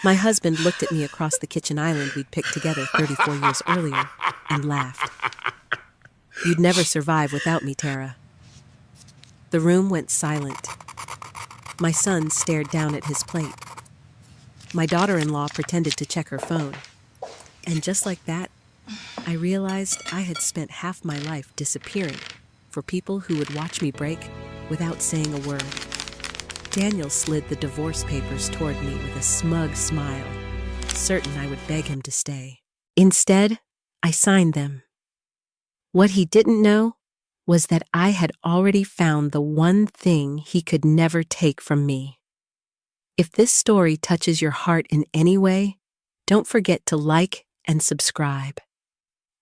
My husband looked at me across the kitchen island we'd picked together 34 years earlier and laughed. You'd never survive without me, Tara. The room went silent. My son stared down at his plate. My daughter-in-law pretended to check her phone. And just like that, I realized I had spent half my life disappearing for people who would watch me break without saying a word. Daniel slid the divorce papers toward me with a smug smile, certain I would beg him to stay. Instead, I signed them. What he didn't know was that I had already found the one thing he could never take from me. If this story touches your heart in any way, don't forget to like and subscribe.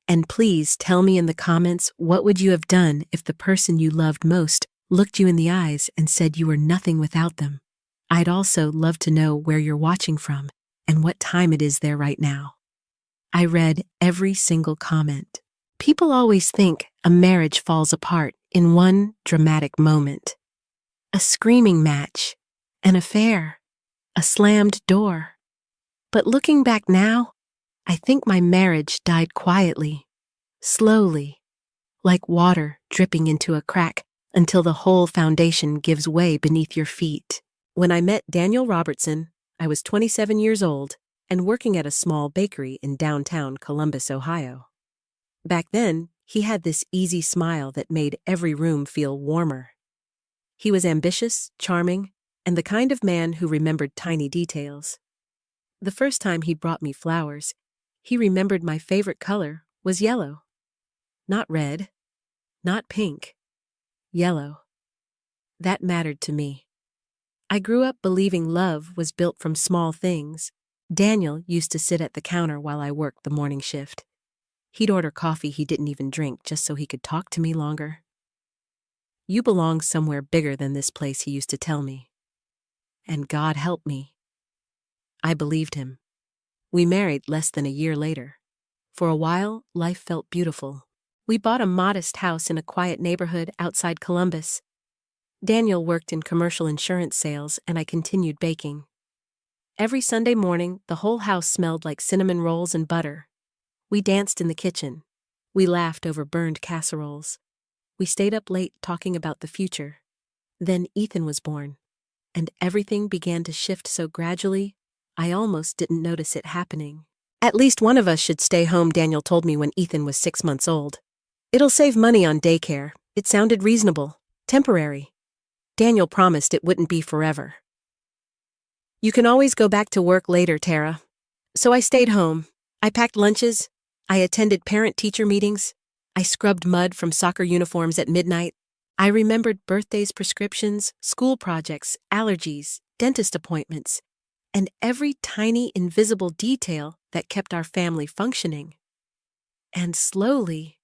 And please tell me in the comments, what would you have done if the person you loved most looked you in the eyes and said you were nothing without them? I'd also love to know where you're watching from and what time it is there right now. I read every single comment. People always think a marriage falls apart in one dramatic moment. A screaming match, an affair, a slammed door. But looking back now, I think my marriage died quietly, slowly, like water dripping into a crack until the whole foundation gives way beneath your feet. When I met Daniel Robertson, I was 27 years old and working at a small bakery in downtown Columbus, Ohio. Back then, he had this easy smile that made every room feel warmer. He was ambitious, charming, and the kind of man who remembered tiny details. The first time he brought me flowers, he remembered my favorite color was yellow. Not red, not pink, yellow. That mattered to me. I grew up believing love was built from small things. Daniel used to sit at the counter while I worked the morning shift. He'd order coffee he didn't even drink just so he could talk to me longer. You belong somewhere bigger than this place, he used to tell me. And God help me. I believed him. We married less than a year later. For a while, life felt beautiful. We bought a modest house in a quiet neighborhood outside Columbus. Daniel worked in commercial insurance sales, and I continued baking. Every Sunday morning, the whole house smelled like cinnamon rolls and butter. We danced in the kitchen. We laughed over burned casseroles. We stayed up late talking about the future. Then Ethan was born, and everything began to shift so gradually, I almost didn't notice it happening. At least one of us should stay home, Daniel told me when Ethan was 6 months old. It'll save money on daycare. It sounded reasonable, temporary. Daniel promised it wouldn't be forever. You can always go back to work later, Tara. So I stayed home. I packed lunches. I attended parent-teacher meetings. I scrubbed mud from soccer uniforms at midnight. I remembered birthdays, prescriptions, school projects, allergies, dentist appointments, and every tiny invisible detail that kept our family functioning. And slowly,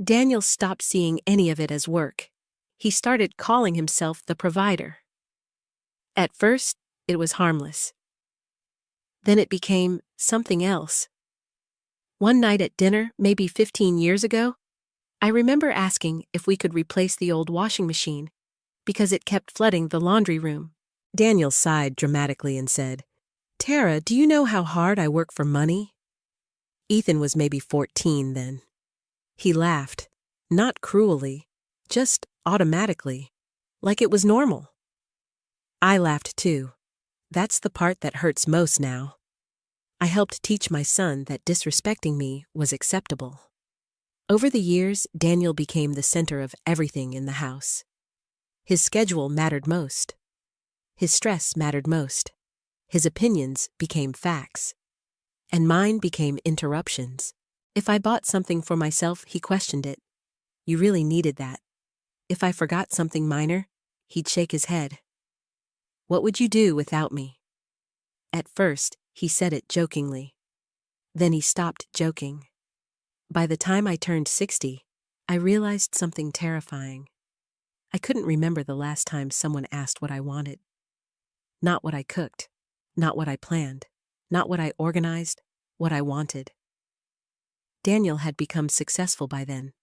Daniel stopped seeing any of it as work. He started calling himself the provider. At first, it was harmless. Then it became something else. One night at dinner, maybe 15 years ago, I remember asking if we could replace the old washing machine because it kept flooding the laundry room. Daniel sighed dramatically and said, "Tara, do you know how hard I work for money?" Ethan was maybe 14 then. He laughed, not cruelly, just automatically, like it was normal. I laughed too. That's the part that hurts most now. I helped teach my son that disrespecting me was acceptable. Over the years, Daniel became the center of everything in the house. His schedule mattered most. His stress mattered most. His opinions became facts. And mine became interruptions. If I bought something for myself, he questioned it. You really needed that. If I forgot something minor, he'd shake his head. What would you do without me? At first, he said it jokingly. Then he stopped joking. By the time I turned 60, I realized something terrifying. I couldn't remember the last time someone asked what I wanted. Not what I cooked, not what I planned, not what I organized, what I wanted. Daniel had become successful by then.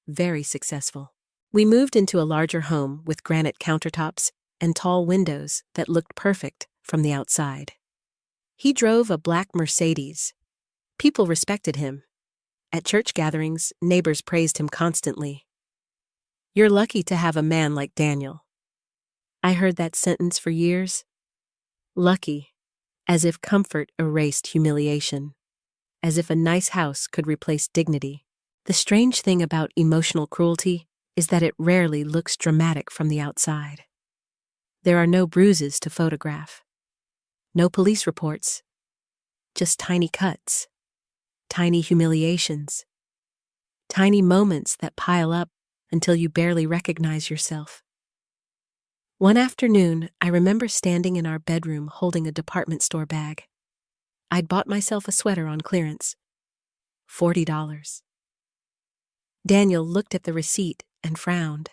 Very successful. We moved into a larger home with granite countertops and tall windows that looked perfect from the outside. He drove a black Mercedes. People respected him. At church gatherings, neighbors praised him constantly. "You're lucky to have a man like Daniel." I heard that sentence for years. Lucky, as if comfort erased humiliation, as if a nice house could replace dignity. The strange thing about emotional cruelty is that it rarely looks dramatic from the outside. There are no bruises to photograph, no police reports, just tiny cuts, tiny humiliations, tiny moments that pile up until you barely recognize yourself. One afternoon, I remember standing in our bedroom holding a department store bag. I'd bought myself a sweater on clearance. $40. Daniel looked at the receipt and frowned.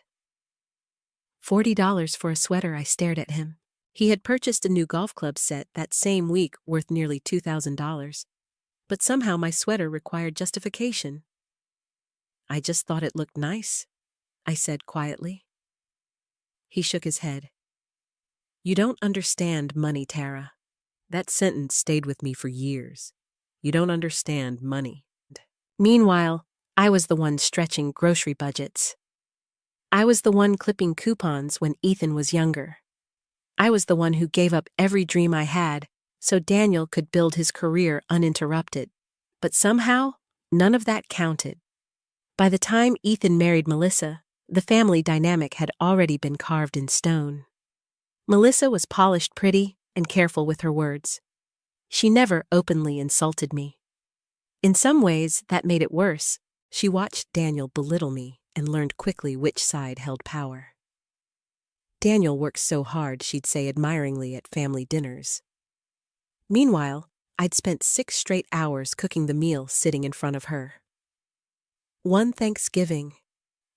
$40 for a sweater. I stared at him. He had purchased a new golf club set that same week worth nearly $2,000. But somehow my sweater required justification. "I just thought it looked nice," I said quietly. He shook his head. "You don't understand money, Tara." That sentence stayed with me for years. You don't understand money. Meanwhile, I was the one stretching grocery budgets. I was the one clipping coupons when Ethan was younger. I was the one who gave up every dream I had so Daniel could build his career uninterrupted. But somehow, none of that counted. By the time Ethan married Melissa, the family dynamic had already been carved in stone. Melissa was polished pretty and careful with her words. She never openly insulted me. In some ways, that made it worse. She watched Daniel belittle me and learned quickly which side held power. "Daniel works so hard," she'd say admiringly at family dinners. Meanwhile, I'd spent 6 straight hours cooking the meal sitting in front of her. One Thanksgiving,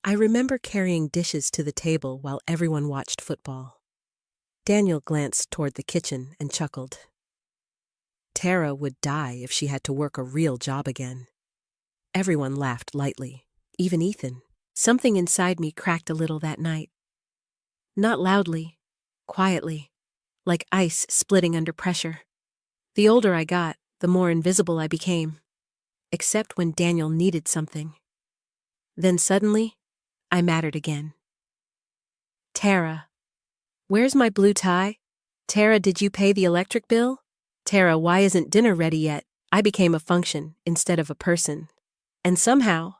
I remember carrying dishes to the table while everyone watched football. Daniel glanced toward the kitchen and chuckled. Tara would die if she had to work a real job again. Everyone laughed lightly, even Ethan. Something inside me cracked a little that night. Not loudly, quietly, like ice splitting under pressure. The older I got, the more invisible I became, except when Daniel needed something. Then suddenly, I mattered again. "Tara, where's my blue tie? Tara, did you pay the electric bill? Tara, why isn't dinner ready yet?" I became a function instead of a person. And somehow,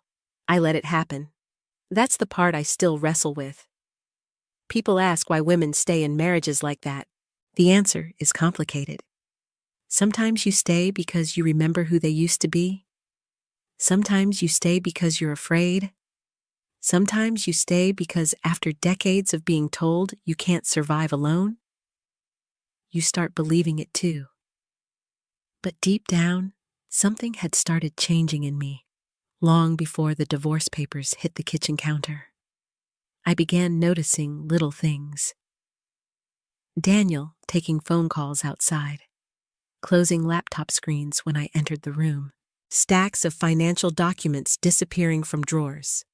I let it happen. That's the part I still wrestle with. People ask why women stay in marriages like that. The answer is complicated. Sometimes you stay because you remember who they used to be. Sometimes you stay because you're afraid. Sometimes you stay because after decades of being told you can't survive alone, you start believing it too. But deep down, something had started changing in me, long before the divorce papers hit the kitchen counter. I began noticing little things. Daniel taking phone calls outside, closing laptop screens when I entered the room, stacks of financial documents disappearing from drawers.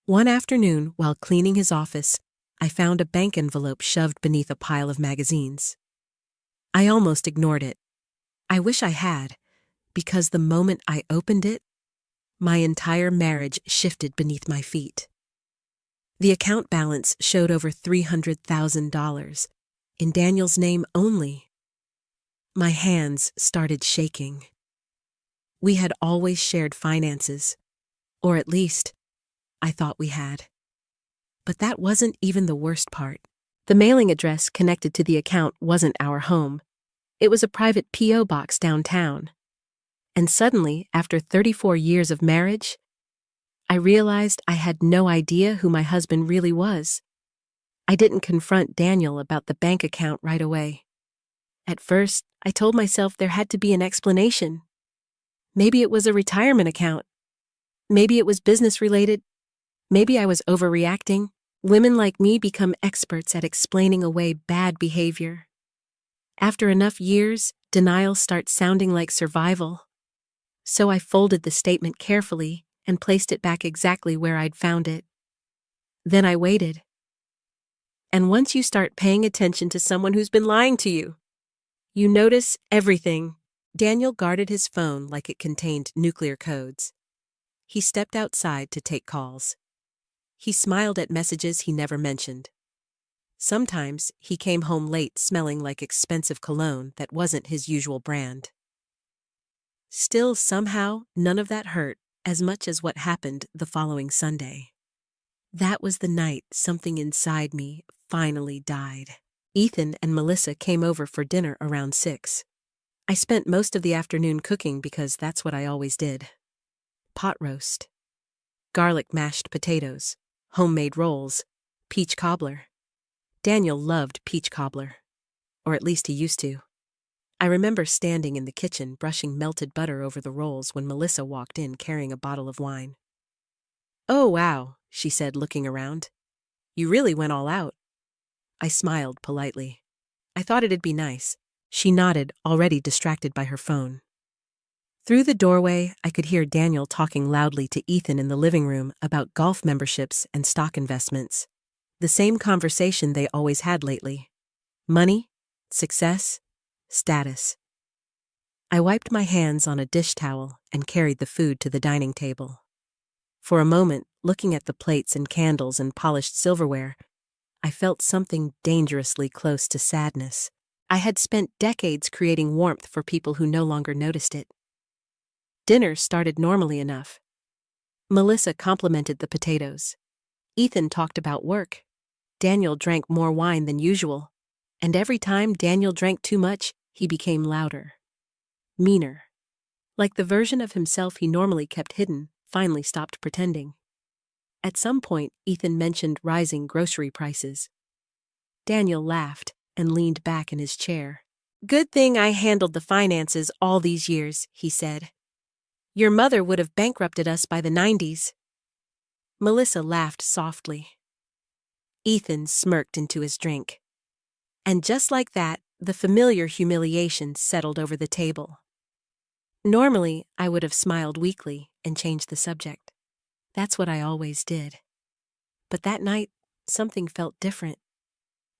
One afternoon, while cleaning his office, I found a bank envelope shoved beneath a pile of magazines. I almost ignored it. I wish I had, because the moment I opened it, my entire marriage shifted beneath my feet. The account balance showed over $300,000, in Daniel's name only. My hands started shaking. We had always shared finances, or at least, I thought we had. But that wasn't even the worst part. The mailing address connected to the account wasn't our home. It was a private P.O. box downtown. And suddenly, after 34 years of marriage, I realized I had no idea who my husband really was. I didn't confront Daniel about the bank account right away. At first, I told myself there had to be an explanation. Maybe it was a retirement account. Maybe it was business-related. Maybe I was overreacting. Women like me become experts at explaining away bad behavior. After enough years, denial starts sounding like survival. So I folded the statement carefully and placed it back exactly where I'd found it. Then I waited. And once you start paying attention to someone who's been lying to you, You notice everything. Daniel guarded his phone like it contained nuclear codes. He stepped outside to take calls. He smiled at messages he never mentioned. Sometimes he came home late smelling like expensive cologne that wasn't his usual brand. Still, somehow, none of that hurt as much as what happened the following Sunday. That was the night something inside me finally died. Ethan and Melissa came over for dinner around 6. I spent most of the afternoon cooking because that's what I always did. Pot roast, garlic mashed potatoes, homemade rolls, peach cobbler. Daniel loved peach cobbler, or at least he used to. I remember standing in the kitchen brushing melted butter over the rolls when Melissa walked in carrying a bottle of wine. "Oh, wow," she said, looking around. "You really went all out." I smiled politely. I thought it'd be nice. She nodded, already distracted by her phone. Through the doorway, I could hear Daniel talking loudly to Ethan in the living room about golf memberships and stock investments. The same conversation they always had lately. Money, success, status. I wiped my hands on a dish towel and carried the food to the dining table. For a moment, looking at the plates and candles and polished silverware, I felt something dangerously close to sadness. I had spent decades creating warmth for people who no longer noticed it. Dinner started normally enough. Melissa complimented the potatoes. Ethan talked about work. Daniel drank more wine than usual, and every time Daniel drank too much, he became louder, meaner. Like the version of himself he normally kept hidden, finally stopped pretending. At some point, Ethan mentioned rising grocery prices. Daniel laughed and leaned back in his chair. "Good thing I handled the finances all these years," he said. "Your mother would have bankrupted us by the 90s. Melissa laughed softly. Ethan smirked into his drink. And just like that, the familiar humiliation settled over the table. Normally, I would have smiled weakly and changed the subject. That's what I always did. But that night, something felt different.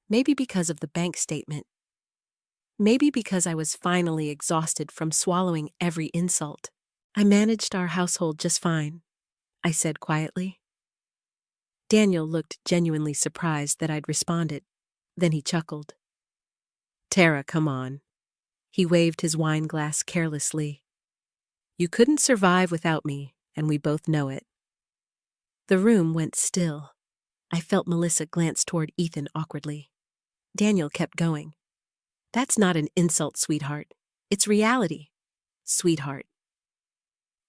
Maybe because of the bank statement. Maybe because I was finally exhausted from swallowing every insult. "I managed our household just fine," I said quietly. Daniel looked genuinely surprised that I'd responded. Then he chuckled. "Tara, come on." He waved his wine glass carelessly. "You couldn't survive without me, and we both know it." The room went still. I felt Melissa glance toward Ethan awkwardly. Daniel kept going. "That's not an insult, sweetheart. It's reality. Sweetheart."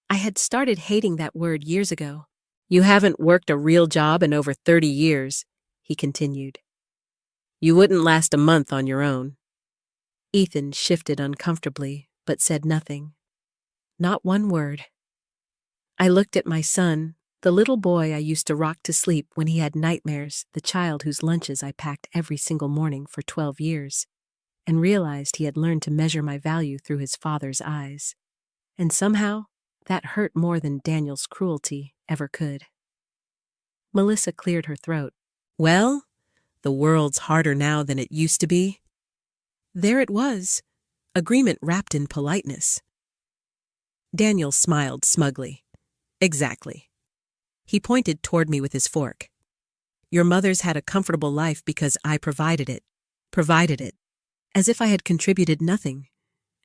I had started hating that word years ago. "You haven't worked a real job in over 30 years, he continued. "You wouldn't last a month on your own." Ethan shifted uncomfortably, but said nothing. Not one word. I looked at my son, the little boy I used to rock to sleep when he had nightmares, the child whose lunches I packed every single morning for 12 years, and realized he had learned to measure my value through his father's eyes. And somehow, that hurt more than Daniel's cruelty ever could. Melissa cleared her throat. "Well, the world's harder now than it used to be." There it was, agreement wrapped in politeness. Daniel smiled smugly. "Exactly." He pointed toward me with his fork. "Your mother's had a comfortable life because I provided it. As if I had contributed nothing.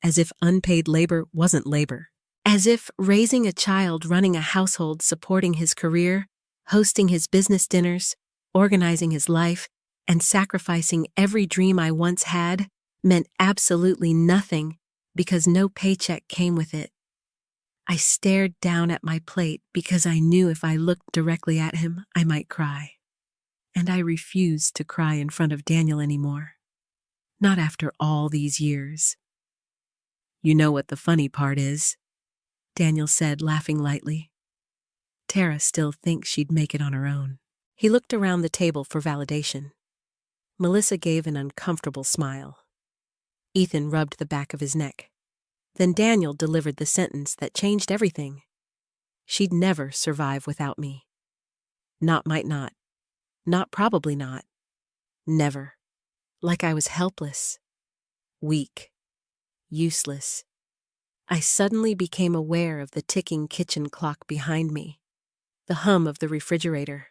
As if unpaid labor wasn't labor. As if raising a child, running a household, supporting his career, hosting his business dinners, organizing his life, and sacrificing every dream I once had meant absolutely nothing because no paycheck came with it. I stared down at my plate because I knew if I looked directly at him, I might cry. And I refused to cry in front of Daniel anymore. Not after all these years. "You know what the funny part is?" Daniel said, laughing lightly. "Tara still thinks she'd make it on her own." He looked around the table for validation. Melissa gave an uncomfortable smile. Ethan rubbed the back of his neck. Then Daniel delivered the sentence that changed everything. "She'd never survive without me. Might not. Not probably not. Never. Like I was helpless. Weak. useless. I suddenly became aware of the ticking kitchen clock behind me, the hum of the refrigerator,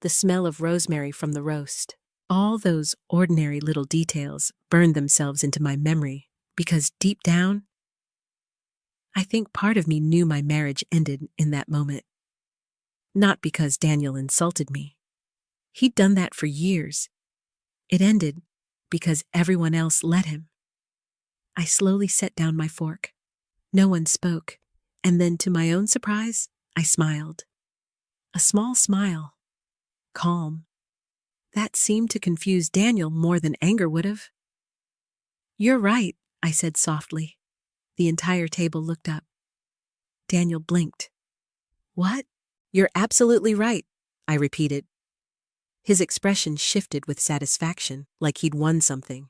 the smell of rosemary from the roast. All those ordinary little details burned themselves into my memory because deep down, I think part of me knew my marriage ended in that moment. Not because Daniel insulted me. He'd done that for years. It ended because everyone else let him. I slowly set down my fork. No one spoke, and then to my own surprise, I smiled. A small smile. Calm. That seemed to confuse Daniel more than anger would have. "You're right," I said softly. The entire table looked up. Daniel blinked. "What?" "You're absolutely right," I repeated. His expression shifted with satisfaction, like he'd won something.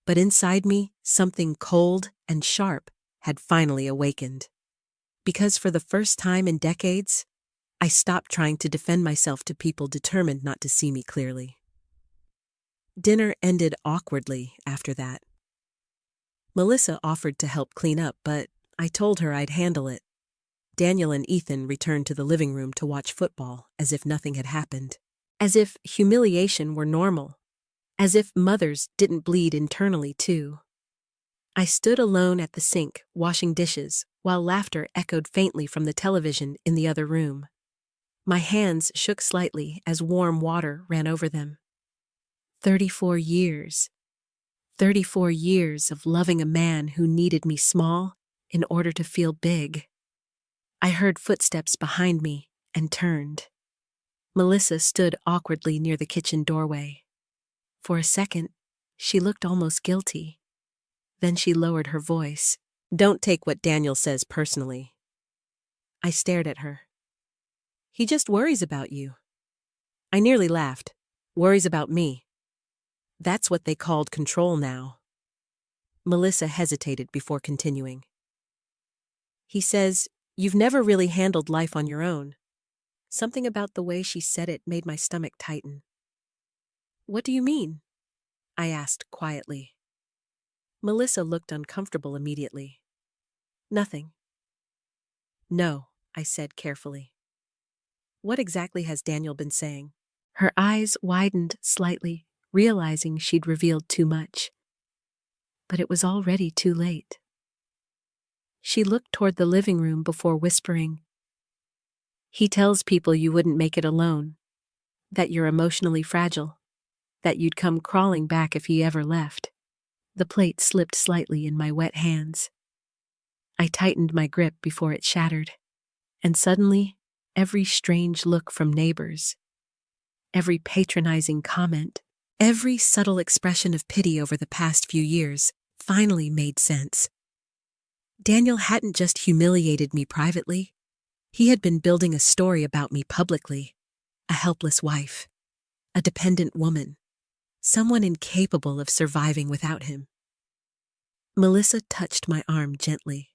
But inside me, something cold and sharp had finally awakened. Because for the first time in decades, I stopped trying to defend myself to people determined not to see me clearly. Dinner ended awkwardly after that. Melissa offered to help clean up, but I told her I'd handle it. Daniel and Ethan returned to the living room to watch football as if nothing had happened. As if humiliation were normal. As if mothers didn't bleed internally too. I stood alone at the sink, washing dishes, while laughter echoed faintly from the television in the other room. My hands shook slightly as warm water ran over them. 34 years. 34 years of loving a man who needed me small in order to feel big. I heard footsteps behind me and turned. Melissa stood awkwardly near the kitchen doorway. For a second, she looked almost guilty. Then she lowered her voice. "Don't take what Daniel says personally." I stared at her. "He just worries about you." I nearly laughed. "Worries about me. That's what they called control now." Melissa hesitated before continuing. "He says, you've never really handled life on your own." Something about the way she said it made my stomach tighten. "What do you mean?" I asked quietly. Melissa looked uncomfortable immediately. "Nothing." "No," I said carefully. "What exactly has Daniel been saying?" Her eyes widened slightly, realizing she'd revealed too much. But it was already too late. She looked toward the living room before whispering, "He tells people you wouldn't make it alone, that you're emotionally fragile, that you'd come crawling back if he ever left." The plate slipped slightly in my wet hands. I tightened my grip before it shattered, and suddenly, every strange look from neighbors, every patronizing comment, every subtle expression of pity over the past few years finally made sense. Daniel hadn't just humiliated me privately. He had been building a story about me publicly. A helpless wife, a dependent woman, someone incapable of surviving without him. Melissa touched my arm gently.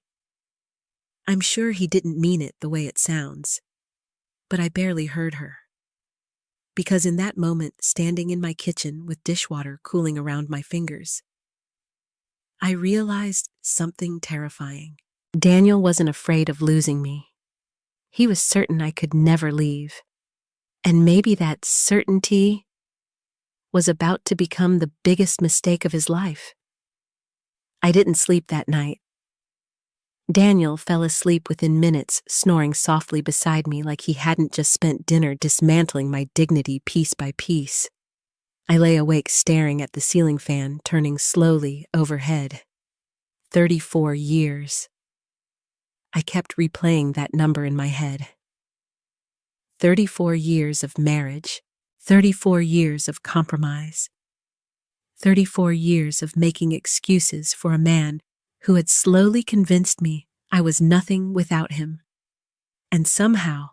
I'm sure he didn't mean it the way it sounds, but I barely heard her. Because in that moment, standing in my kitchen with dishwater cooling around my fingers, I realized something terrifying. Daniel wasn't afraid of losing me. He was certain I could never leave. And maybe that certainty was about to become the biggest mistake of his life. I didn't sleep that night. Daniel fell asleep within minutes, snoring softly beside me like he hadn't just spent dinner dismantling my dignity piece by piece. I lay awake staring at the ceiling fan turning slowly overhead. 34 years. I kept replaying that number in my head. 34 years of marriage, 34 years of compromise, 34 years of making excuses for a man who had slowly convinced me I was nothing without him. And somehow,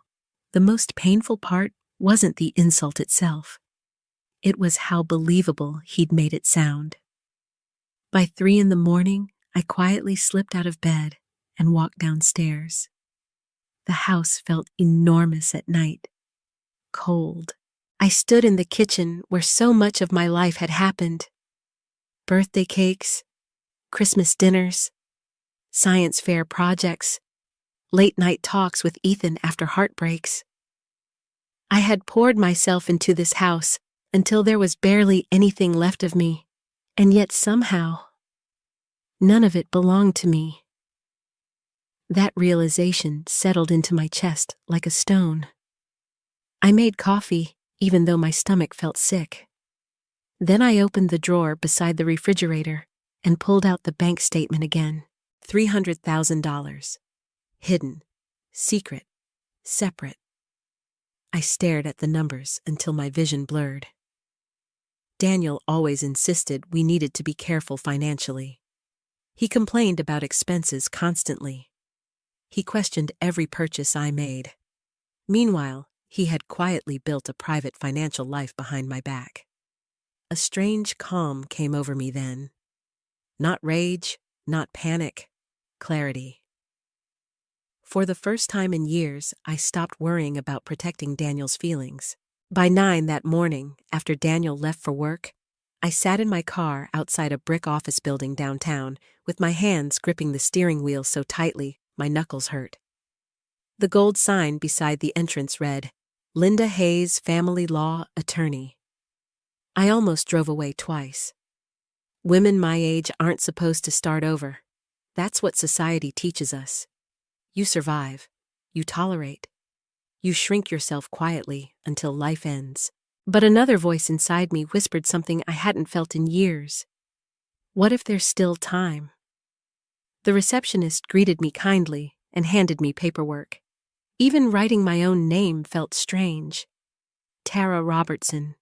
the most painful part wasn't the insult itself. It was how believable he'd made it sound. By 3 a.m, I quietly slipped out of bed and walked downstairs. The house felt enormous at night, cold. I stood in the kitchen where so much of my life had happened. Birthday cakes, Christmas dinners, science fair projects, late-night talks with Ethan after heartbreaks. I had poured myself into this house until there was barely anything left of me, and yet somehow, none of it belonged to me. That realization settled into my chest like a stone. I made coffee, even though my stomach felt sick. Then I opened the drawer beside the refrigerator and pulled out the bank statement again. $300,000. Hidden, secret, separate. I stared at the numbers until my vision blurred. Daniel always insisted we needed to be careful financially. He complained about expenses constantly. He questioned every purchase I made. Meanwhile, he had quietly built a private financial life behind my back. A strange calm came over me then. Not rage, not panic, clarity. For the first time in years, I stopped worrying about protecting Daniel's feelings. By 9 that morning, after Daniel left for work, I sat in my car outside a brick office building downtown, with my hands gripping the steering wheel so tightly my knuckles hurt. The gold sign beside the entrance read, Linda Hayes, Family Law Attorney. I almost drove away twice. Women my age aren't supposed to start over. That's what society teaches us. You survive. You tolerate. You shrink yourself quietly until life ends. But another voice inside me whispered something I hadn't felt in years. What if there's still time? The receptionist greeted me kindly and handed me paperwork. Even writing my own name felt strange. Tara Robertson.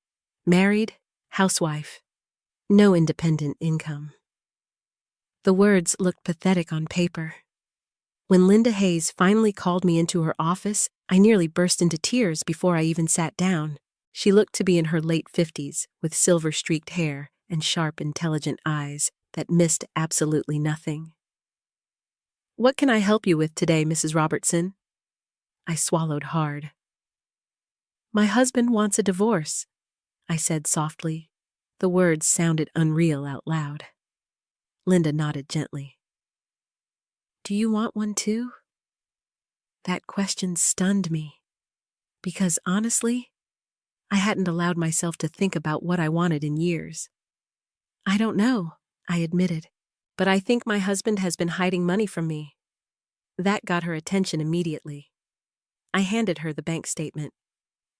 Married, housewife. No independent income. The words looked pathetic on paper. When Linda Hayes finally called me into her office, I nearly burst into tears before I even sat down. She looked to be in her late 50s, with silver-streaked hair and sharp, intelligent eyes that missed absolutely nothing. What can I help you with today, Mrs. Robertson? I swallowed hard. My husband wants a divorce, I said softly. The words sounded unreal out loud. Linda nodded gently. Do you want one too? That question stunned me, because honestly, I hadn't allowed myself to think about what I wanted in years. I don't know, I admitted, but I think my husband has been hiding money from me. That got her attention immediately. I handed her the bank statement.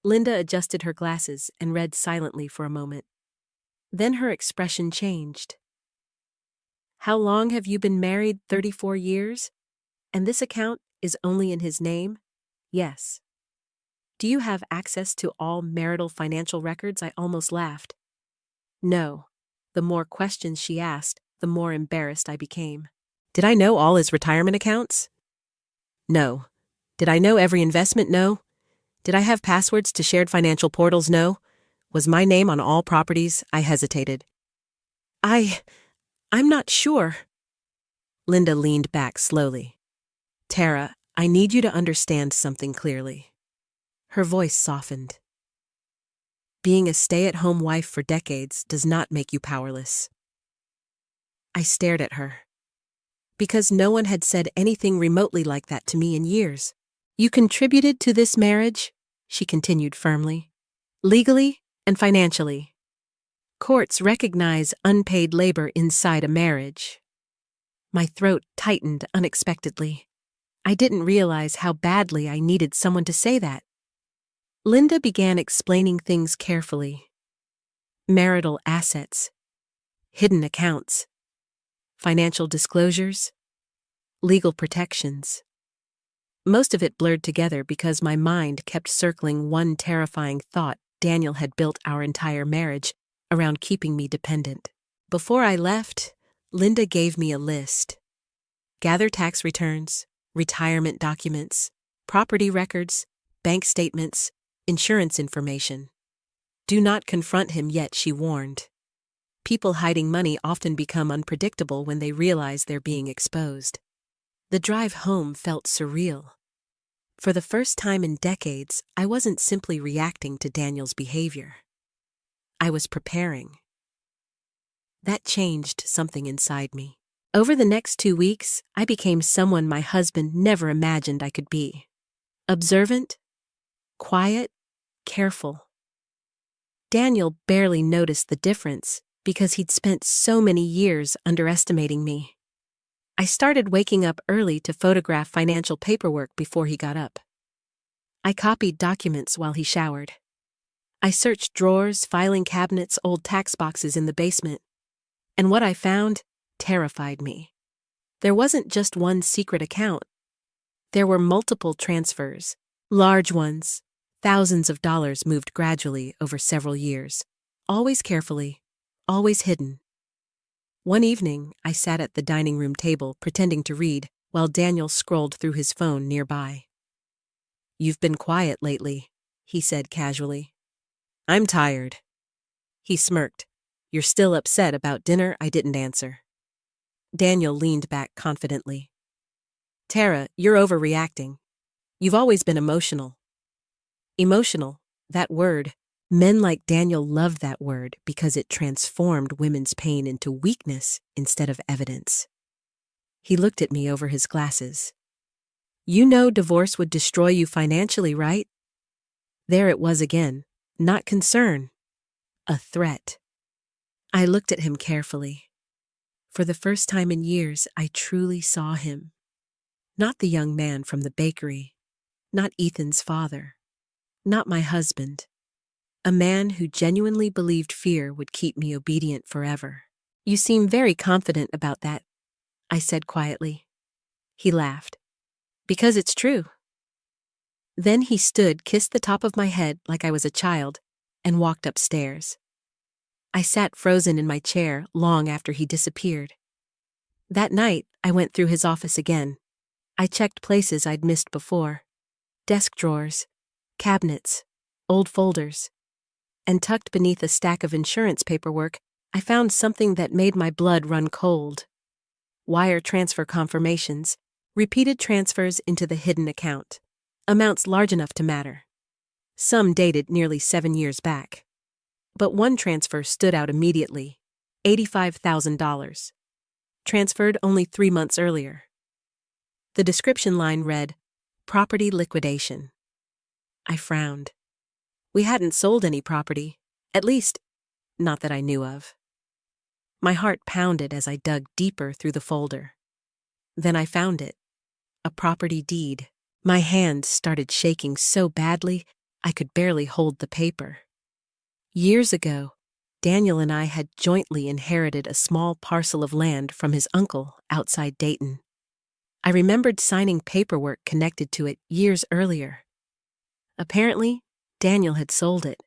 Linda adjusted her glasses and read silently for a moment. Then her expression changed. How long have you been married? 34 years? And this account is only in his name? Yes. Do you have access to all marital financial records? I almost laughed. No. The more questions she asked, the more embarrassed I became. Did I know all his retirement accounts? No. Did I know every investment? No. Did I have passwords to shared financial portals? No. Was my name on all properties? I hesitated. I'm not sure. Linda leaned back slowly. Tara, I need you to understand something clearly. Her voice softened. Being a stay-at-home wife for decades does not make you powerless. I stared at her. Because no one had said anything remotely like that to me in years. You contributed to this marriage, she continued firmly, legally and financially. Courts recognize unpaid labor inside a marriage. My throat tightened unexpectedly. I didn't realize how badly I needed someone to say that. Linda began explaining things carefully. Marital assets, hidden accounts, financial disclosures, legal protections. Most of it blurred together because my mind kept circling one terrifying thought: Daniel had built our entire marriage around keeping me dependent. Before I left, Linda gave me a list. Gather tax returns, retirement documents, property records, bank statements, insurance information. Do not confront him yet, she warned. People hiding money often become unpredictable when they realize they're being exposed. The drive home felt surreal. For the first time in decades, I wasn't simply reacting to Daniel's behavior. I was preparing. That changed something inside me. Over the next 2 weeks, I became someone my husband never imagined I could be. Observant, quiet, careful. Daniel barely noticed the difference because he'd spent so many years underestimating me. I started waking up early to photograph financial paperwork before he got up. I copied documents while he showered. I searched drawers, filing cabinets, old tax boxes in the basement. And what I found terrified me. There wasn't just one secret account. There were multiple transfers, large ones, thousands of dollars moved gradually over several years, always carefully, always hidden. One evening, I sat at the dining room table pretending to read while Daniel scrolled through his phone nearby. "You've been quiet lately," he said casually. "I'm tired." He smirked. "You're still upset about dinner I didn't answer." Daniel leaned back confidently. "Tara, you're overreacting. You've always been emotional." Emotional, that word. Men like Daniel loved that word because it transformed women's pain into weakness instead of evidence. He looked at me over his glasses. "You know divorce would destroy you financially, right?" There it was again. Not concern. A threat. I looked at him carefully. For the first time in years, I truly saw him. Not the young man from the bakery. Not Ethan's father. Not my husband. A man who genuinely believed fear would keep me obedient forever. "You seem very confident about that," I said quietly. He laughed. "Because it's true." Then he stood, kissed the top of my head like I was a child, and walked upstairs. I sat frozen in my chair long after he disappeared. That night, I went through his office again. I checked places I'd missed before. Desk drawers, cabinets, old folders. And tucked beneath a stack of insurance paperwork, I found something that made my blood run cold. Wire transfer confirmations, repeated transfers into the hidden account. Amounts large enough to matter. Some dated nearly 7 years back. But one transfer stood out immediately, $85,000. Transferred only 3 months earlier. The description line read, "Property liquidation." I frowned. We hadn't sold any property, at least, not that I knew of. My heart pounded as I dug deeper through the folder. Then I found it, a property deed. My hand started shaking so badly I could barely hold the paper. Years ago, Daniel and I had jointly inherited a small parcel of land from his uncle outside Dayton. I remembered signing paperwork connected to it years earlier. Apparently, Daniel had sold it,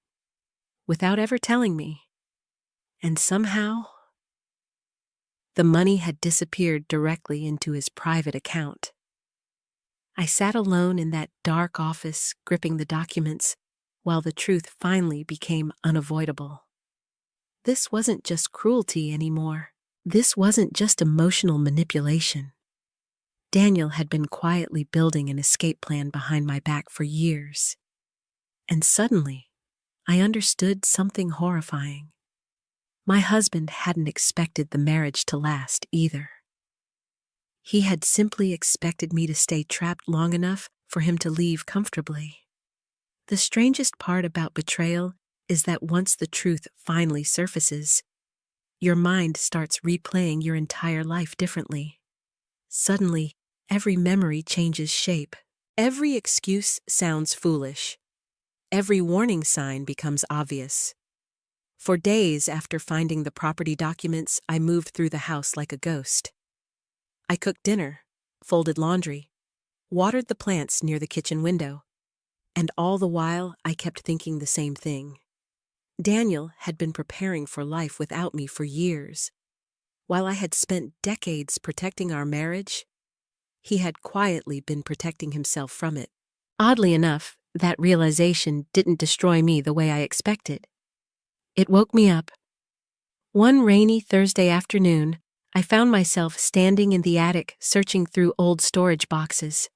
without ever telling me. And somehow, the money had disappeared directly into his private account. I sat alone in that dark office, gripping the documents, while the truth finally became unavoidable. This wasn't just cruelty anymore. This wasn't just emotional manipulation. Daniel had been quietly building an escape plan behind my back for years. And suddenly, I understood something horrifying. My husband hadn't expected the marriage to last either. He had simply expected me to stay trapped long enough for him to leave comfortably. The strangest part about betrayal is that once the truth finally surfaces, your mind starts replaying your entire life differently. Suddenly, every memory changes shape. Every excuse sounds foolish. Every warning sign becomes obvious. For days after finding the property documents, I moved through the house like a ghost. I cooked dinner, folded laundry, watered the plants near the kitchen window, and all the while I kept thinking the same thing. Daniel had been preparing for life without me for years. While I had spent decades protecting our marriage, he had quietly been protecting himself from it. Oddly enough, that realization didn't destroy me the way I expected. It woke me up. One rainy Thursday afternoon, I found myself standing in the attic searching through old storage boxes.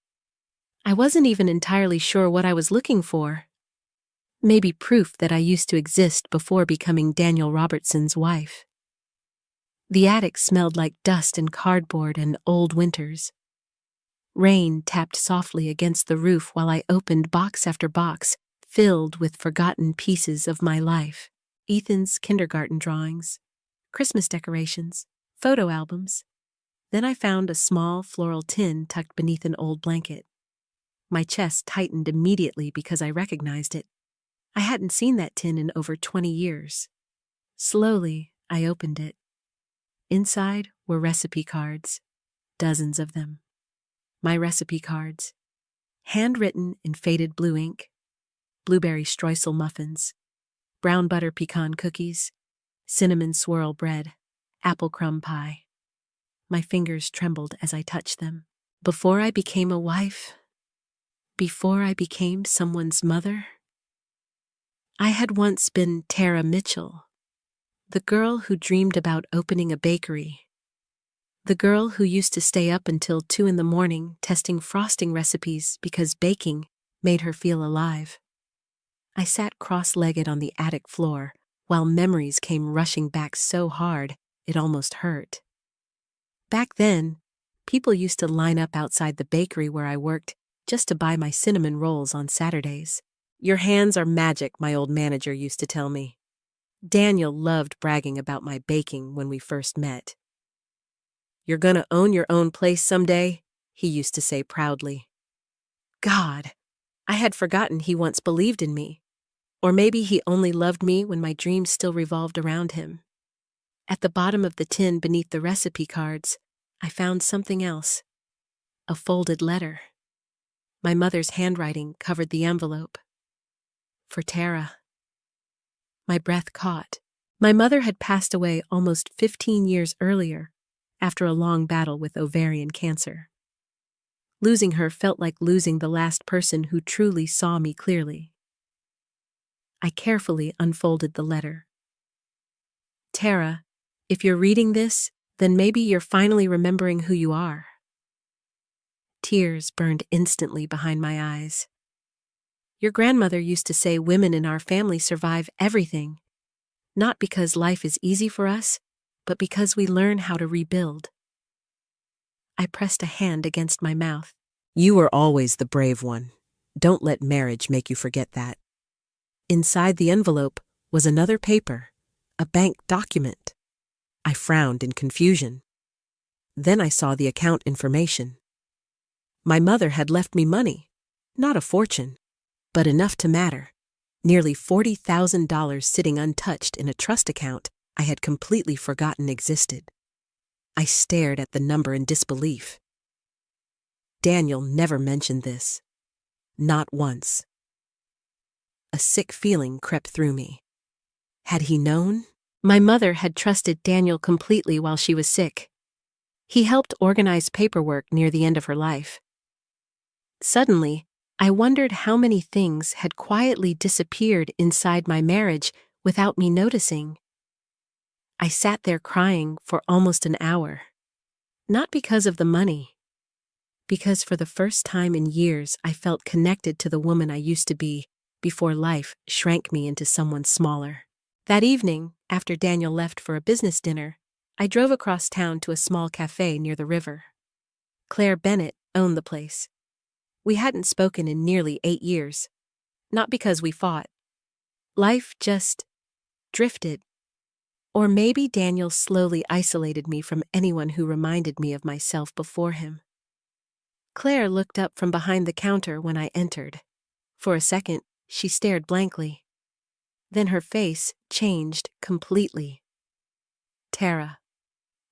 I wasn't even entirely sure what I was looking for. Maybe proof that I used to exist before becoming Daniel Robertson's wife. The attic smelled like dust and cardboard and old winters. Rain tapped softly against the roof while I opened box after box, filled with forgotten pieces of my life. Ethan's kindergarten drawings, Christmas decorations, photo albums. Then I found a small floral tin tucked beneath an old blanket. My chest tightened immediately because I recognized it. I hadn't seen that tin in over 20 years. Slowly, I opened it. Inside were recipe cards, dozens of them. My recipe cards, handwritten in faded blue ink, blueberry streusel muffins, brown butter pecan cookies, cinnamon swirl bread, apple crumb pie. My fingers trembled as I touched them. Before I became a wife, before I became someone's mother, I had once been Tara Mitchell, the girl who dreamed about opening a bakery, the girl who used to stay up until 2 a.m. testing frosting recipes because baking made her feel alive. I sat cross-legged on the attic floor while memories came rushing back so hard it almost hurt. Back then, people used to line up outside the bakery where I worked just to buy my cinnamon rolls on Saturdays. "Your hands are magic," my old manager used to tell me. Daniel loved bragging about my baking when we first met. "You're gonna own your own place someday," he used to say proudly. God, I had forgotten he once believed in me. Or maybe he only loved me when my dreams still revolved around him. At the bottom of the tin beneath the recipe cards, I found something else. A folded letter. My mother's handwriting covered the envelope. For Tara. My breath caught. My mother had passed away almost 15 years earlier, after a long battle with ovarian cancer. Losing her felt like losing the last person who truly saw me clearly. I carefully unfolded the letter. "Tara, if you're reading this, then maybe you're finally remembering who you are." Tears burned instantly behind my eyes. "Your grandmother used to say women in our family survive everything, not because life is easy for us, but because we learn how to rebuild." I pressed a hand against my mouth. "You were always the brave one. Don't let marriage make you forget that." Inside the envelope was another paper, a bank document. I frowned in confusion. Then I saw the account information. My mother had left me money, not a fortune, but enough to matter. Nearly $40,000 sitting untouched in a trust account I had completely forgotten existed. I stared at the number in disbelief. Daniel never mentioned this. Not once. A sick feeling crept through me. Had he known? My mother had trusted Daniel completely while she was sick. He helped organize paperwork near the end of her life. Suddenly, I wondered how many things had quietly disappeared inside my marriage without me noticing. I sat there crying for almost an hour. Not because of the money. Because for the first time in years I felt connected to the woman I used to be before life shrank me into someone smaller. That evening, after Daniel left for a business dinner, I drove across town to a small cafe near the river. Claire Bennett owned the place. We hadn't spoken in nearly 8 years. Not because we fought. Life just drifted. Or maybe Daniel slowly isolated me from anyone who reminded me of myself before him. Claire looked up from behind the counter when I entered. For a second, she stared blankly. Then her face changed completely. "Tara."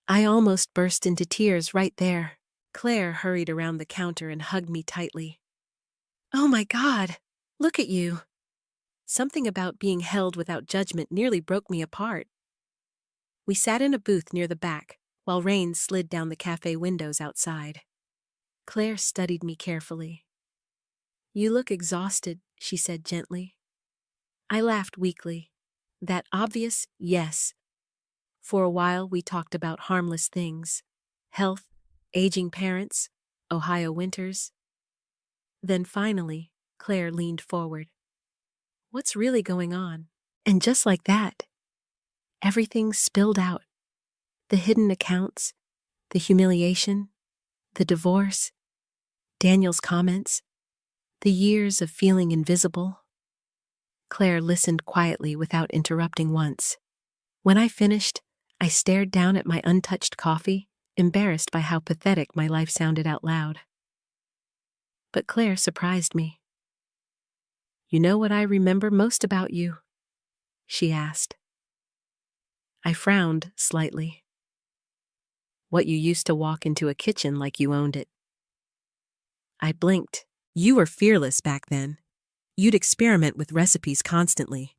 I almost burst into tears right there. Claire hurried around the counter and hugged me tightly. "Oh my God, look at you." Something about being held without judgment nearly broke me apart. We sat in a booth near the back, while rain slid down the cafe windows outside. Claire studied me carefully. "You look exhausted," she said gently. I laughed weakly. That obvious yes. For a while we talked about harmless things. Health, aging parents, Ohio winters. Then finally, Claire leaned forward. "What's really going on?" And just like that, everything spilled out. The hidden accounts, the humiliation, the divorce, Daniel's comments, the years of feeling invisible. Claire listened quietly without interrupting once. When I finished, I stared down at my untouched coffee, embarrassed by how pathetic my life sounded out loud. But Claire surprised me. "You know what I remember most about you?" she asked. I frowned slightly. "What you used to walk into a kitchen like you owned it." I blinked. "You were fearless back then. You'd experiment with recipes constantly.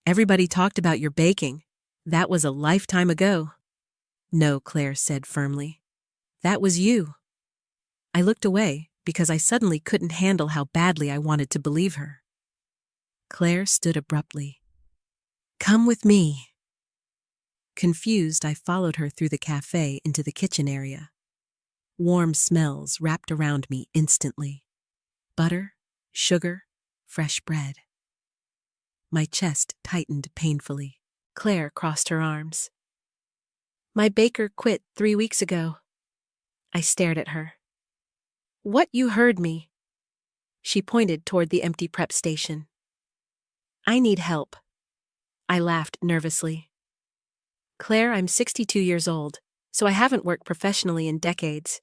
Everybody talked about your baking. That was a lifetime ago." "No," Claire said firmly. "That was you." I looked away because I suddenly couldn't handle how badly I wanted to believe her. Claire stood abruptly. "Come with me." Confused, I followed her through the cafe into the kitchen area. Warm smells wrapped around me instantly. Butter, sugar, fresh bread. My chest tightened painfully. Claire crossed her arms. "My baker quit 3 weeks ago." I stared at her. "What, you heard me?" She pointed toward the empty prep station. "I need help." I laughed nervously. "Claire, I'm 62 years old, so I haven't worked professionally in decades,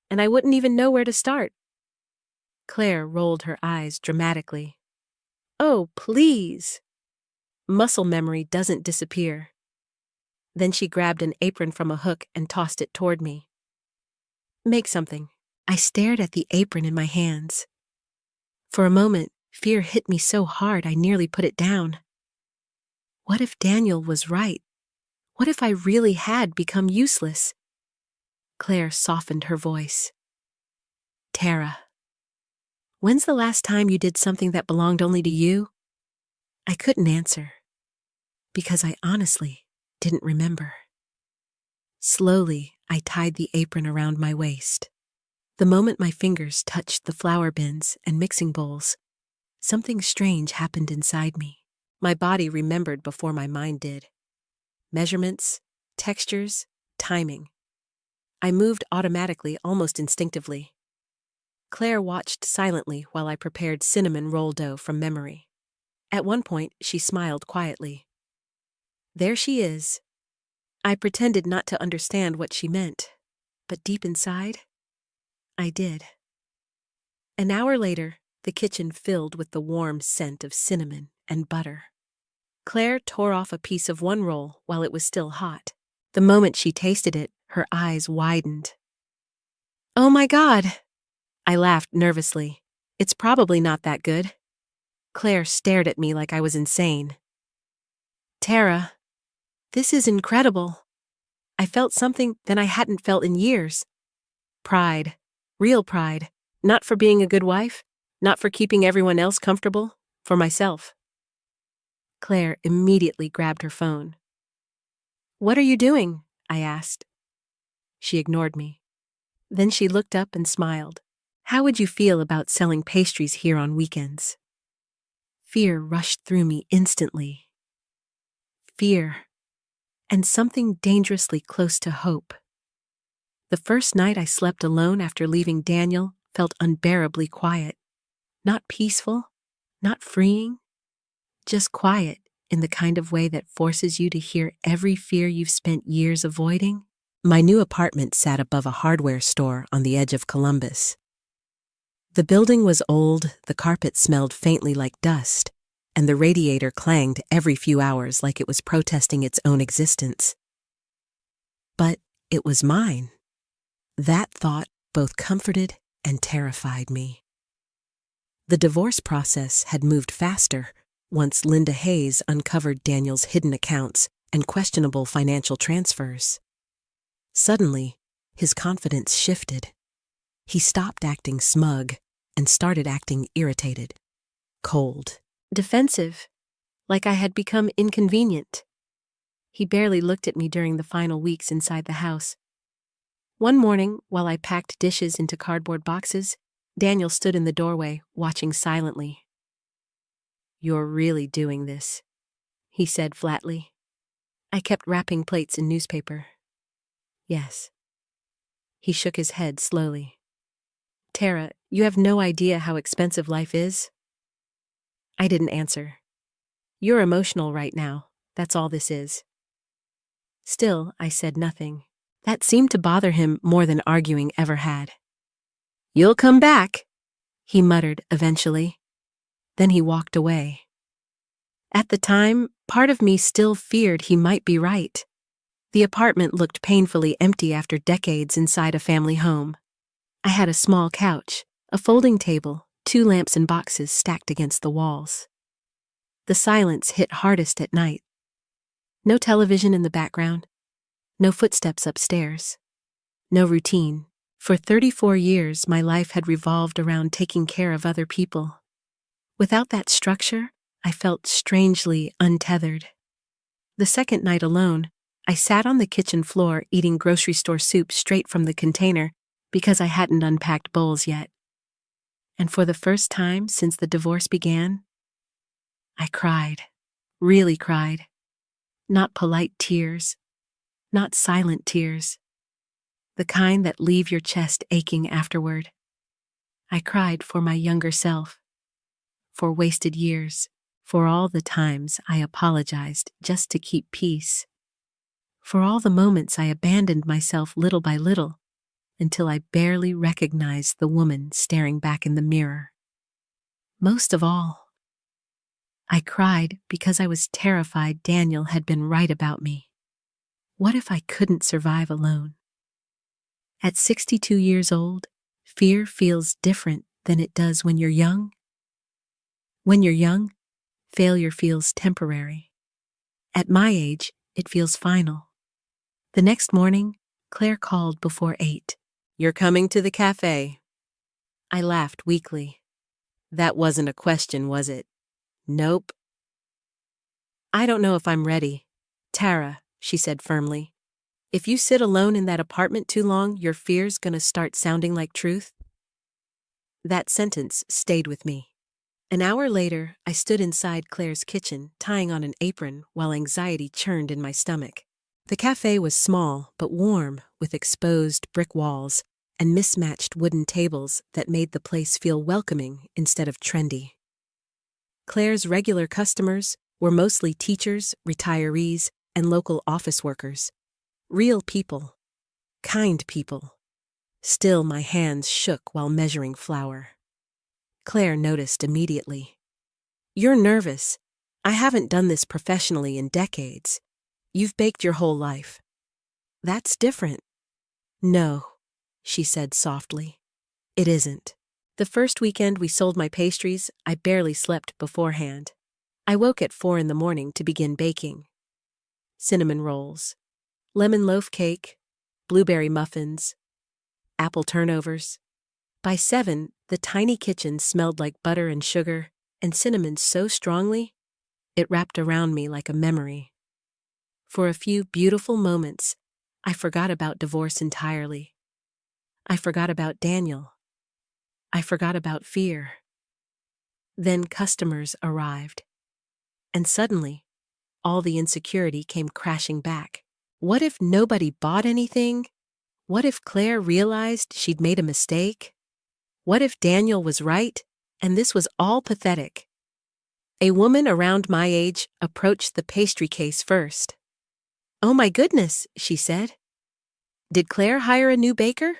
and I wouldn't even know where to start." Claire rolled her eyes dramatically. "Oh, please." Muscle memory doesn't disappear. Then she grabbed an apron from a hook and tossed it toward me. "Make something." I stared at the apron in my hands. For a moment, fear hit me so hard I nearly put it down. What if Daniel was right? What if I really had become useless? Claire softened her voice. "Tara, when's the last time you did something that belonged only to you?" I couldn't answer, because I honestly didn't remember. Slowly, I tied the apron around my waist. The moment my fingers touched the flour bins and mixing bowls, something strange happened inside me. My body remembered before my mind did. Measurements, textures, timing. I moved automatically, almost instinctively. Claire watched silently while I prepared cinnamon roll dough from memory. At one point, she smiled quietly. "There she is." I pretended not to understand what she meant, but deep inside, I did. An hour later, the kitchen filled with the warm scent of cinnamon and butter. Claire tore off a piece of one roll while it was still hot. The moment she tasted it, her eyes widened. "Oh my God!" I laughed nervously. "It's probably not that good." Claire stared at me like I was insane. "Tara, this is incredible." I felt something that I hadn't felt in years. Pride. Real pride. Not for being a good wife, not for keeping everyone else comfortable, for myself. Claire immediately grabbed her phone. "What are you doing?" I asked. She ignored me. Then she looked up and smiled. "How would you feel about selling pastries here on weekends?" Fear rushed through me instantly. Fear, and something dangerously close to hope. The first night I slept alone after leaving Daniel felt unbearably quiet. Not peaceful, not freeing, just quiet in the kind of way that forces you to hear every fear you've spent years avoiding. My new apartment sat above a hardware store on the edge of Columbus. The building was old, the carpet smelled faintly like dust, and the radiator clanged every few hours like it was protesting its own existence. But it was mine. That thought both comforted and terrified me. The divorce process had moved faster once Linda Hayes uncovered Daniel's hidden accounts and questionable financial transfers. Suddenly, his confidence shifted. He stopped acting smug and started acting irritated, cold, defensive, like I had become inconvenient. He barely looked at me during the final weeks inside the house. One morning, while I packed dishes into cardboard boxes, Daniel stood in the doorway, watching silently. "You're really doing this," he said flatly. I kept wrapping plates in newspaper. Yes. He shook his head slowly. Tara, you have no idea how expensive life is? I didn't answer. You're emotional right now. That's all this is. Still, I said nothing. That seemed to bother him more than arguing ever had. You'll come back, he muttered eventually. Then he walked away. At the time, part of me still feared he might be right. The apartment looked painfully empty after decades inside a family home. I had a small couch, a folding table, 2 lamps and boxes stacked against the walls. The silence hit hardest at night. No television in the background, no footsteps upstairs, no routine. For 34 years, my life had revolved around taking care of other people. Without that structure, I felt strangely untethered. The second night alone, I sat on the kitchen floor eating grocery store soup straight from the container because I hadn't unpacked bowls yet. And for the first time since the divorce began, I cried, really cried. Not polite tears, not silent tears, the kind that leave your chest aching afterward. I cried for my younger self, for wasted years, for all the times I apologized just to keep peace, for all the moments I abandoned myself little by little until I barely recognized the woman staring back in the mirror. Most of all, I cried because I was terrified Daniel had been right about me. What if I couldn't survive alone? At 62 years old, fear feels different than it does when you're young. When you're young, failure feels temporary. At my age, it feels final. The next morning, Claire called before 8. You're coming to the cafe. I laughed weakly. That wasn't a question, was it? Nope. I don't know if I'm ready. Tara, she said firmly. If you sit alone in that apartment too long, your fear's gonna start sounding like truth. That sentence stayed with me. An hour later, I stood inside Claire's kitchen, tying on an apron while anxiety churned in my stomach. The cafe was small but warm, with exposed brick walls and mismatched wooden tables that made the place feel welcoming instead of trendy. Claire's regular customers were mostly teachers, retirees, and local office workers. Real people. Kind people. Still, my hands shook while measuring flour. Claire noticed immediately. You're nervous. I haven't done this professionally in decades. You've baked your whole life. That's different. No, she said softly. It isn't. The first weekend we sold my pastries, I barely slept beforehand. I woke at 4 in the morning to begin baking. Cinnamon rolls, lemon loaf cake, blueberry muffins, apple turnovers. By 7, the tiny kitchen smelled like butter and sugar and cinnamon so strongly, it wrapped around me like a memory. For a few beautiful moments, I forgot about divorce entirely. I forgot about Daniel. I forgot about fear. Then customers arrived. And suddenly, all the insecurity came crashing back. What if nobody bought anything? What if Claire realized she'd made a mistake? What if Daniel was right, and this was all pathetic? A woman around my age approached the pastry case first. Oh my goodness, she said. Did Claire hire a new baker?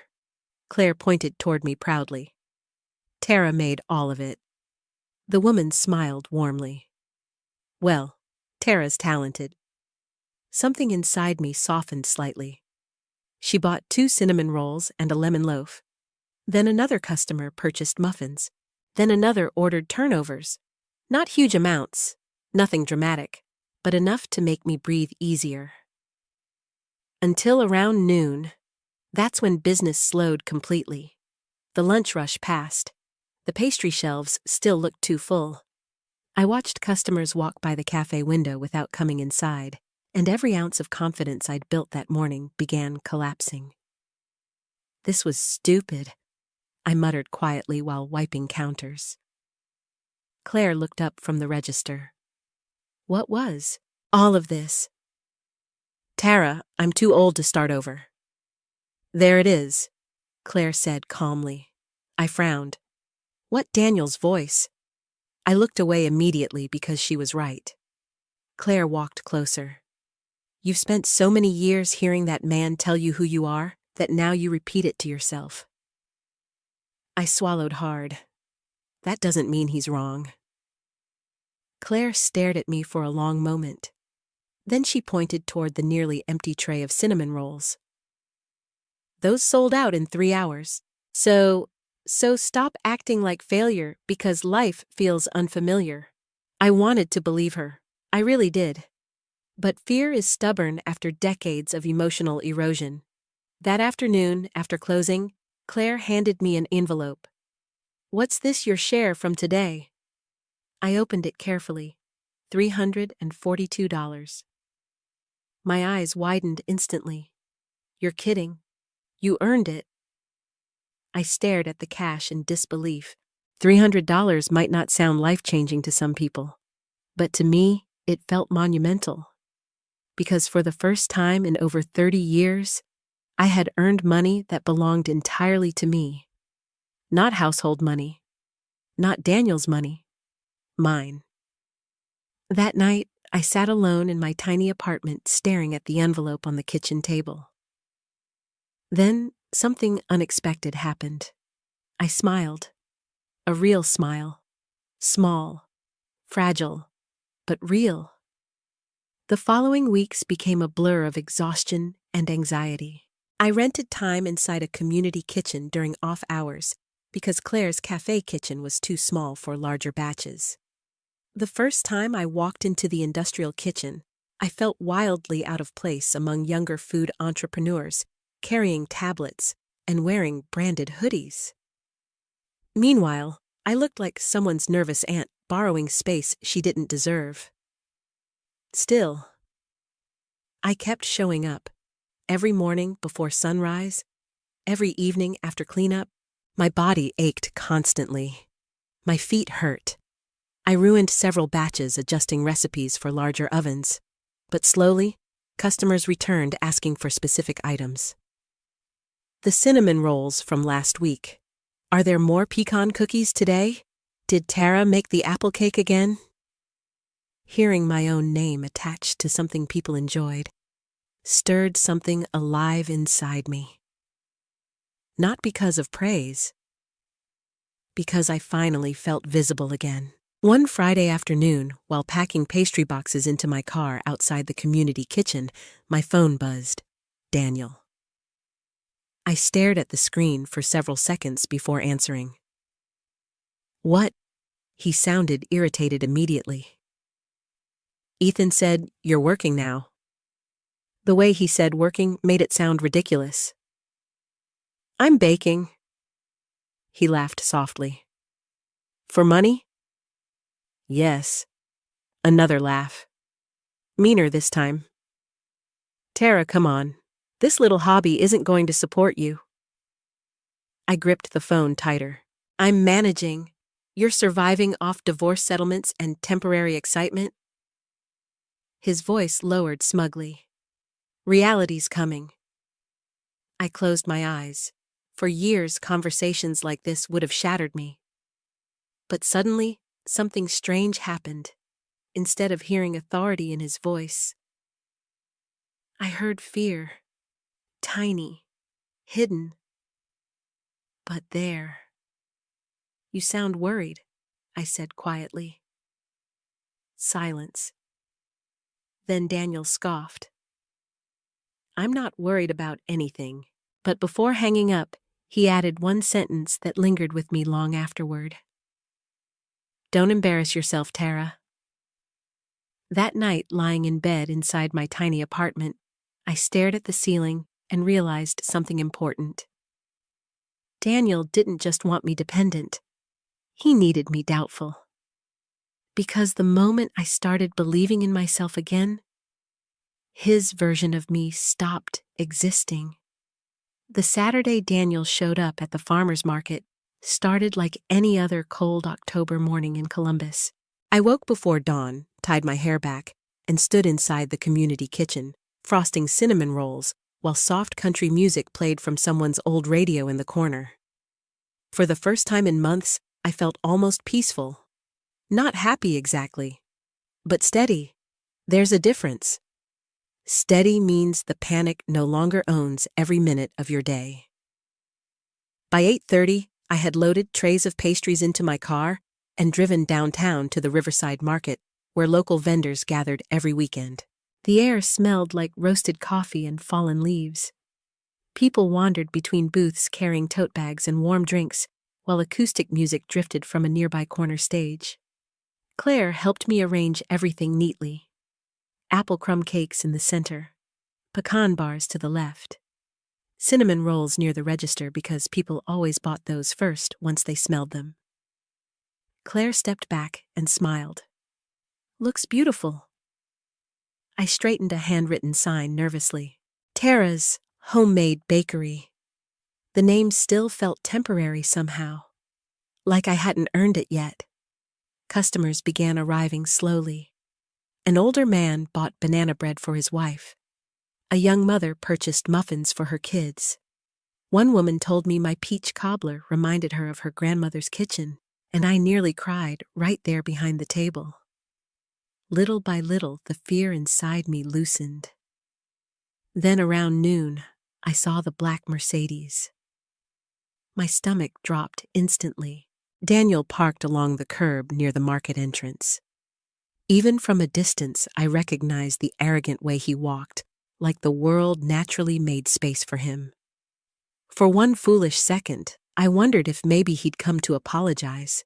Claire pointed toward me proudly. Tara made all of it. The woman smiled warmly. Well, Tara's talented. Something inside me softened slightly. She bought 2 cinnamon rolls and a lemon loaf. Then another customer purchased muffins. Then another ordered turnovers. Not huge amounts, nothing dramatic, but enough to make me breathe easier. Until around noon, that's when business slowed completely. The lunch rush passed. The pastry shelves still looked too full. I watched customers walk by the cafe window without coming inside, and every ounce of confidence I'd built that morning began collapsing. This was stupid, I muttered quietly while wiping counters. Claire looked up from the register. What was all of this? Tara, I'm too old to start over. There it is, Claire said calmly. I frowned. What Daniel's voice? I looked away immediately because she was right. Claire walked closer. You've spent so many years hearing that man tell you who you are that now you repeat it to yourself. I swallowed hard. That doesn't mean he's wrong. Claire stared at me for a long moment. Then she pointed toward the nearly empty tray of cinnamon rolls. Those sold out in 3 hours. So stop acting like failure because life feels unfamiliar. I wanted to believe her. I really did. But fear is stubborn after decades of emotional erosion. That afternoon, after closing, Claire handed me an envelope. What's this your share from today? I opened it carefully. $342. My eyes widened instantly. You're kidding. You earned it. I stared at the cash in disbelief. $300 might not sound life-changing to some people, but to me, it felt monumental. Because for the first time in over 30 years, I had earned money that belonged entirely to me. Not household money. Not Daniel's money. Mine. That night, I sat alone in my tiny apartment staring at the envelope on the kitchen table. Then, something unexpected happened. I smiled. A real smile. Small. Fragile. But real. The following weeks became a blur of exhaustion and anxiety. I rented time inside a community kitchen during off hours because Claire's cafe kitchen was too small for larger batches. The first time I walked into the industrial kitchen, I felt wildly out of place among younger food entrepreneurs, carrying tablets and wearing branded hoodies. Meanwhile, I looked like someone's nervous aunt borrowing space she didn't deserve. Still, I kept showing up. Every morning before sunrise, every evening after cleanup, my body ached constantly. My feet hurt. I ruined several batches adjusting recipes for larger ovens, but slowly, customers returned asking for specific items. The cinnamon rolls from last week. Are there more pecan cookies today? Did Tara make the apple cake again? Hearing my own name attached to something people enjoyed stirred something alive inside me. Not because of praise, because I finally felt visible again. One Friday afternoon, while packing pastry boxes into my car outside the community kitchen, my phone buzzed. Daniel. I stared at the screen for several seconds before answering. What? He sounded irritated immediately. Ethan said, "You're working now." The way he said working made it sound ridiculous. "I'm baking." He laughed softly. "For money?" "Yes." Another laugh. Meaner this time. "Tara, come on. This little hobby isn't going to support you." I gripped the phone tighter. "I'm managing. You're surviving off divorce settlements and temporary excitement?" His voice lowered smugly. "Reality's coming." I closed my eyes. For years, conversations like this would have shattered me. But suddenly, something strange happened. Instead of hearing authority in his voice, I heard fear. Tiny. Hidden. But there. "You sound worried," I said quietly. Silence. Then Daniel scoffed. "I'm not worried about anything." But before hanging up, he added one sentence that lingered with me long afterward. "Don't embarrass yourself, Tara." That night, lying in bed inside my tiny apartment, I stared at the ceiling and realized something important. Daniel didn't just want me dependent. He needed me doubtful. Because the moment I started believing in myself again, his version of me stopped existing. The Saturday Daniel showed up at the farmer's market started like any other cold October morning in Columbus. I woke before dawn, tied my hair back, and stood inside the community kitchen, frosting cinnamon rolls while soft country music played from someone's old radio in the corner. For the first time in months, I felt almost peaceful. Not happy exactly, but steady. There's a difference. Steady means the panic no longer owns every minute of your day. By 8:30, I had loaded trays of pastries into my car and driven downtown to the Riverside Market, where local vendors gathered every weekend. The air smelled like roasted coffee and fallen leaves. People wandered between booths carrying tote bags and warm drinks, while acoustic music drifted from a nearby corner stage. Claire helped me arrange everything neatly. Apple crumb cakes in the center, pecan bars to the left, cinnamon rolls near the register because people always bought those first once they smelled them. Claire stepped back and smiled. "Looks beautiful." I straightened a handwritten sign nervously. Tara's Homemade Bakery. The name still felt temporary somehow, like I hadn't earned it yet. Customers began arriving slowly. An older man bought banana bread for his wife. A young mother purchased muffins for her kids. One woman told me my peach cobbler reminded her of her grandmother's kitchen, and I nearly cried right there behind the table. Little by little, the fear inside me loosened. Then around noon, I saw the black Mercedes. My stomach dropped instantly. Daniel parked along the curb near the market entrance. Even from a distance, I recognized the arrogant way he walked, like the world naturally made space for him. For one foolish second, I wondered if maybe he'd come to apologize.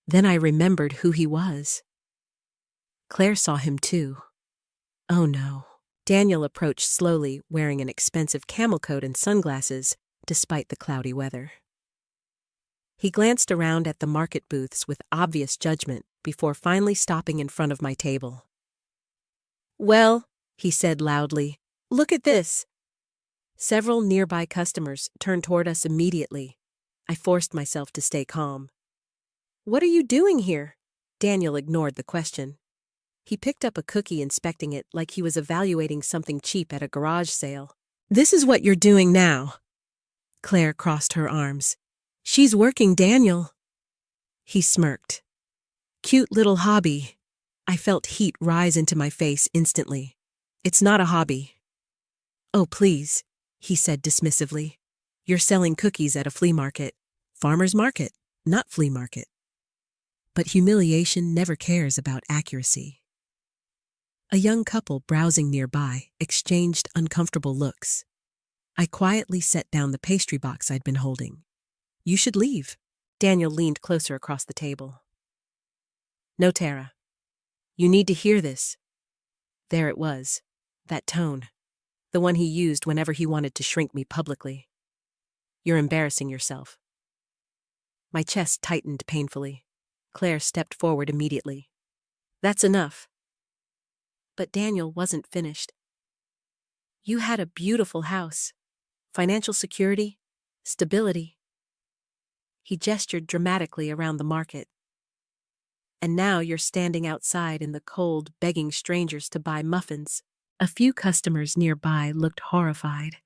Then I remembered who he was. Claire saw him too. Oh no. Daniel approached slowly, wearing an expensive camel coat and sunglasses, despite the cloudy weather. He glanced around at the market booths with obvious judgment before finally stopping in front of my table. "Well," he said loudly, "look at this." Several nearby customers turned toward us immediately. I forced myself to stay calm. "What are you doing here?" Daniel ignored the question. He picked up a cookie, inspecting it like he was evaluating something cheap at a garage sale. "This is what you're doing now." Claire crossed her arms. "She's working Daniel." He smirked. "Cute little hobby." I felt heat rise into my face instantly. "It's not a hobby." "Oh, please," he said dismissively. "You're selling cookies at a flea market. Farmer's market, not flea market." But humiliation never cares about accuracy. A young couple browsing nearby exchanged uncomfortable looks. I quietly set down the pastry box I'd been holding. "You should leave." Daniel leaned closer across the table. "No, Tara. You need to hear this." There it was, that tone, the one he used whenever he wanted to shrink me publicly. "You're embarrassing yourself." My chest tightened painfully. Claire stepped forward immediately. "That's enough." But Daniel wasn't finished. "You had a beautiful house, financial security, stability." He gestured dramatically around the market. "And now you're standing outside in the cold, begging strangers to buy muffins." A few customers nearby looked horrified.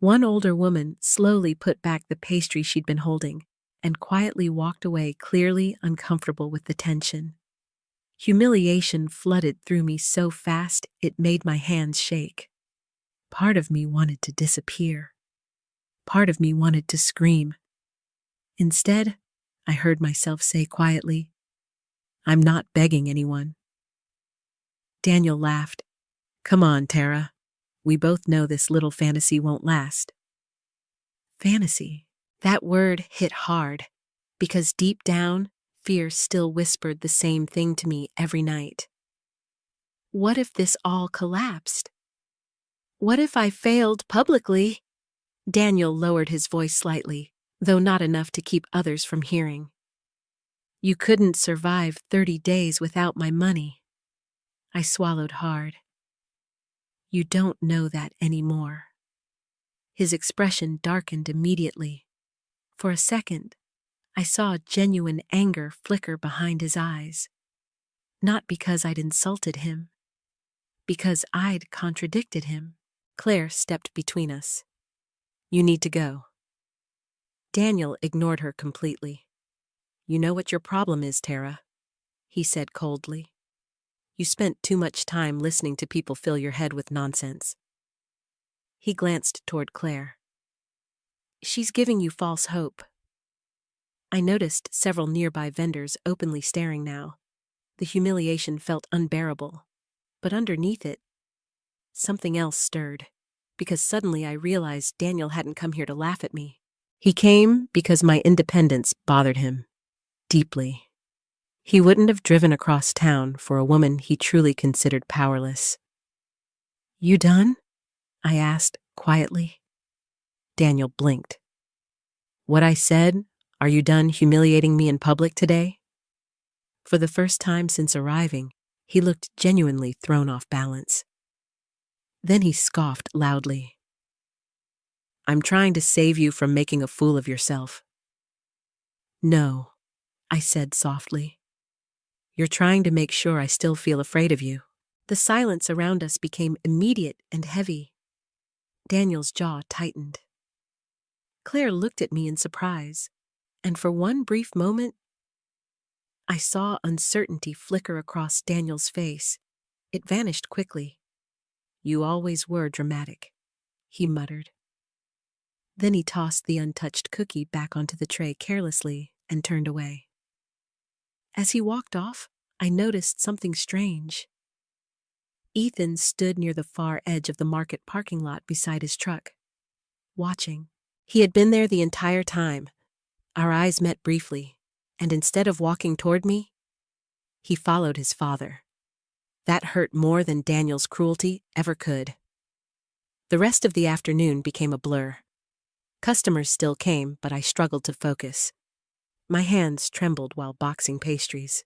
One older woman slowly put back the pastry she'd been holding and quietly walked away, clearly uncomfortable with the tension. Humiliation flooded through me so fast it made my hands shake. Part of me wanted to disappear. Part of me wanted to scream. Instead, I heard myself say quietly, "I'm not begging anyone." Daniel laughed. "Come on, Tara. We both know this little fantasy won't last." Fantasy. That word hit hard, because deep down, fear still whispered the same thing to me every night. What if this all collapsed? What if I failed publicly? Daniel lowered his voice slightly, though not enough to keep others from hearing. "You couldn't survive 30 days without my money." I swallowed hard. "You don't know that anymore." His expression darkened immediately. For a second, I saw genuine anger flicker behind his eyes. Not because I'd insulted him, because I'd contradicted him. Claire stepped between us. You need to go. Daniel ignored her completely. You know what your problem is, Tara, he said coldly. You spent too much time listening to people fill your head with nonsense. He glanced toward Claire. She's giving you false hope. I noticed several nearby vendors openly staring now. The humiliation felt unbearable. But underneath it, something else stirred, because suddenly I realized Daniel hadn't come here to laugh at me. He came because my independence bothered him deeply. He wouldn't have driven across town for a woman he truly considered powerless. You done? I asked quietly. Daniel blinked. What I said, are you done humiliating me in public today? For the first time since arriving, he looked genuinely thrown off balance. Then he scoffed loudly. I'm trying to save you from making a fool of yourself. No, I said softly. You're trying to make sure I still feel afraid of you. The silence around us became immediate and heavy. Daniel's jaw tightened. Claire looked at me in surprise, and for one brief moment, I saw uncertainty flicker across Daniel's face. It vanished quickly. You always were dramatic, he muttered. Then he tossed the untouched cookie back onto the tray carelessly and turned away. As he walked off, I noticed something strange. Ethan stood near the far edge of the market parking lot beside his truck, watching. He had been there the entire time. Our eyes met briefly, and instead of walking toward me, he followed his father. That hurt more than Daniel's cruelty ever could. The rest of the afternoon became a blur. Customers still came, but I struggled to focus. My hands trembled while boxing pastries.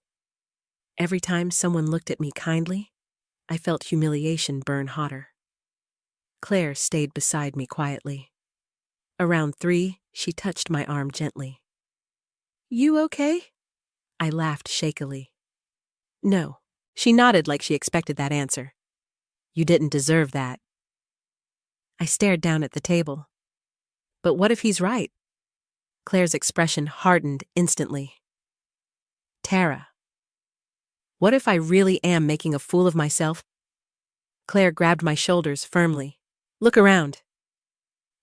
Every time someone looked at me kindly, I felt humiliation burn hotter. Claire stayed beside me quietly. Around 3, she touched my arm gently. You okay? I laughed shakily. No. She nodded like she expected that answer. You didn't deserve that. I stared down at the table. But what if he's right? Claire's expression hardened instantly. Tara. What if I really am making a fool of myself? Claire grabbed my shoulders firmly. Look around.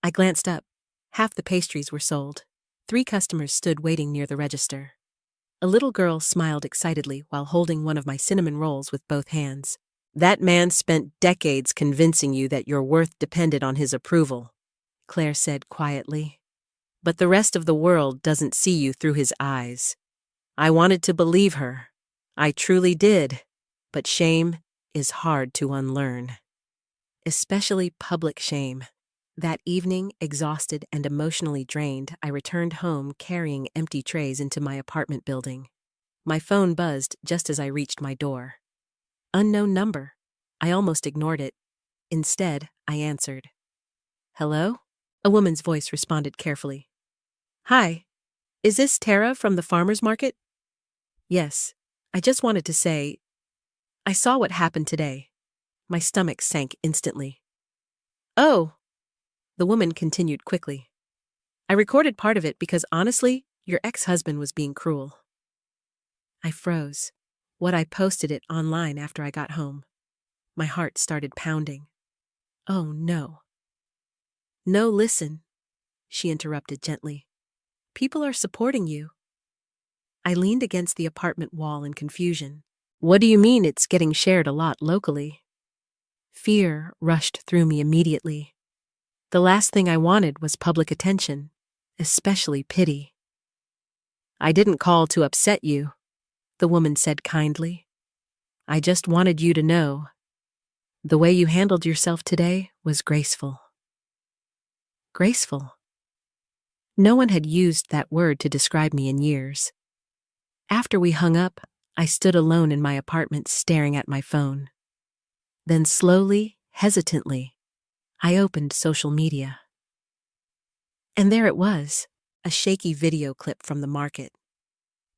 I glanced up. Half the pastries were sold. 3 customers stood waiting near the register. A little girl smiled excitedly while holding one of my cinnamon rolls with both hands. That man spent decades convincing you that your worth depended on his approval, Claire said quietly. But the rest of the world doesn't see you through his eyes. I wanted to believe her. I truly did. But shame is hard to unlearn. Especially public shame. That evening, exhausted and emotionally drained, I returned home carrying empty trays into my apartment building. My phone buzzed just as I reached my door. Unknown number. I almost ignored it. Instead, I answered. Hello? A woman's voice responded carefully. Hi. Is this Tara from the farmer's market? Yes. I just wanted to say, I saw what happened today. My stomach sank instantly. Oh. The woman continued quickly. I recorded part of it because honestly, your ex-husband was being cruel. I froze. I posted it online after I got home. My heart started pounding. Oh no. No, listen, she interrupted gently. People are supporting you. I leaned against the apartment wall in confusion. What do you mean it's getting shared a lot locally? Fear rushed through me immediately. The last thing I wanted was public attention, especially pity. I didn't call to upset you, the woman said kindly. I just wanted you to know. The way you handled yourself today was graceful. Graceful? No one had used that word to describe me in years. After we hung up, I stood alone in my apartment staring at my phone. Then slowly, hesitantly, I opened social media. And there it was, a shaky video clip from the market.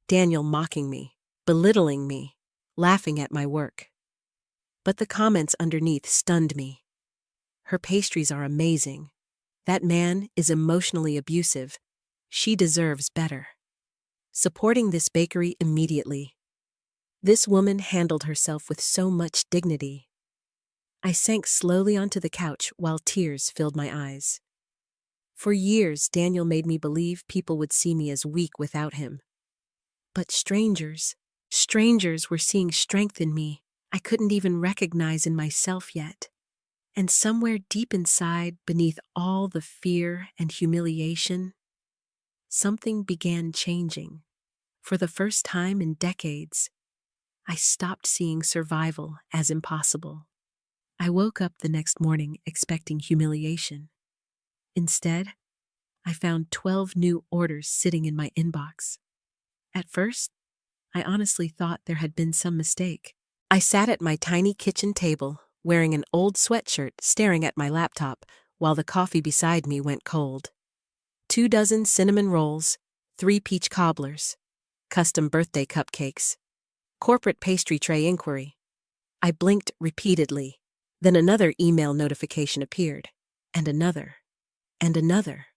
Daniel mocking me, belittling me, laughing at my work. But the comments underneath stunned me. Her pastries are amazing. That man is emotionally abusive. She deserves better. Supporting this bakery immediately. This woman handled herself with so much dignity. I sank slowly onto the couch while tears filled my eyes. For years, Daniel made me believe people would see me as weak without him. But strangers were seeing strength in me I couldn't even recognize in myself yet. And somewhere deep inside, beneath all the fear and humiliation, something began changing. For the first time in decades, I stopped seeing survival as impossible. I woke up the next morning expecting humiliation. Instead, I found 12 new orders sitting in my inbox. At first, I honestly thought there had been some mistake. I sat at my tiny kitchen table, wearing an old sweatshirt, staring at my laptop, while the coffee beside me went cold. 2 dozen cinnamon rolls, 3 peach cobblers, custom birthday cupcakes, corporate pastry tray inquiry. I blinked repeatedly. Then another email notification appeared, and another, and another.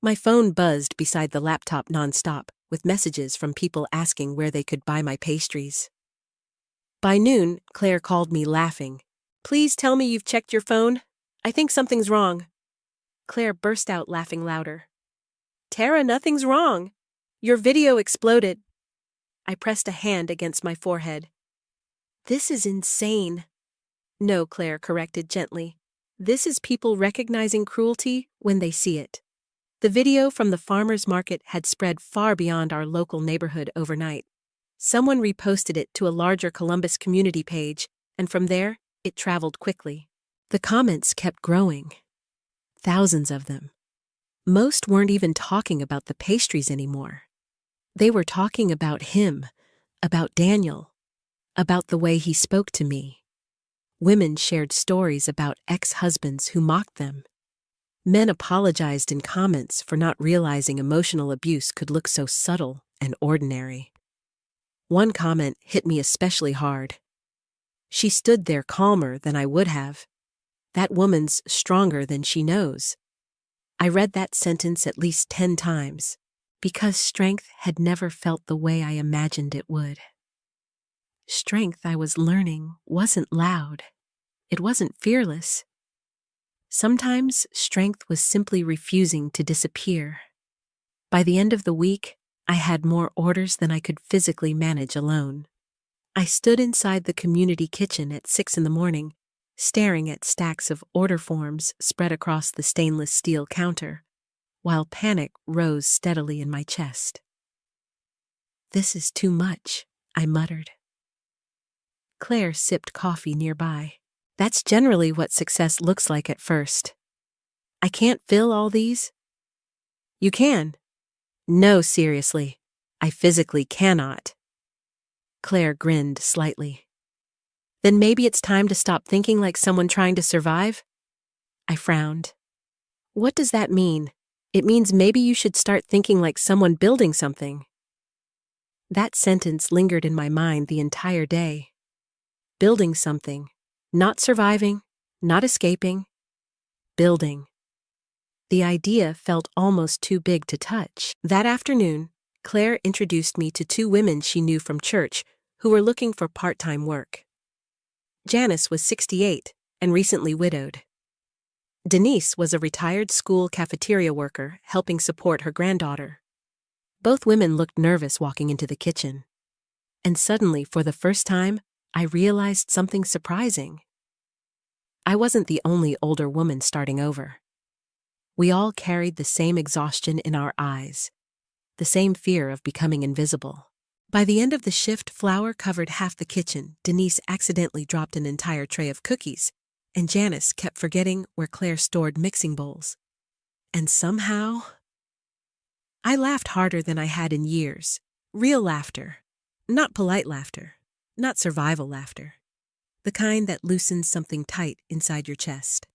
My phone buzzed beside the laptop nonstop, with messages from people asking where they could buy my pastries. By noon, Claire called me laughing. "Please tell me you've checked your phone. I think something's wrong." Claire burst out laughing louder. "Tara, nothing's wrong. Your video exploded." I pressed a hand against my forehead. "This is insane." "No," Claire corrected gently. "This is people recognizing cruelty when they see it." The video from the farmer's market had spread far beyond our local neighborhood overnight. Someone reposted it to a larger Columbus community page, and from there, it traveled quickly. The comments kept growing. Thousands of them. Most weren't even talking about the pastries anymore. They were talking about him, about Daniel, about the way he spoke to me. Women shared stories about ex-husbands who mocked them. Men apologized in comments for not realizing emotional abuse could look so subtle and ordinary. One comment hit me especially hard. "She stood there calmer than I would have. That woman's stronger than she knows." I read that sentence at least 10 times, because strength had never felt the way I imagined it would. Strength, I was learning, wasn't loud. It wasn't fearless. Sometimes strength was simply refusing to disappear. By the end of the week, I had more orders than I could physically manage alone. I stood inside the community kitchen at 6 in the morning, staring at stacks of order forms spread across the stainless steel counter, while panic rose steadily in my chest. "This is too much," I muttered. Claire sipped coffee nearby. "That's generally what success looks like at first." "I can't fill all these?" "You can." "No, seriously. I physically cannot." Claire grinned slightly. "Then maybe it's time to stop thinking like someone trying to survive?" I frowned. "What does that mean?" "It means maybe you should start thinking like someone building something." That sentence lingered in my mind the entire day. Building something. Not surviving, not escaping. Building. The idea felt almost too big to touch. That afternoon, Claire introduced me to 2 women she knew from church who were looking for part-time work. Janice was 68 and recently widowed. Denise was a retired school cafeteria worker helping support her granddaughter. Both women looked nervous walking into the kitchen. And suddenly, for the first time, I realized something surprising. I wasn't the only older woman starting over. We all carried the same exhaustion in our eyes, the same fear of becoming invisible. By the end of the shift, flour covered half the kitchen. Denise accidentally dropped an entire tray of cookies, and Janice kept forgetting where Claire stored mixing bowls. And somehow, I laughed harder than I had in years. Real laughter. Not polite laughter. Not survival laughter. The kind that loosens something tight inside your chest.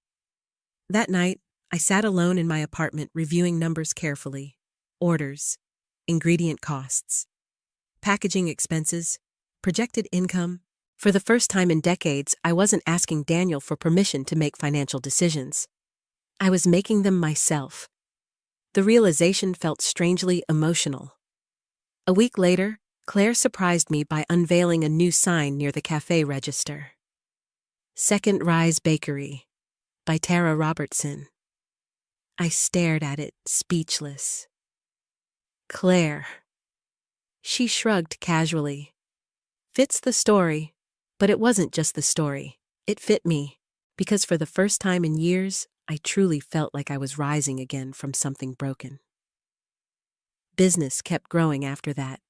That night, I sat alone in my apartment reviewing numbers carefully. Orders, ingredient costs, packaging expenses, projected income, For the first time in decades, I wasn't asking Daniel for permission to make financial decisions. I was making them myself. The realization felt strangely emotional. A week later, Claire surprised me by unveiling a new sign near the cafe register. Second Rise Bakery, by Tara Robertson. I stared at it, speechless. Claire. She shrugged casually. Fits the story, but it wasn't just the story. It fit me, because for the first time in years, I truly felt like I was rising again from something broken. Business kept growing after that.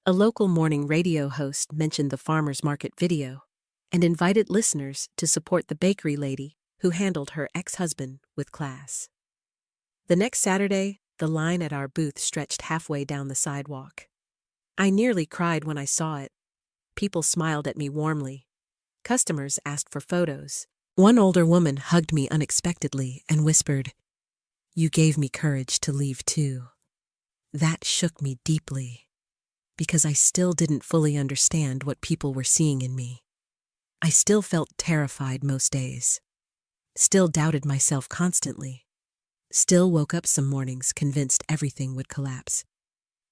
A local morning radio host mentioned the farmer's market video and invited listeners to support the bakery lady who handled her ex-husband with class. The next Saturday, the line at our booth stretched halfway down the sidewalk. I nearly cried when I saw it. People smiled at me warmly. Customers asked for photos. One older woman hugged me unexpectedly and whispered, "You gave me courage to leave too." That shook me deeply, because I still didn't fully understand what people were seeing in me. I still felt terrified most days. Still doubted myself constantly. Still woke up some mornings convinced everything would collapse.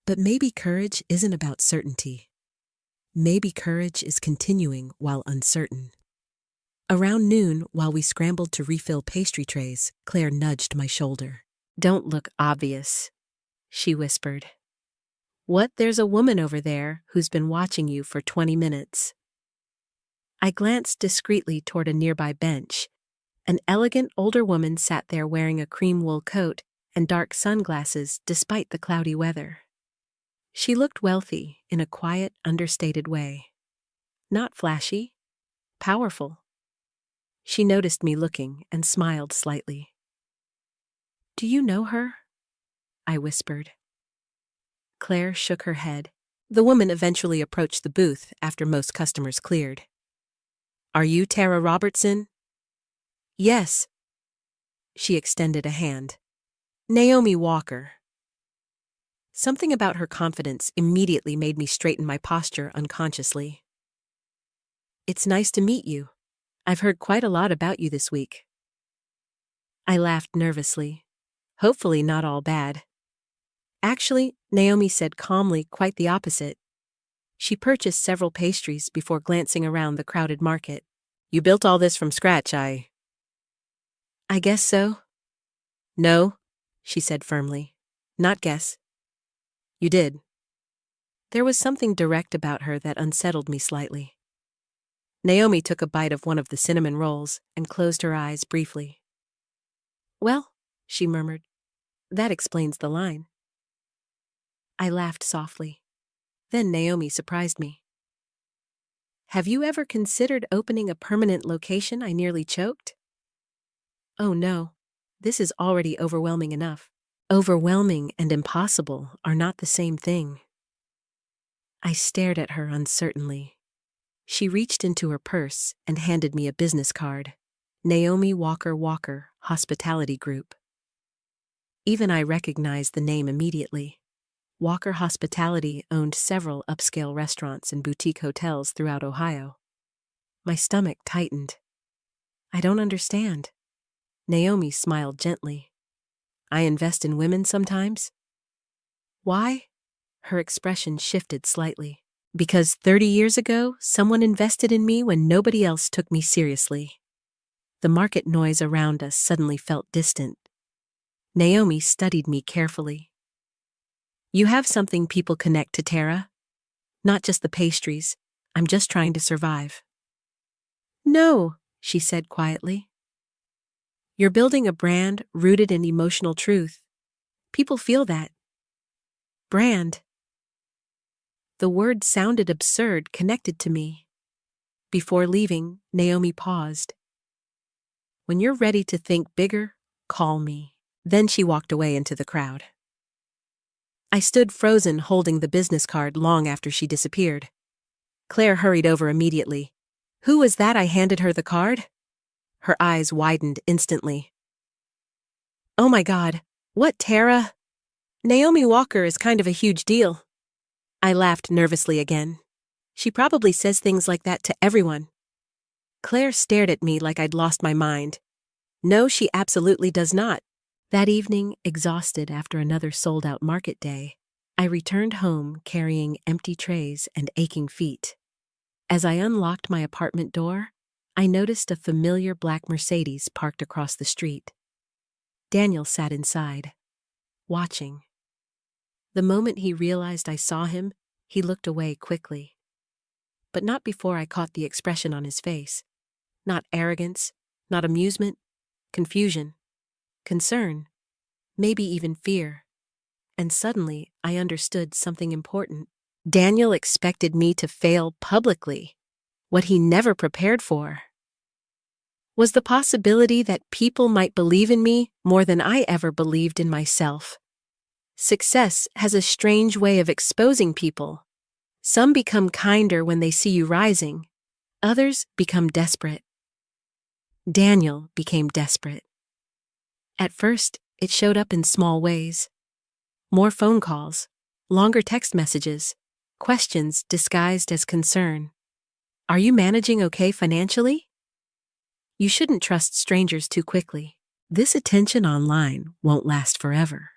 But maybe courage isn't about certainty. Maybe courage is continuing while uncertain. Around noon, while we scrambled to refill pastry trays, Claire nudged my shoulder. "Don't look obvious," she whispered. "What, there's a woman over there who's been watching you for 20 minutes. I glanced discreetly toward a nearby bench. An elegant older woman sat there wearing a cream wool coat and dark sunglasses despite the cloudy weather. She looked wealthy in a quiet, understated way. Not flashy, powerful. She noticed me looking and smiled slightly. "Do you know her?" I whispered. Claire shook her head. The woman eventually approached the booth after most customers cleared. "Are you Tara Robertson?" "Yes." She extended a hand. "Naomi Walker." Something about her confidence immediately made me straighten my posture unconsciously. "It's nice to meet you. I've heard quite a lot about you this week." I laughed nervously. Hopefully not all bad. "Actually," Naomi said calmly, quite the opposite. She purchased several pastries before glancing around the crowded market. "You built all this from scratch, I guess so." "No," she said firmly. "Not guess. You did." There was something direct about her that unsettled me slightly. Naomi took a bite of one of the cinnamon rolls and closed her eyes briefly. "Well," she murmured, "that explains the line." I laughed softly. Then Naomi surprised me. "Have you ever considered opening a permanent location?" I nearly choked. "Oh no, this is already overwhelming enough." Overwhelming and impossible are not the same thing. I stared at her uncertainly. She reached into her purse and handed me a business card. Naomi Walker, Hospitality Group. Even I recognized the name immediately. Walker Hospitality owned several upscale restaurants and boutique hotels throughout Ohio. My stomach tightened. "I don't understand." Naomi smiled gently. "I invest in women sometimes." "Why?" Her expression shifted slightly. "Because 30 years ago, someone invested in me when nobody else took me seriously." The market noise around us suddenly felt distant. Naomi studied me carefully. "You have something people connect to, Tara. Not just the pastries. I'm just trying to survive." "No," she said quietly. "You're building a brand rooted in emotional truth. People feel that." Brand. The word sounded absurd, connected to me. Before leaving, Naomi paused. "When you're ready to think bigger, call me." Then she walked away into the crowd. I stood frozen, holding the business card long after she disappeared. Claire hurried over immediately. "Who was that?" I handed her the card. Her eyes widened instantly. "Oh my God, what, Tara? Naomi Walker is kind of a huge deal." I laughed nervously again. She probably says things like that to everyone. Claire stared at me like I'd lost my mind. No, she absolutely does not. That evening, exhausted after another sold-out market day, I returned home carrying empty trays and aching feet. As I unlocked my apartment door, I noticed a familiar black Mercedes parked across the street. Daniel sat inside, watching. The moment he realized I saw him, he looked away quickly. But not before I caught the expression on his face. Not arrogance, not amusement, confusion, concern, maybe even fear. And suddenly, I understood something important. Daniel expected me to fail publicly, what he never prepared for. Was the possibility that people might believe in me more than I ever believed in myself. Success has a strange way of exposing people. Some become kinder when they see you rising. Others become desperate. Daniel became desperate. At first, it showed up in small ways. More phone calls, longer text messages, questions disguised as concern. Are you managing okay financially? You shouldn't trust strangers too quickly. This attention online won't last forever.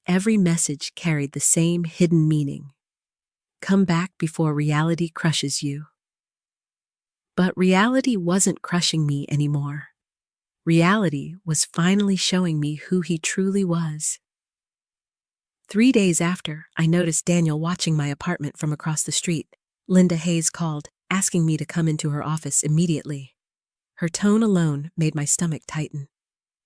Every message carried the same hidden meaning. Come back before reality crushes you. But reality wasn't crushing me anymore. Reality was finally showing me who he truly was. 3 days after, I noticed Daniel watching my apartment from across the street. Linda Hayes called, asking me to come into her office immediately. Her tone alone made my stomach tighten.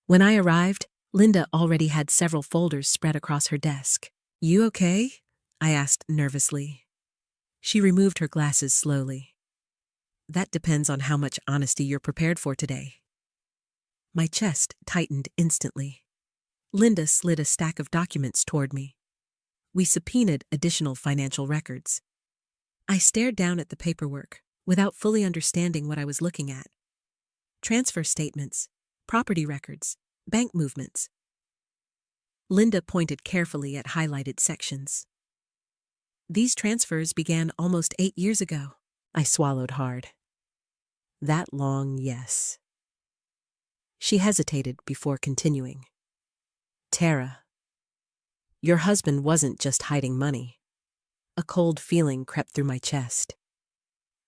When I arrived, Linda already had several folders spread across her desk. "You okay?" I asked nervously. She removed her glasses slowly. "That depends on how much honesty you're prepared for today." My chest tightened instantly. Linda slid a stack of documents toward me. We subpoenaed additional financial records. I stared down at the paperwork, without fully understanding what I was looking at. Transfer statements, property records, bank movements. Linda pointed carefully at highlighted sections. "These transfers began almost 8 years ago." I swallowed hard. "That long, yes." She hesitated before continuing. "Tara, your husband wasn't just hiding money." A cold feeling crept through my chest.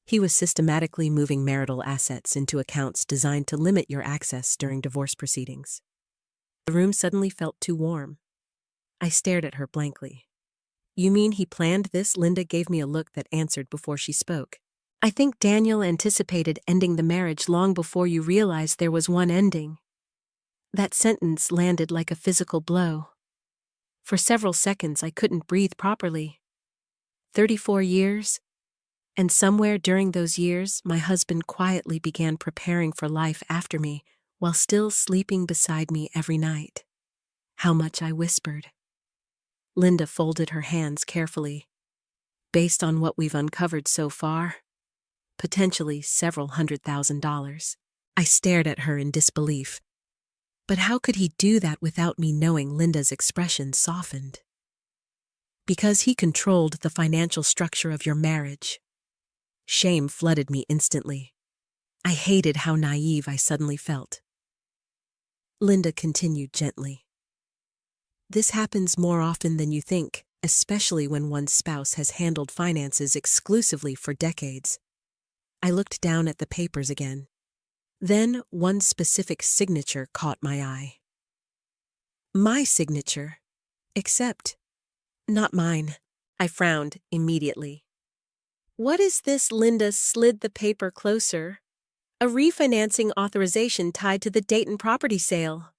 "He was systematically moving marital assets into accounts designed to limit your access during divorce proceedings." The room suddenly felt too warm. I stared at her blankly. "You mean he planned this?" Linda gave me a look that answered before she spoke. "I think Daniel anticipated ending the marriage long before you realized there was one ending." That sentence landed like a physical blow. For several seconds, I couldn't breathe properly. 34 years, and somewhere during those years, my husband quietly began preparing for life after me while still sleeping beside me every night. How much I whispered. Linda folded her hands carefully. "Based on what we've uncovered so far, potentially several $100,000. I stared at her in disbelief. But how could he do that without me knowing? Linda's expression softened. "Because he controlled the financial structure of your marriage." Shame flooded me instantly. I hated how naive I suddenly felt. Linda continued gently. "This happens more often than you think, especially when one's spouse has handled finances exclusively for decades." I looked down at the papers again. Then one specific signature caught my eye. My signature, except not mine. I frowned immediately. "What is this?" Linda slid the paper closer. "A refinancing authorization tied to the Dayton property sale."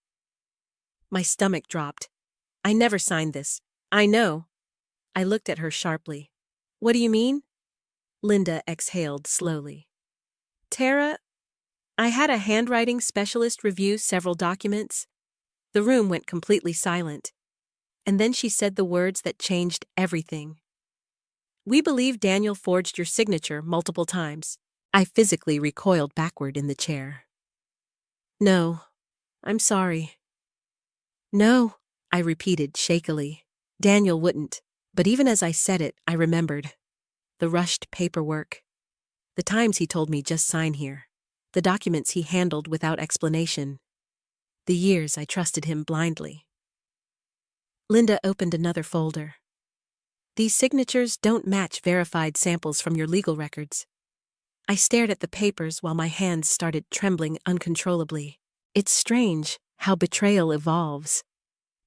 My stomach dropped. "I never signed this." "I know." I looked at her sharply. "What do you mean?" Linda exhaled slowly. "Tara, I had a handwriting specialist review several documents." The room went completely silent. And then she said the words that changed everything. "We believe Daniel forged your signature multiple times." I physically recoiled backward in the chair. "No, I'm sorry." "No," I repeated shakily. "Daniel wouldn't." But even as I said it, I remembered. The rushed paperwork. The times he told me just sign here. The documents he handled without explanation. The years I trusted him blindly. Linda opened another folder. These signatures don't match verified samples from your legal records. I stared at the papers while my hands started trembling uncontrollably. It's strange how betrayal evolves.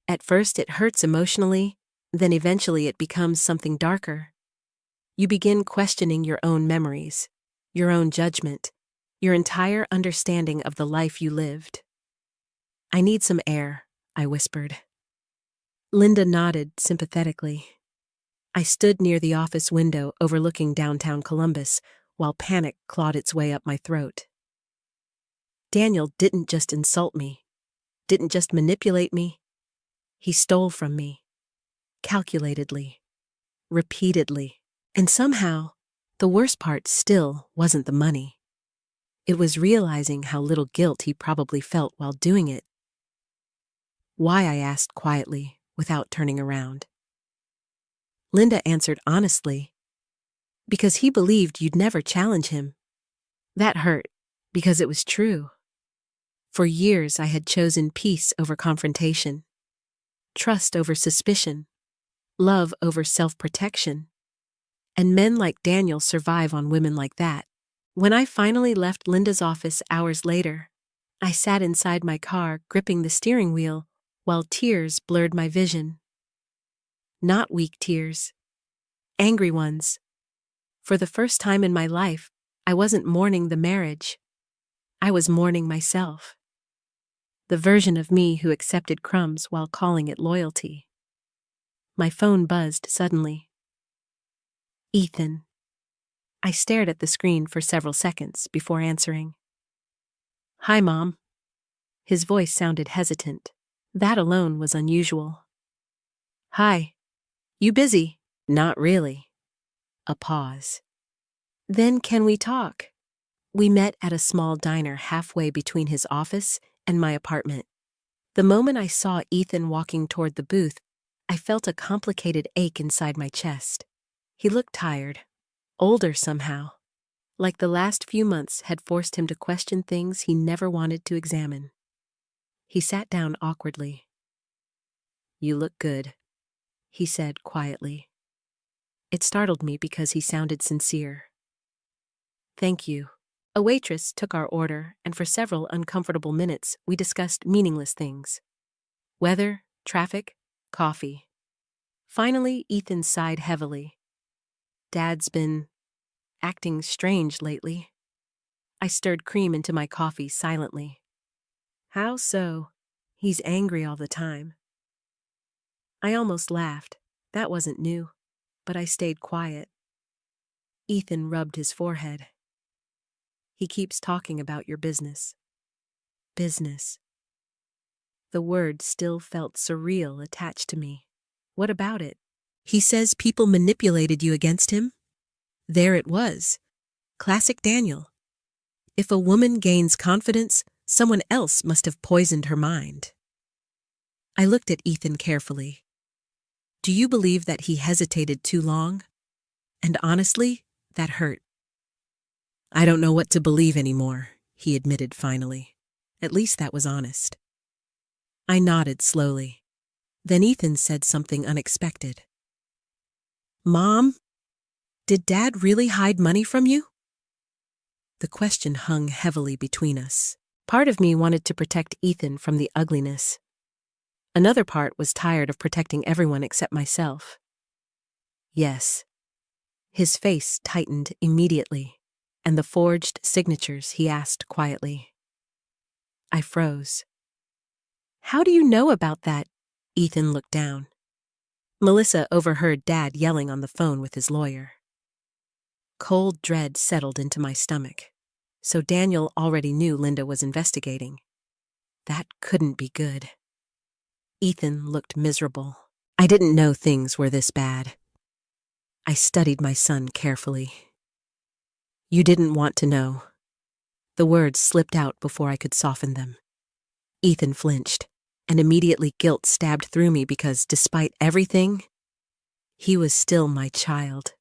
At first it hurts emotionally, then eventually it becomes something darker. You begin questioning your own memories, your own judgment, your entire understanding of the life you lived. I need some air, I whispered. Linda nodded sympathetically. I stood near the office window overlooking downtown Columbus while panic clawed its way up my throat. Daniel didn't just insult me, didn't just manipulate me. He stole from me, calculatedly, repeatedly. And somehow, the worst part still wasn't the money. It was realizing how little guilt he probably felt while doing it. Why, I asked quietly, without turning around. Linda answered honestly, because he believed you'd never challenge him. That hurt, because it was true. For years I had chosen peace over confrontation, trust over suspicion, love over self-protection. And men like Daniel survive on women like that. When I finally left Linda's office hours later, I sat inside my car gripping the steering wheel while tears blurred my vision. Not weak tears, angry ones. For the first time in my life, I wasn't mourning the marriage. I was mourning myself. The version of me who accepted crumbs while calling it loyalty. My phone buzzed suddenly. Ethan. I stared at the screen for several seconds before answering. Hi, Mom. His voice sounded hesitant. That alone was unusual. Hi. You busy? Not really. A pause. Then can we talk? We met at a small diner halfway between his office and my apartment. The moment I saw Ethan walking toward the booth, I felt a complicated ache inside my chest. He looked tired, older somehow, like the last few months had forced him to question things he never wanted to examine. He sat down awkwardly. You look good, he said quietly. It startled me because he sounded sincere. Thank you. A waitress took our order, and for several uncomfortable minutes we discussed meaningless things. Weather, traffic, coffee. Finally, Ethan sighed heavily. Dad's been acting strange lately. I stirred cream into my coffee silently. How so? He's angry all the time. I almost laughed. That wasn't new, but I stayed quiet. Ethan rubbed his forehead. He keeps talking about your business. Business. The word still felt surreal attached to me. What about it? He says people manipulated you against him? There it was. Classic Daniel. If a woman gains confidence, someone else must have poisoned her mind. I looked at Ethan carefully. Do you believe that he hesitated too long? And honestly, that hurt. I don't know what to believe anymore, he admitted finally. At least that was honest. I nodded slowly. Then Ethan said something unexpected. Mom, did Dad really hide money from you? The question hung heavily between us. Part of me wanted to protect Ethan from the ugliness. Another part was tired of protecting everyone except myself. Yes. His face tightened immediately, and the forged signatures he asked quietly. I froze. How do you know about that? Ethan looked down. Melissa overheard Dad yelling on the phone with his lawyer. Cold dread settled into my stomach. So Daniel already knew Linda was investigating. That couldn't be good. Ethan looked miserable. I didn't know things were this bad. I studied my son carefully. You didn't want to know. The words slipped out before I could soften them. Ethan flinched, and immediately guilt stabbed through me because, despite everything, he was still my child.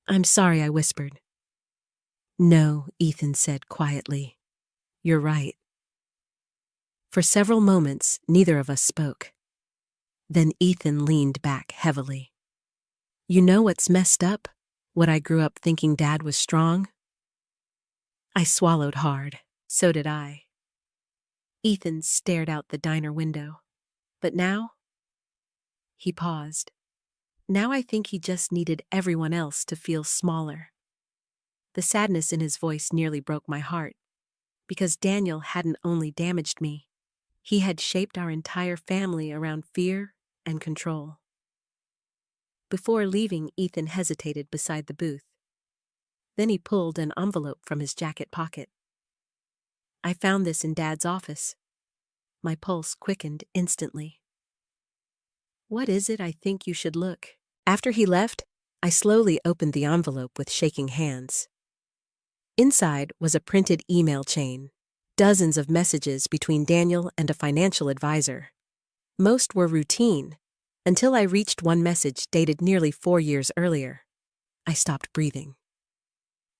I'm sorry, I whispered. No, Ethan said quietly. You're right. For several moments, neither of us spoke. Then Ethan leaned back heavily. You know what's messed up? What I grew up thinking Dad was strong? I swallowed hard. So did I. Ethan stared out the diner window. But now? He paused. Now I think he just needed everyone else to feel smaller. The sadness in his voice nearly broke my heart, because Daniel hadn't only damaged me, he had shaped our entire family around fear and control. Before leaving, Ethan hesitated beside the booth. Then he pulled an envelope from his jacket pocket. I found this in Dad's office. My pulse quickened instantly. What is it? I think you should look. After he left, I slowly opened the envelope with shaking hands. Inside was a printed email chain, dozens of messages between Daniel and a financial advisor. Most were routine, until I reached one message dated nearly 4 years earlier. I stopped breathing.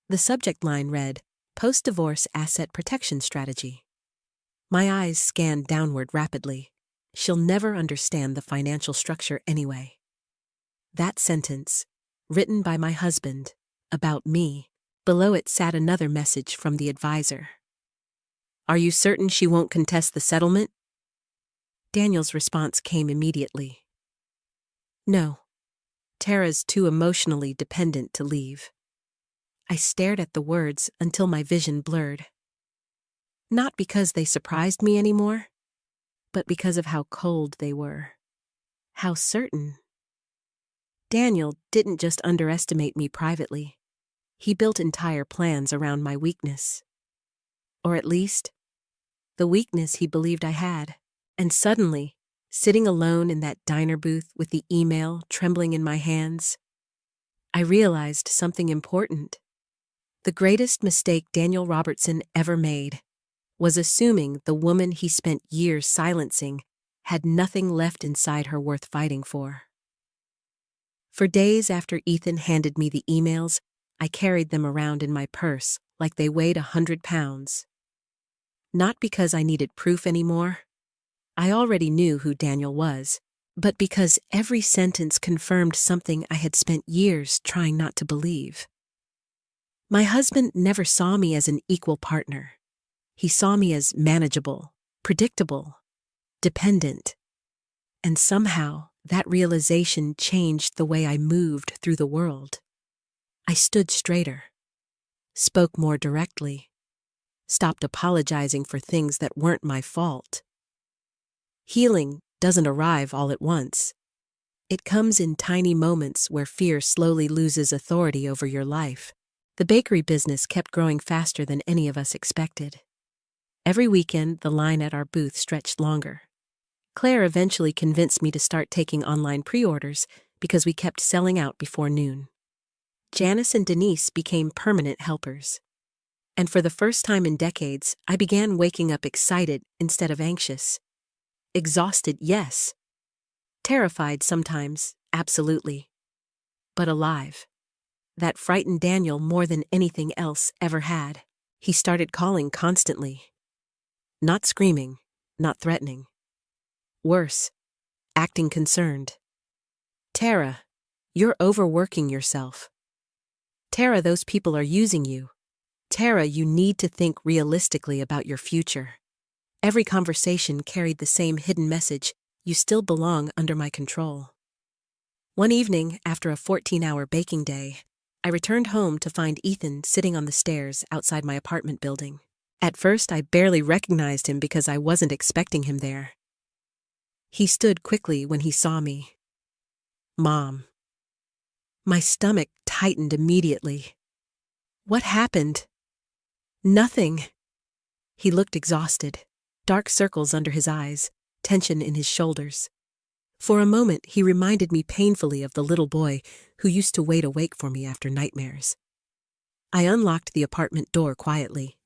The subject line read, Post-Divorce Asset Protection Strategy. My eyes scanned downward rapidly. She'll never understand the financial structure anyway. That sentence, written by my husband, about me, below it sat another message from the advisor. Are you certain she won't contest the settlement? Daniel's response came immediately. No. Tara's too emotionally dependent to leave. I stared at the words until my vision blurred. Not because they surprised me anymore, but because of how cold they were. How certain. Daniel didn't just underestimate me privately. He built entire plans around my weakness. Or at least, the weakness he believed I had. And suddenly, sitting alone in that diner booth with the email trembling in my hands, I realized something important. The greatest mistake Daniel Robertson ever made was assuming the woman he spent years silencing had nothing left inside her worth fighting for. For days after Ethan handed me the emails, I carried them around in my purse like they weighed 100 pounds. Not because I needed proof anymore. I already knew who Daniel was, but because every sentence confirmed something I had spent years trying not to believe. My husband never saw me as an equal partner. He saw me as manageable, predictable, dependent. And somehow, that realization changed the way I moved through the world. I stood straighter, spoke more directly, stopped apologizing for things that weren't my fault. Healing doesn't arrive all at once. It comes in tiny moments where fear slowly loses authority over your life. The bakery business kept growing faster than any of us expected. Every weekend, the line at our booth stretched longer. Claire eventually convinced me to start taking online pre-orders because we kept selling out before noon. Janice and Denise became permanent helpers. And for the first time in decades, I began waking up excited instead of anxious. Exhausted, yes. Terrified sometimes, absolutely. But alive. That frightened Daniel more than anything else ever had. He started calling constantly. Not screaming, not threatening. Worse, acting concerned. Tara, you're overworking yourself. Tara, those people are using you. Tara, you need to think realistically about your future. Every conversation carried the same hidden message, you still belong under my control. One evening, after a 14-hour baking day, I returned home to find Ethan sitting on the stairs outside my apartment building. At first, I barely recognized him because I wasn't expecting him there. He stood quickly when he saw me. Mom. My stomach tightened immediately. What happened? Nothing. He looked exhausted, dark circles under his eyes, tension in his shoulders. For a moment, he reminded me painfully of the little boy who used to wait awake for me after nightmares. I unlocked the apartment door quietly.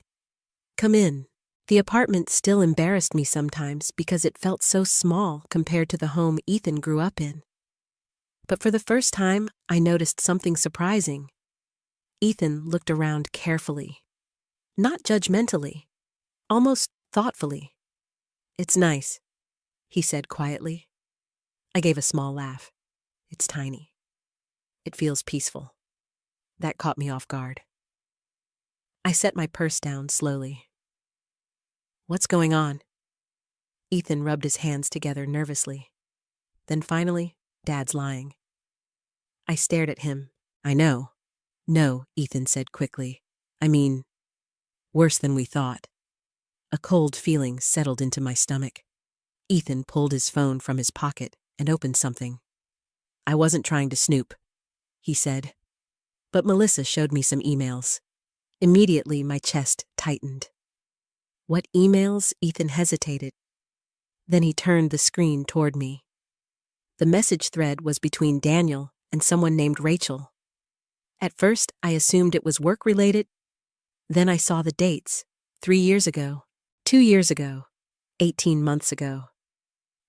Come in. The apartment still embarrassed me sometimes because it felt so small compared to the home Ethan grew up in. But for the first time, I noticed something surprising. Ethan looked around carefully. Not judgmentally. Almost thoughtfully. "It's nice," he said quietly. I gave a small laugh. It's tiny. It feels peaceful. That caught me off guard. I set my purse down slowly. "What's going on?" Ethan rubbed his hands together nervously. Then finally, "Dad's lying." I stared at him. "I know." "No," Ethan said quickly. "I mean, worse than we thought." A cold feeling settled into my stomach. Ethan pulled his phone from his pocket and opened something. "I wasn't trying to snoop," he said. "But Melissa showed me some emails." Immediately, my chest tightened. "What emails?" Ethan hesitated. Then he turned the screen toward me. The message thread was between Daniel and someone named Rachel. At first, I assumed it was work-related. Then I saw the dates. 3 years ago, 2 years ago, 18 months ago.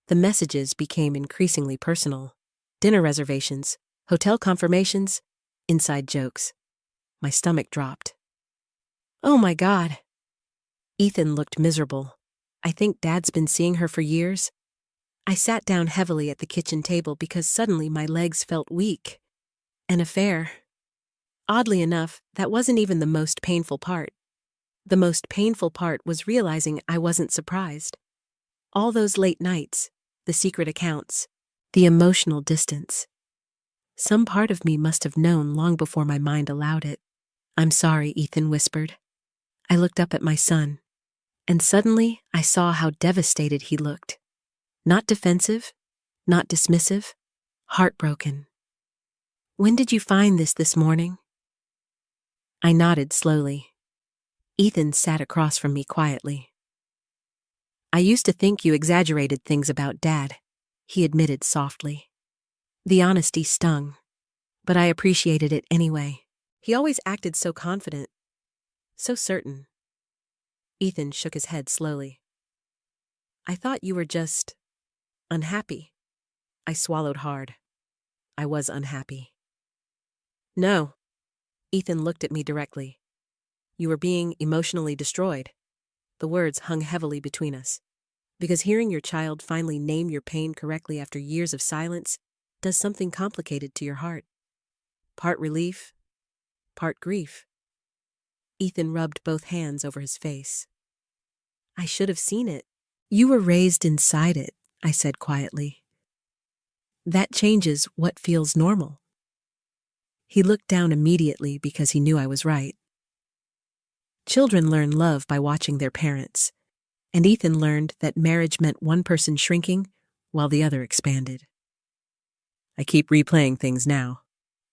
The messages became increasingly personal. Dinner reservations, hotel confirmations, inside jokes. My stomach dropped. "Oh my God." Ethan looked miserable. "I think Dad's been seeing her for years." I sat down heavily at the kitchen table because suddenly my legs felt weak. An affair. Oddly enough, that wasn't even the most painful part. The most painful part was realizing I wasn't surprised. All those late nights, the secret accounts, the emotional distance. Some part of me must have known long before my mind allowed it. "I'm sorry," Ethan whispered. I looked up at my son, and suddenly I saw how devastated he looked. Not defensive, not dismissive, heartbroken. "When did you find this morning?" I nodded slowly. Ethan sat across from me quietly. "I used to think you exaggerated things about Dad," he admitted softly. The honesty stung, but I appreciated it anyway. He always acted so confident, so certain. Ethan shook his head slowly. "I thought you were just unhappy." I swallowed hard. I was unhappy. "No." Ethan looked at me directly. "You were being emotionally destroyed." The words hung heavily between us, because hearing your child finally name your pain correctly after years of silence does something complicated to your heart. Part relief, part grief. Ethan rubbed both hands over his face. "I should have seen it." "You were raised inside it," I said quietly. "That changes what feels normal." He looked down immediately because he knew I was right. Children learn love by watching their parents, and Ethan learned that marriage meant one person shrinking while the other expanded. "I keep replaying things now,"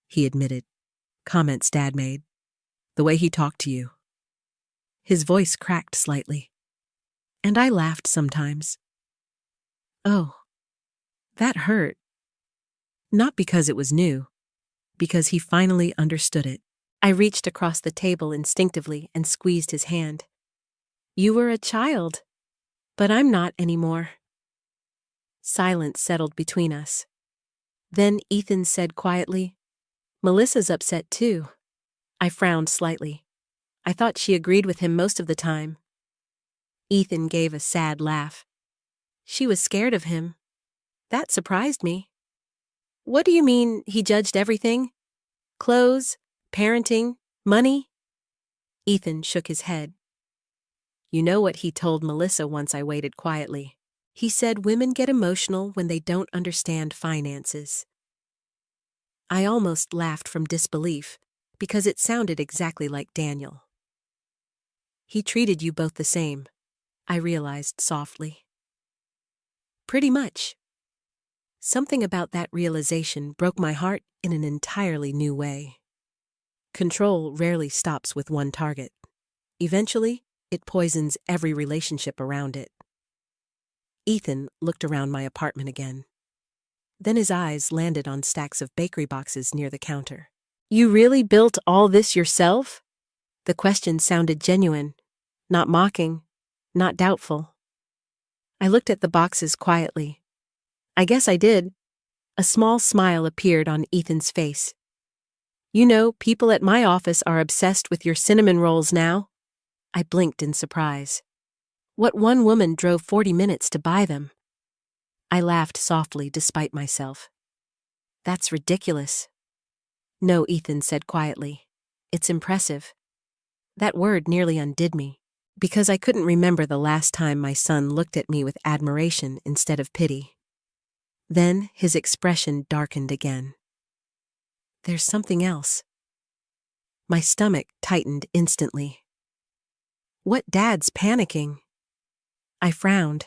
he admitted. "Comments Dad made. The way he talked to you." His voice cracked slightly, and I laughed sometimes. Oh, that hurt. Not because it was new, because he finally understood it. I reached across the table instinctively and squeezed his hand. "You were a child, but I'm not anymore." Silence settled between us. Then Ethan said quietly, "Melissa's upset too." I frowned slightly. I thought she agreed with him most of the time. Ethan gave a sad laugh. "She was scared of him." That surprised me. "What do you mean he judged everything? Clothes, parenting, money?" Ethan shook his head. "You know what he told Melissa once I waited quietly. He said women get emotional when they don't understand finances." I almost laughed from disbelief because it sounded exactly like Daniel. "He treated you both the same," I realized softly. "Pretty much." Something about that realization broke my heart in an entirely new way. Control rarely stops with one target. Eventually, it poisons every relationship around it. Ethan looked around my apartment again. Then his eyes landed on stacks of bakery boxes near the counter. "You really built all this yourself?" The question sounded genuine, not mocking, not doubtful. I looked at the boxes quietly. "I guess I did." A small smile appeared on Ethan's face. You know, people at my office are obsessed with your cinnamon rolls now. I blinked in surprise. What one woman drove 40 minutes to buy them? I laughed softly despite myself. That's ridiculous. No, Ethan said quietly. It's impressive. That word nearly undid me, because I couldn't remember the last time my son looked at me with admiration instead of pity. Then his expression darkened again. There's something else. My stomach tightened instantly. What Dad's panicking? I frowned.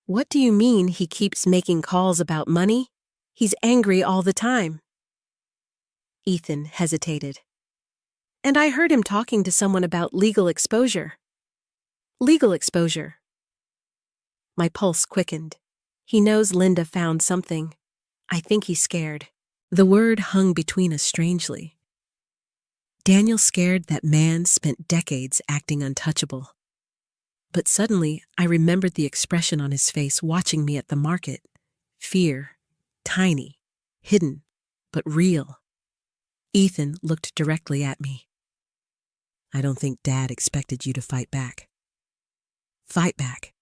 What do you mean he keeps making calls about money? He's angry all the time. Ethan hesitated. And I heard him talking to someone about legal exposure. Legal exposure. My pulse quickened. He knows Linda found something. I think he's scared. The word hung between us strangely. Daniel scared that man spent decades acting untouchable. But suddenly, I remembered the expression on his face watching me at the market. Fear. Tiny. Hidden. But real. Ethan looked directly at me. I don't think Dad expected you to fight back. Fight back.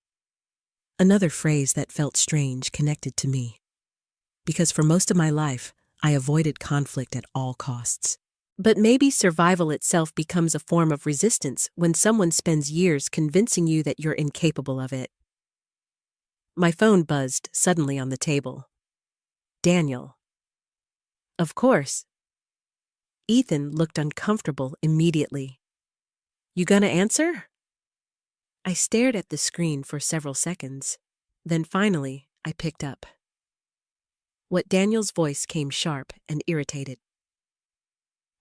Another phrase that felt strange connected to me. Because for most of my life, I avoided conflict at all costs. But maybe survival itself becomes a form of resistance when someone spends years convincing you that you're incapable of it. My phone buzzed suddenly on the table. Daniel. Of course. Ethan looked uncomfortable immediately. You gonna answer? I stared at the screen for several seconds. Then finally, I picked up. What Daniel's voice came sharp and irritated.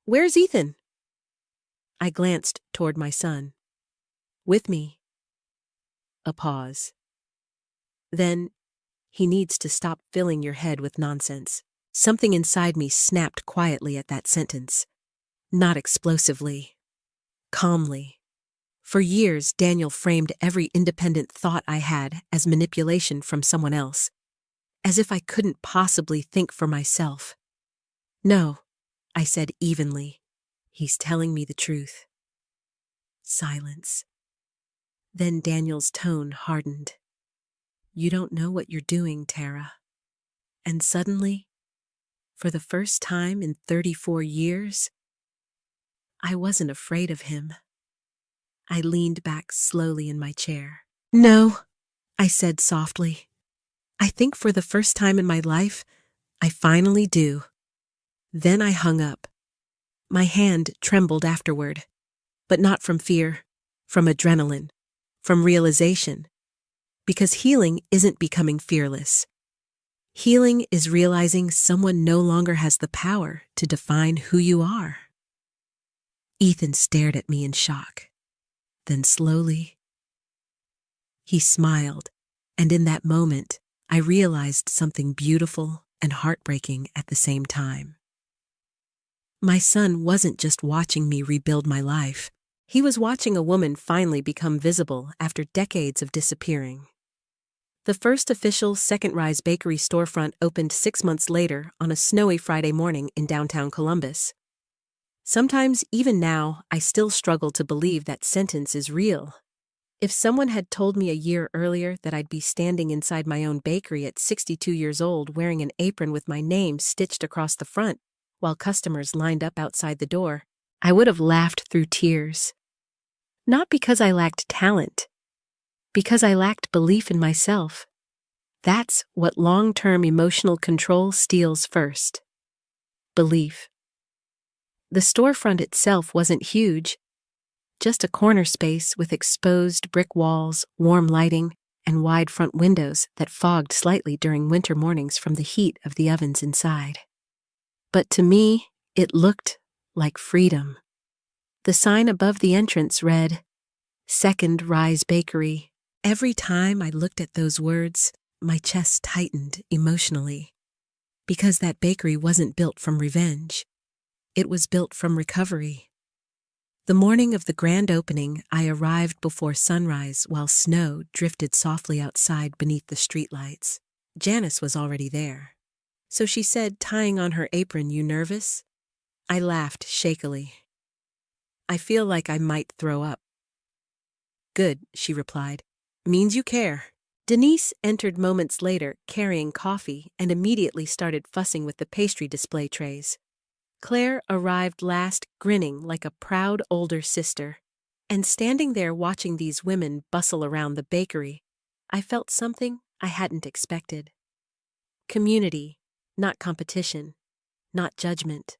Where's Ethan? I glanced toward my son. With me. A pause. Then, he needs to stop filling your head with nonsense. Something inside me snapped quietly at that sentence. Not explosively. Calmly. For years, Daniel framed every independent thought I had as manipulation from someone else. As if I couldn't possibly think for myself. No, I said evenly. He's telling me the truth. Silence. Then Daniel's tone hardened. You don't know what you're doing, Tara. And suddenly, for the first time in 34 years, I wasn't afraid of him. I leaned back slowly in my chair. No, I said softly. I think for the first time in my life, I finally do. Then I hung up. My hand trembled afterward, but not from fear, from adrenaline, from realization. Because healing isn't becoming fearless. Healing is realizing someone no longer has the power to define who you are. Ethan stared at me in shock. Then slowly, he smiled, and in that moment, I realized something beautiful and heartbreaking at the same time. My son wasn't just watching me rebuild my life. He was watching a woman finally become visible after decades of disappearing. The first official Second Rise Bakery storefront opened 6 months later on a snowy Friday morning in downtown Columbus. Sometimes, even now, I still struggle to believe that sentence is real. If someone had told me a year earlier that I'd be standing inside my own bakery at 62 years old wearing an apron with my name stitched across the front, while customers lined up outside the door, I would have laughed through tears. Not because I lacked talent, because I lacked belief in myself. That's what long-term emotional control steals first. Belief. The storefront itself wasn't huge, just a corner space with exposed brick walls, warm lighting, and wide front windows that fogged slightly during winter mornings from the heat of the ovens inside. But to me, it looked like freedom. The sign above the entrance read, Second Rise Bakery. Every time I looked at those words, my chest tightened emotionally. Because that bakery wasn't built from revenge. It was built from recovery. The morning of the grand opening, I arrived before sunrise while snow drifted softly outside beneath the streetlights. Janice was already there. So she said, tying on her apron, "You nervous?" I laughed shakily. I feel like I might throw up. Good, she replied. Means you care. Denise entered moments later, carrying coffee, and immediately started fussing with the pastry display trays. Claire arrived last, grinning like a proud older sister. And standing there watching these women bustle around the bakery, I felt something I hadn't expected. Community, not competition, not judgment.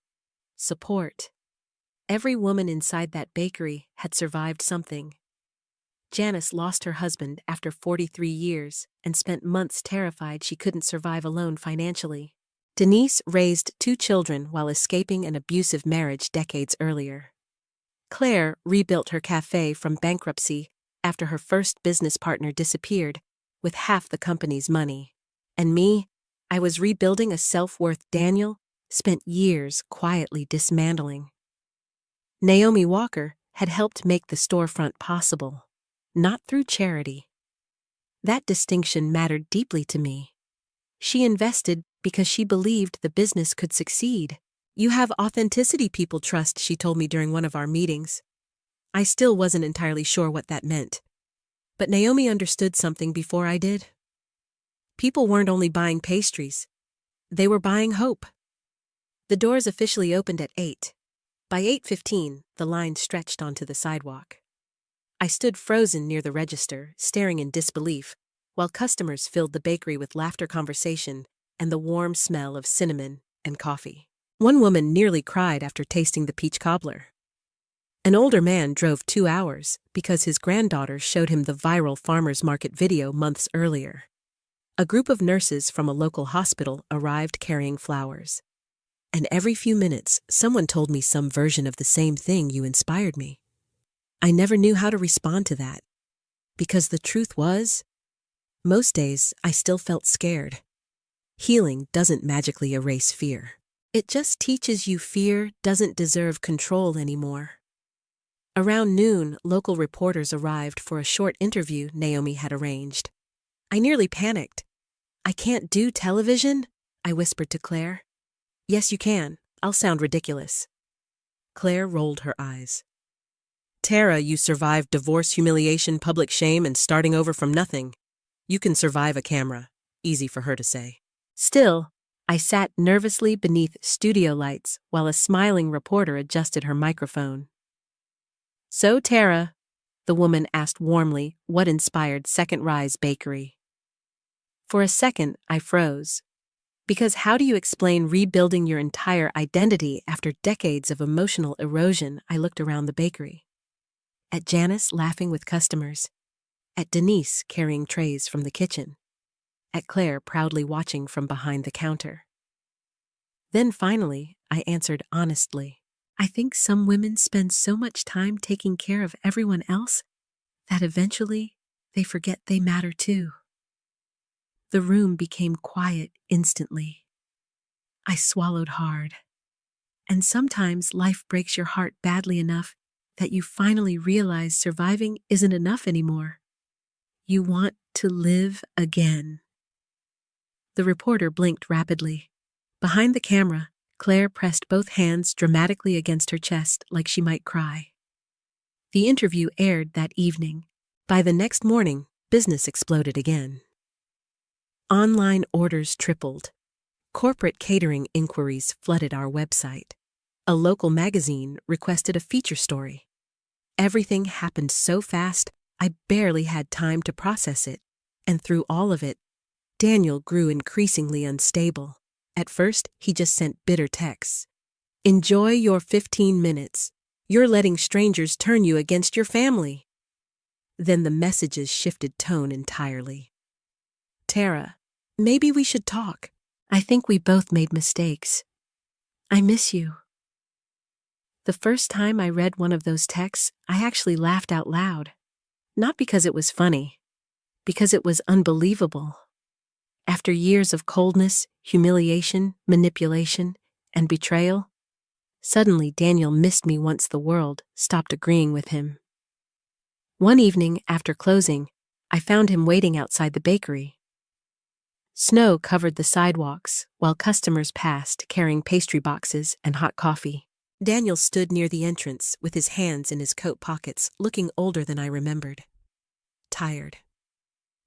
Support. Every woman inside that bakery had survived something. Janice lost her husband after 43 years and spent months terrified she couldn't survive alone financially. Denise raised 2 children while escaping an abusive marriage decades earlier. Claire rebuilt her cafe from bankruptcy after her first business partner disappeared with half the company's money. And me, I was rebuilding a self-worth Daniel spent years quietly dismantling. Naomi Walker had helped make the storefront possible, not through charity. That distinction mattered deeply to me. She invested because she believed the business could succeed. You have authenticity people trust, she told me during one of our meetings. I still wasn't entirely sure what that meant. But Naomi understood something before I did. People weren't only buying pastries. They were buying hope. The doors officially opened at 8. By 8:15, the line stretched onto the sidewalk. I stood frozen near the register, staring in disbelief, while customers filled the bakery with laughter, conversation, and the warm smell of cinnamon and coffee. One woman nearly cried after tasting the peach cobbler. An older man drove 2 hours because his granddaughter showed him the viral farmers market video months earlier. A group of nurses from a local hospital arrived carrying flowers. And every few minutes, someone told me some version of the same thing. You inspired me. I never knew how to respond to that. Because the truth was, most days I still felt scared. Healing doesn't magically erase fear. It just teaches you fear doesn't deserve control anymore. Around noon, local reporters arrived for a short interview Naomi had arranged. I nearly panicked. I can't do television, I whispered to Claire. Yes, you can. I'll sound ridiculous. Claire rolled her eyes. Tara, you survived divorce, humiliation, public shame, and starting over from nothing. You can survive a camera. Easy for her to say. Still, I sat nervously beneath studio lights while a smiling reporter adjusted her microphone. So, Tara, the woman asked warmly what inspired Second Rise Bakery. For a second, I froze. Because how do you explain rebuilding your entire identity after decades of emotional erosion? I looked around the bakery. At Janice laughing with customers. At Denise carrying trays from the kitchen. At Claire proudly watching from behind the counter. Then finally, I answered honestly. I think some women spend so much time taking care of everyone else that eventually they forget they matter too. The room became quiet instantly. I swallowed hard. And sometimes life breaks your heart badly enough that you finally realize surviving isn't enough anymore. You want to live again. The reporter blinked rapidly. Behind the camera, Claire pressed both hands dramatically against her chest like she might cry. The interview aired that evening. By the next morning, business exploded again. Online orders tripled. Corporate catering inquiries flooded our website. A local magazine requested a feature story. Everything happened so fast, I barely had time to process it. And through all of it, Daniel grew increasingly unstable. At first, he just sent bitter texts. Enjoy your 15 minutes. You're letting strangers turn you against your family. Then the messages shifted tone entirely. Tara, maybe we should talk. I think we both made mistakes. I miss you. The first time I read one of those texts, I actually laughed out loud. Not because it was funny, because it was unbelievable. After years of coldness, humiliation, manipulation, and betrayal, suddenly Daniel missed me once the world stopped agreeing with him. One evening after closing, I found him waiting outside the bakery. Snow covered the sidewalks while customers passed carrying pastry boxes and hot coffee. Daniel stood near the entrance with his hands in his coat pockets, looking older than I remembered. Tired.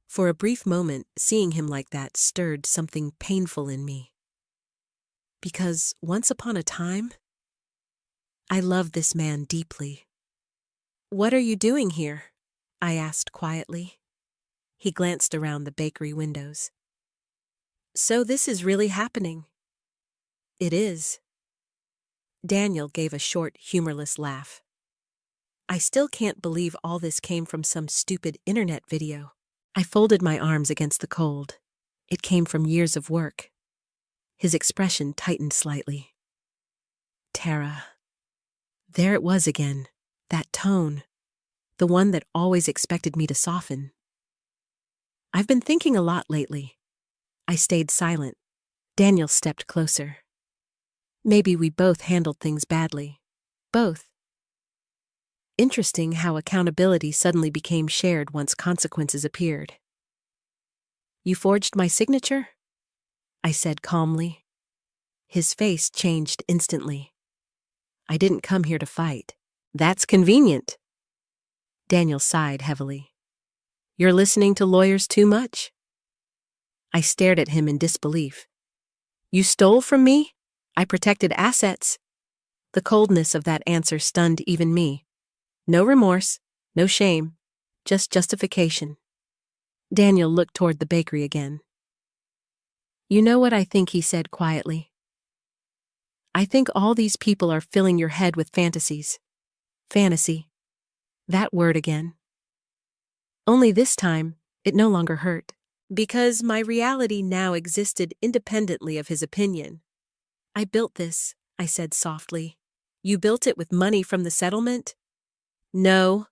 For a brief moment, seeing him like that stirred something painful in me. Because once upon a time, I loved this man deeply. "What are you doing here?" I asked quietly. He glanced around the bakery windows. "So this is really happening?" "It is." Daniel gave a short, humorless laugh. "I still can't believe all this came from some stupid internet video." I folded my arms against the cold. It came from years of work. His expression tightened slightly. "Tara." There it was again, that tone, the one that always expected me to soften. "I've been thinking a lot lately." I stayed silent. Daniel stepped closer. "Maybe we both handled things badly. Both." Interesting how accountability suddenly became shared once consequences appeared. "You forged my signature?" I said calmly. His face changed instantly. "I didn't come here to fight." "That's convenient." Daniel sighed heavily. "You're listening to lawyers too much?" I stared at him in disbelief. "You stole from me? I protected assets." The coldness of that answer stunned even me. No remorse, no shame, just justification. Daniel looked toward the bakery again. "You know what I think," he said quietly. "I think all these people are filling your head with fantasies." Fantasy. That word again. Only this time, it no longer hurt. Because my reality now existed independently of his opinion. "I built this," I said softly. "You built it with money from the settlement?" "No,"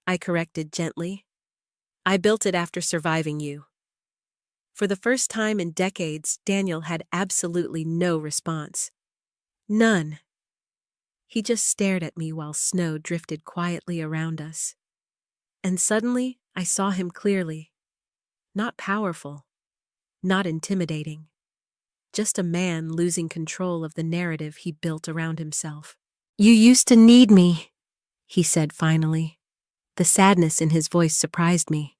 I corrected gently. "I built it after surviving you." For the first time in decades, Daniel had absolutely no response. None. He just stared at me while snow drifted quietly around us. And suddenly, I saw him clearly. Not powerful. Not intimidating. Just a man losing control of the narrative he built around himself. "You used to need me," he said finally. The sadness in his voice surprised me.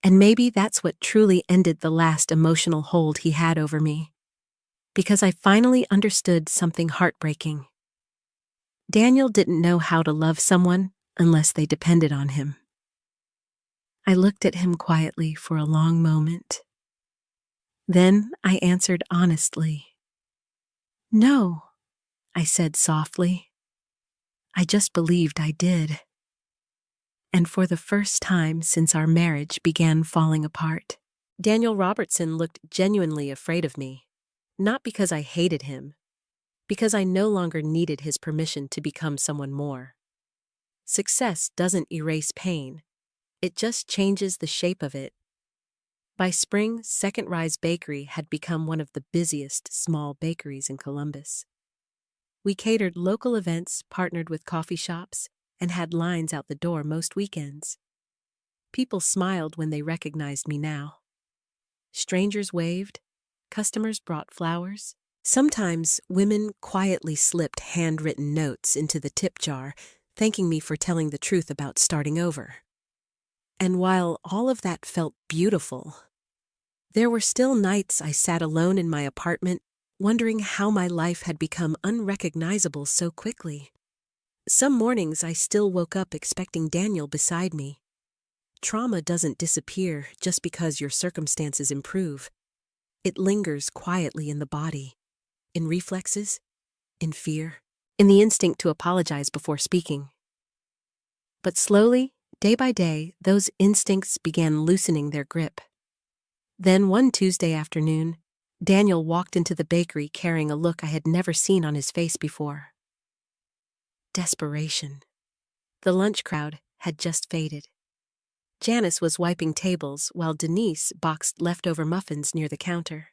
And maybe that's what truly ended the last emotional hold he had over me. Because I finally understood something heartbreaking. Daniel didn't know how to love someone unless they depended on him. I looked at him quietly for a long moment. Then I answered honestly. "No," I said softly. "I just believed I did." And for the first time since our marriage began falling apart, Daniel Robertson looked genuinely afraid of me. Not because I hated him, because I no longer needed his permission to become someone more. Success doesn't erase pain. It just changes the shape of it. By spring, Second Rise Bakery had become one of the busiest small bakeries in Columbus. We catered local events, partnered with coffee shops, and had lines out the door most weekends. People smiled when they recognized me now. Strangers waved. Customers brought flowers. Sometimes women quietly slipped handwritten notes into the tip jar, thanking me for telling the truth about starting over. And while all of that felt beautiful, there were still nights I sat alone in my apartment, wondering how my life had become unrecognizable so quickly. Some mornings I still woke up expecting Daniel beside me. Trauma doesn't disappear just because your circumstances improve. It lingers quietly in the body, in reflexes, in fear, in the instinct to apologize before speaking. But slowly, day by day, those instincts began loosening their grip. Then one Tuesday afternoon, Daniel walked into the bakery carrying a look I had never seen on his face before. Desperation. The lunch crowd had just faded. Janice was wiping tables while Denise boxed leftover muffins near the counter.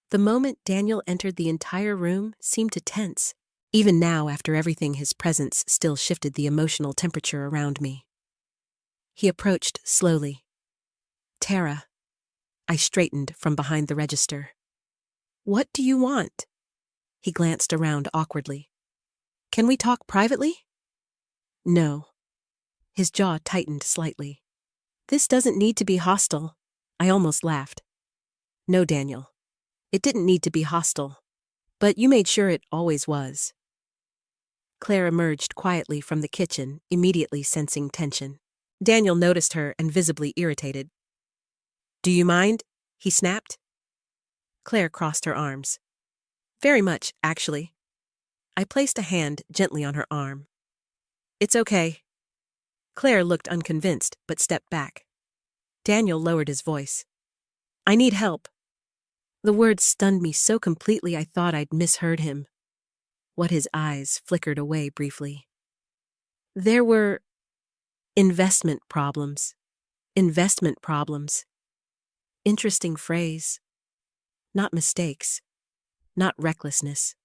The moment Daniel entered, the entire room seemed to tense. Even now, after everything, his presence still shifted the emotional temperature around me. He approached slowly. "Tara." I straightened from behind the register. "What do you want?" He glanced around awkwardly. Can we talk privately? No. His jaw tightened slightly. This doesn't need to be hostile. I almost laughed. No, Daniel. It didn't need to be hostile. But you made sure it always was. Claire emerged quietly from the kitchen, immediately sensing tension. Daniel noticed her and visibly irritated. Do you mind? He snapped. Claire crossed her arms. Very much, actually. I placed a hand gently on her arm. It's okay. Claire looked unconvinced, but stepped back. Daniel lowered his voice. I need help. The words stunned me so completely I thought I'd misheard him. What his eyes flickered away briefly. There were investment problems. Investment problems. Interesting phrase. Not mistakes. Not recklessness.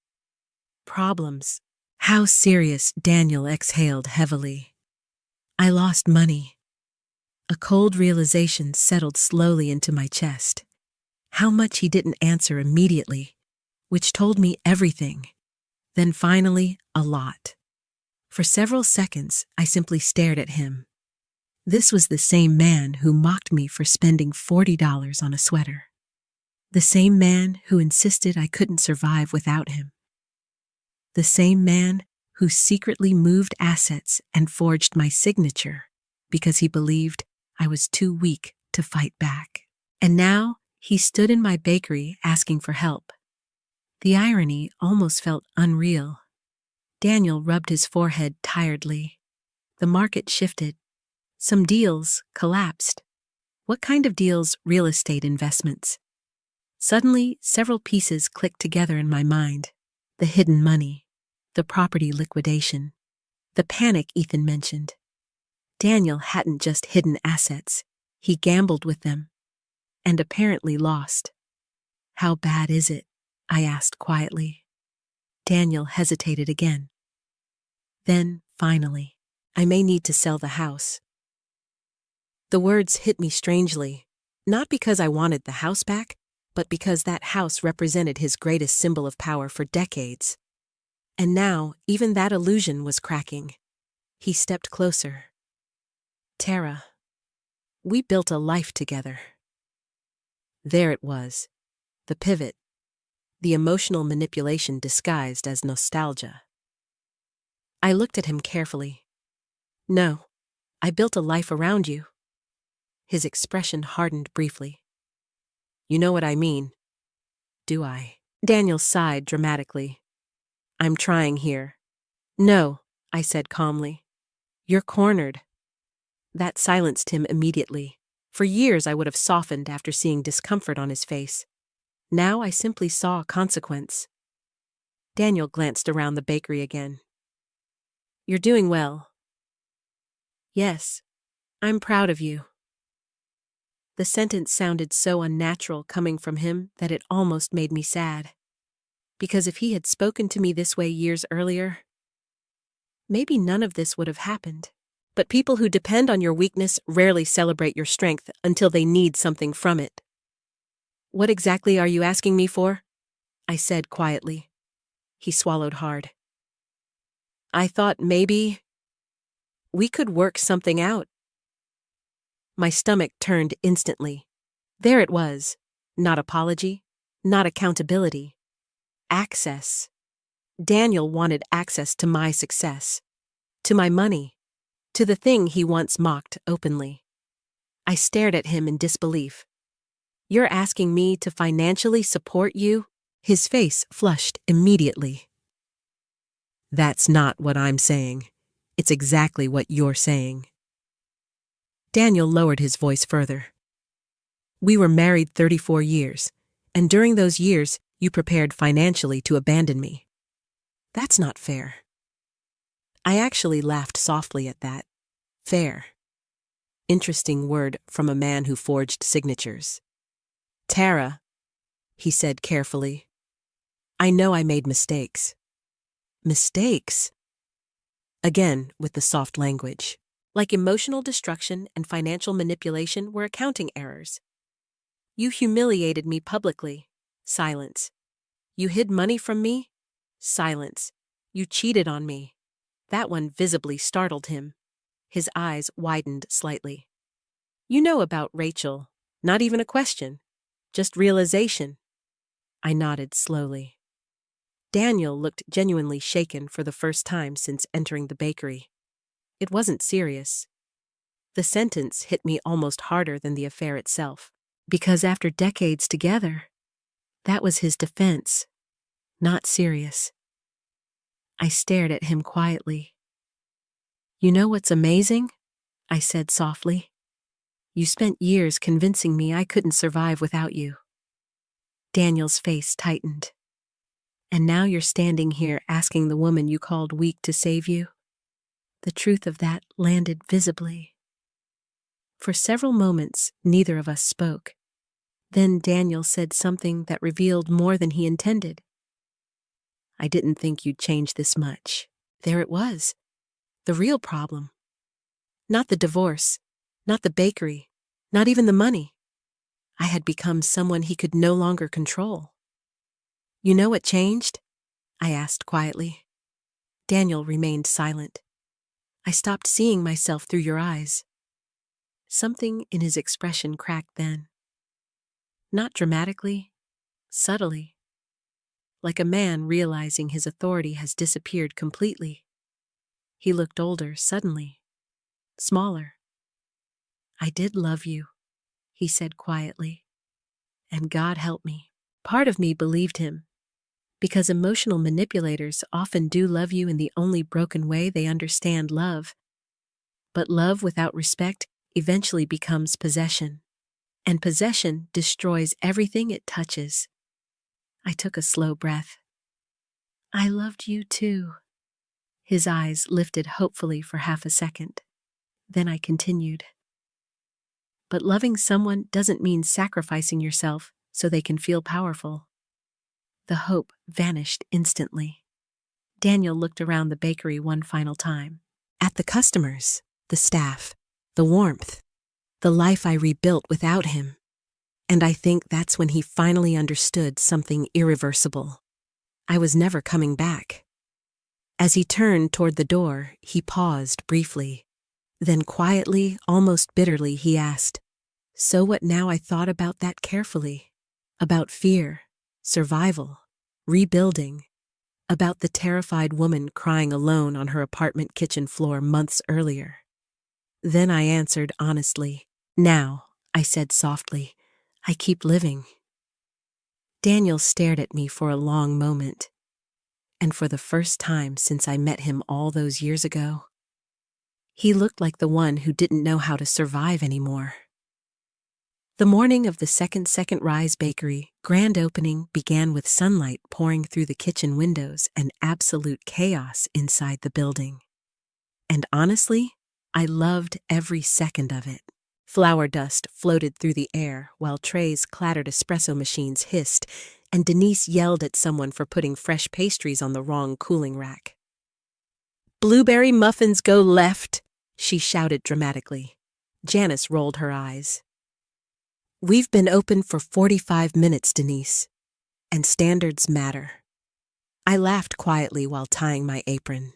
Problems. How serious. Daniel exhaled heavily. I lost money. A cold realization settled slowly into my chest. How much he didn't answer immediately, which told me everything. Then finally, a lot. For several seconds, I simply stared at him. This was the same man who mocked me for spending $40 on a sweater. The same man who insisted I couldn't survive without him. The same man who secretly moved assets and forged my signature because he believed I was too weak to fight back. And now, he stood in my bakery asking for help. The irony almost felt unreal. Daniel rubbed his forehead tiredly. The market shifted. Some deals collapsed. What kind of deals? Real estate investments. Suddenly, several pieces clicked together in my mind. The hidden money, the property liquidation, the panic Ethan mentioned. Daniel hadn't just hidden assets. He gambled with them. And apparently lost. How bad is it? I asked quietly. Daniel hesitated again. Then, finally, I may need to sell the house. The words hit me strangely, not because I wanted the house back, but because that house represented his greatest symbol of power for decades. And now, even that illusion was cracking. He stepped closer. Tara, we built a life together. There it was, the pivot, the emotional manipulation disguised as nostalgia. I looked at him carefully. No, I built a life around you. His expression hardened briefly. You know what I mean, do I? Daniel sighed dramatically. I'm trying here. No, I said calmly. You're cornered. That silenced him immediately. For years I would have softened after seeing discomfort on his face. Now I simply saw a consequence. Daniel glanced around the bakery again. You're doing well. Yes, I'm proud of you. The sentence sounded so unnatural coming from him that it almost made me sad. Because if he had spoken to me this way years earlier, maybe none of this would have happened. But people who depend on your weakness rarely celebrate your strength until they need something from it. What exactly are you asking me for? I said quietly. He swallowed hard. I thought maybe we could work something out. My stomach turned instantly. There it was. Not apology, not accountability. Access. Daniel wanted access to my success, to my money, to the thing he once mocked openly. I stared at him in disbelief. You're asking me to financially support you? His face flushed immediately. That's not what I'm saying. It's exactly what you're saying. Daniel lowered his voice further. We were married 34 years, and during those years, you prepared financially to abandon me. That's not fair. I actually laughed softly at that. Fair. Interesting word from a man who forged signatures. Tara, he said carefully, I know I made mistakes. Mistakes? Again, with the soft language. Like emotional destruction and financial manipulation were accounting errors. You humiliated me publicly. Silence. You hid money from me. Silence. You cheated on me." That one visibly startled him. His eyes widened slightly. "You know about Rachel. Not even a question. Just realization." I nodded slowly. Daniel looked genuinely shaken for the first time since entering the bakery. It wasn't serious. The sentence hit me almost harder than the affair itself, because after decades together, that was his defense, not serious. I stared at him quietly. "You know what's amazing?" I said softly. "You spent years convincing me I couldn't survive without you." Daniel's face tightened. "And now you're standing here asking the woman you called weak to save you?" The truth of that landed visibly. For several moments, neither of us spoke. Then Daniel said something that revealed more than he intended. "I didn't think you'd change this much." There it was. The real problem. Not the divorce, not the bakery, not even the money. I had become someone he could no longer control. "You know what changed?" I asked quietly. Daniel remained silent. "I stopped seeing myself through your eyes." Something in his expression cracked then. Not dramatically, subtly. Like a man realizing his authority has disappeared completely. He looked older suddenly, smaller. "I did love you," he said quietly. "And God help me." Part of me believed him, because emotional manipulators often do love you in the only broken way they understand love. But love without respect eventually becomes possession, and possession destroys everything it touches. I took a slow breath. "I loved you too." His eyes lifted hopefully for half a second. Then I continued. "But loving someone doesn't mean sacrificing yourself so they can feel powerful." The hope vanished instantly. Daniel looked around the bakery one final time. At the customers, the staff, the warmth, the life I rebuilt without him. And I think that's when he finally understood something irreversible. I was never coming back. As he turned toward the door, he paused briefly. Then quietly, almost bitterly, he asked, "So what now?" I thought about that carefully. About fear, survival, rebuilding. About the terrified woman crying alone on her apartment kitchen floor months earlier. Then I answered honestly. "Now," I said softly, "I keep living." Daniel stared at me for a long moment. And for the first time since I met him all those years ago, he looked like the one who didn't know how to survive anymore. The morning of the Second Rise Bakery grand opening began with sunlight pouring through the kitchen windows and absolute chaos inside the building. And honestly, I loved every second of it. Flour dust floated through the air while trays clattered, espresso machines hissed, and Denise yelled at someone for putting fresh pastries on the wrong cooling rack. "Blueberry muffins go left," she shouted dramatically. Janice rolled her eyes. "We've been open for 45 minutes, Denise, and standards matter." I laughed quietly while tying my apron.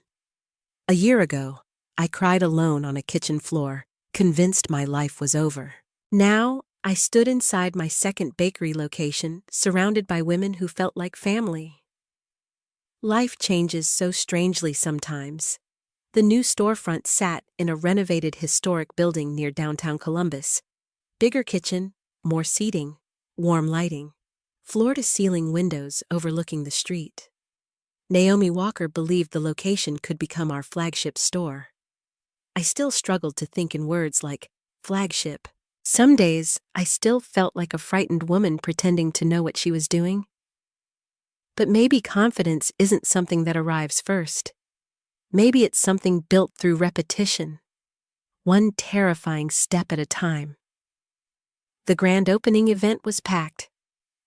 A year ago, I cried alone on a kitchen floor, convinced my life was over. Now, I stood inside my second bakery location, surrounded by women who felt like family. Life changes so strangely sometimes. The new storefront sat in a renovated historic building near downtown Columbus. Bigger kitchen, more seating, warm lighting, floor-to-ceiling windows overlooking the street. Naomi Walker believed the location could become our flagship store. I still struggled to think in words like flagship. Some days, I still felt like a frightened woman pretending to know what she was doing. But maybe confidence isn't something that arrives first. Maybe it's something built through repetition, one terrifying step at a time. The grand opening event was packed.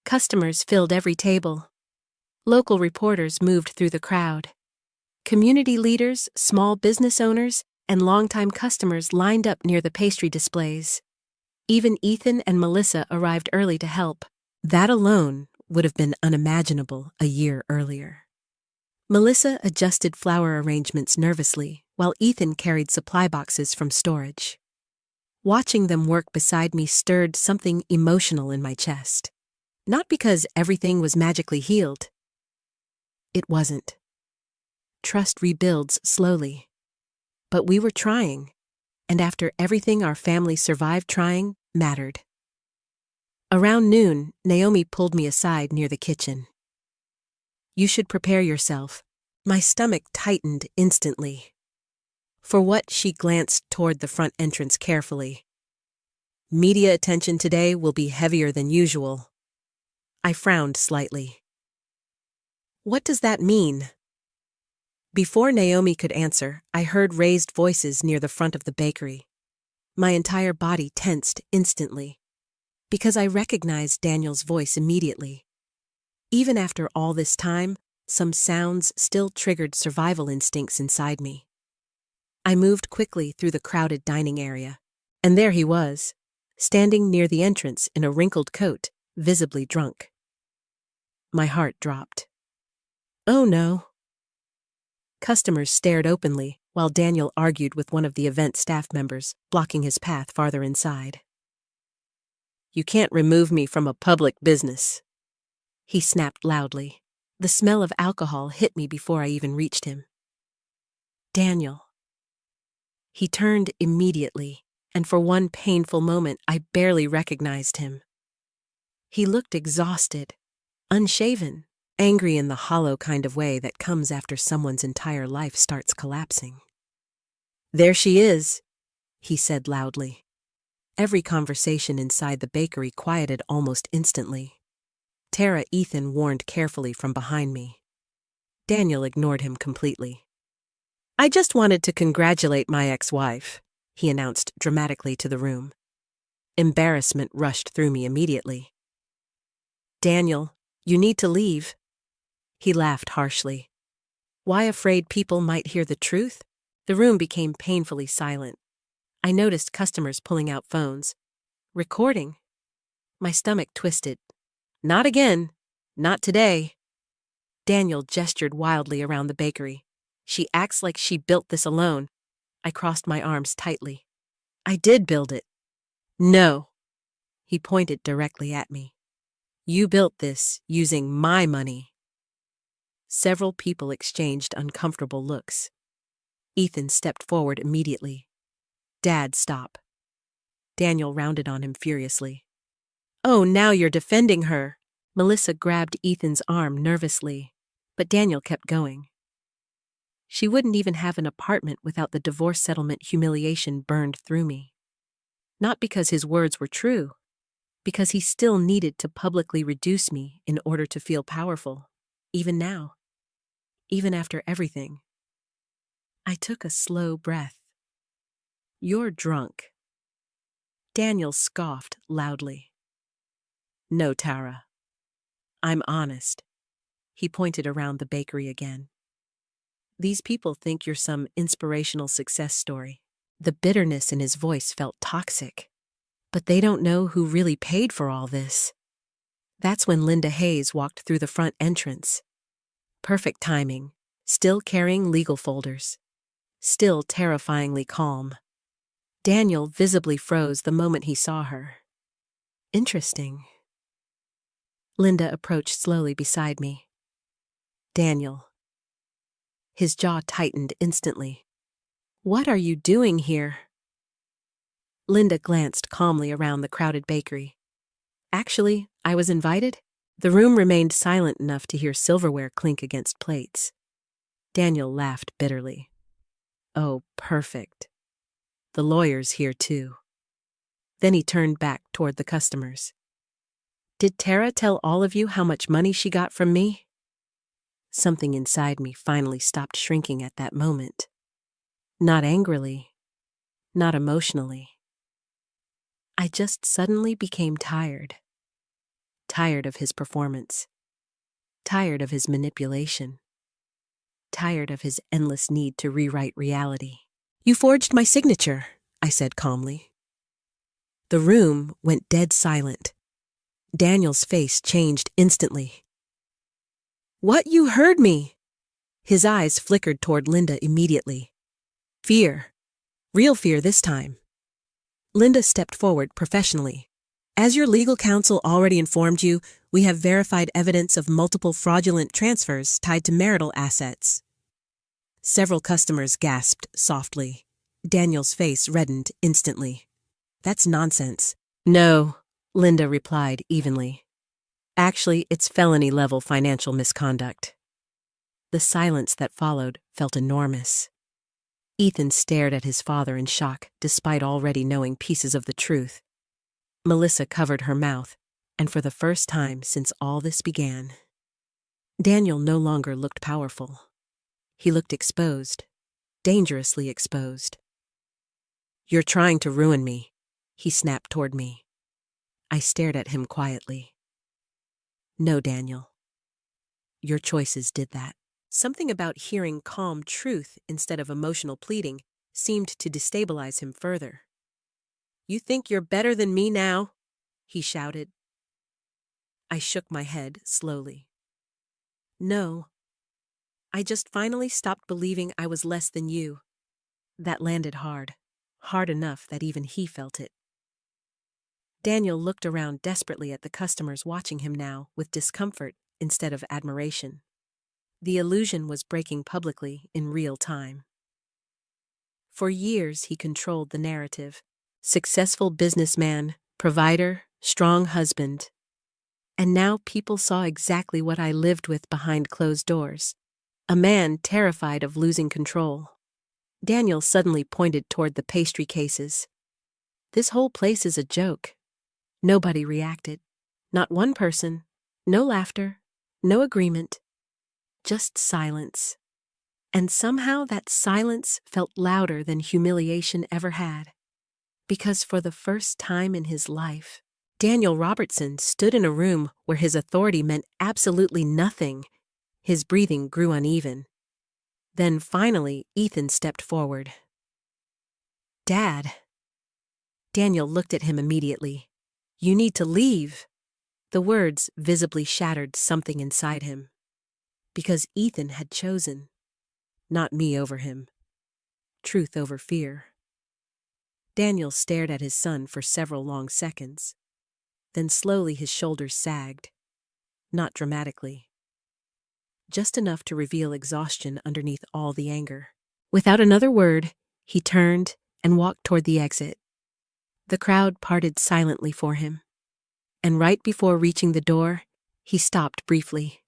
Customers filled every table. Local reporters moved through the crowd. Community leaders, small business owners, and longtime customers lined up near the pastry displays. Even Ethan and Melissa arrived early to help. That alone would have been unimaginable a year earlier. Melissa adjusted flower arrangements nervously, while Ethan carried supply boxes from storage. Watching them work beside me stirred something emotional in my chest. Not because everything was magically healed. It wasn't. Trust rebuilds slowly. But we were trying, and after everything our family survived trying mattered. Around noon, Naomi pulled me aside near the kitchen. "You should prepare yourself." My stomach tightened instantly. For what, she glanced toward the front entrance carefully. "Media attention today will be heavier than usual." I frowned slightly. "What does that mean?" Before Naomi could answer, I heard raised voices near the front of the bakery. My entire body tensed instantly, because I recognized Daniel's voice immediately. Even after all this time, some sounds still triggered survival instincts inside me. I moved quickly through the crowded dining area, and there he was, standing near the entrance in a wrinkled coat, visibly drunk. My heart dropped. Oh no. Customers stared openly, while Daniel argued with one of the event staff members, blocking his path farther inside. "You can't remove me from a public business," he snapped loudly. The smell of alcohol hit me before I even reached him. "Daniel." He turned immediately, and for one painful moment I barely recognized him. He looked exhausted, unshaven, angry in the hollow kind of way that comes after someone's entire life starts collapsing. "There she is," he said loudly. Every conversation inside the bakery quieted almost instantly. Tara Ethan warned carefully from behind me. Daniel ignored him completely. "I just wanted to congratulate my ex-wife," he announced dramatically to the room. Embarrassment rushed through me immediately. "Daniel, you need to leave." He laughed harshly. Why afraid people might hear the truth? The room became painfully silent. I noticed customers pulling out phones. Recording. My stomach twisted. Not again. Not today. Daniel gestured wildly around the bakery. "She acts like she built this alone." I crossed my arms tightly. "I did build it." "No." He pointed directly at me. "You built this using my money." Several people exchanged uncomfortable looks. Ethan stepped forward immediately. "Dad, stop." Daniel rounded on him furiously. "Oh, now you're defending her." Melissa grabbed Ethan's arm nervously, but Daniel kept going. She wouldn't even have an apartment without the divorce settlement humiliation burned through me. Not because his words were true, because he still needed to publicly reduce me in order to feel powerful, even now, even after everything. I took a slow breath. "You're drunk." Daniel scoffed loudly. "No, Tara. I'm honest." He pointed around the bakery again. "These people think you're some inspirational success story." The bitterness in his voice felt toxic. "But they don't know who really paid for all this." That's when Linda Hayes walked through the front entrance. Perfect timing, still carrying legal folders. Still terrifyingly calm. Daniel visibly froze the moment he saw her. Interesting. Linda approached slowly beside me. "Daniel." His jaw tightened instantly. "What are you doing here?" Linda glanced calmly around the crowded bakery. "Actually, I was invited." The room remained silent enough to hear silverware clink against plates. Daniel laughed bitterly. "Oh, perfect. The lawyer's here too." Then he turned back toward the customers. "Did Tara tell all of you how much money she got from me?" Something inside me finally stopped shrinking at that moment. Not angrily, not emotionally. I just suddenly became tired. Tired of his performance. Tired of his manipulation. Tired of his endless need to rewrite reality. "You forged my signature," I said calmly. The room went dead silent. Daniel's face changed instantly. "What? You heard me!" His eyes flickered toward Linda immediately. Fear. Real fear this time. Linda stepped forward professionally. As your legal counsel already informed you, we have verified evidence of multiple fraudulent transfers tied to marital assets. Several customers gasped softly. Daniel's face reddened instantly. That's nonsense. No, Linda replied evenly. Actually, it's felony-level financial misconduct. The silence that followed felt enormous. Ethan stared at his father in shock, despite already knowing pieces of the truth. Melissa covered her mouth, and for the first time since all this began, Daniel no longer looked powerful. He looked exposed, dangerously exposed. You're trying to ruin me, he snapped toward me. I stared at him quietly. No, Daniel. Your choices did that. Something about hearing calm truth instead of emotional pleading seemed to destabilize him further. You think you're better than me now? He shouted. I shook my head slowly. No. I just finally stopped believing I was less than you. That landed hard enough that even he felt it. Daniel looked around desperately at the customers watching him now with discomfort instead of admiration. The illusion was breaking publicly in real time. For years he controlled the narrative. Successful businessman, provider, strong husband. And now people saw exactly what I lived with behind closed doors. A man terrified of losing control. Daniel suddenly pointed toward the pastry cases. This whole place is a joke. Nobody reacted. Not one person. No laughter. No agreement. Just silence. And somehow that silence felt louder than humiliation ever had. Because for the first time in his life, Daniel Robertson stood in a room where his authority meant absolutely nothing. His breathing grew uneven. Then finally, Ethan stepped forward. Dad. Daniel looked at him immediately. You need to leave. The words visibly shattered something inside him. Because Ethan had chosen. Not me over him. Truth over fear. Daniel stared at his son for several long seconds. Then slowly his shoulders sagged. Not dramatically. Just enough to reveal exhaustion underneath all the anger. Without another word, he turned and walked toward the exit. The crowd parted silently for him. And right before reaching the door, he stopped briefly.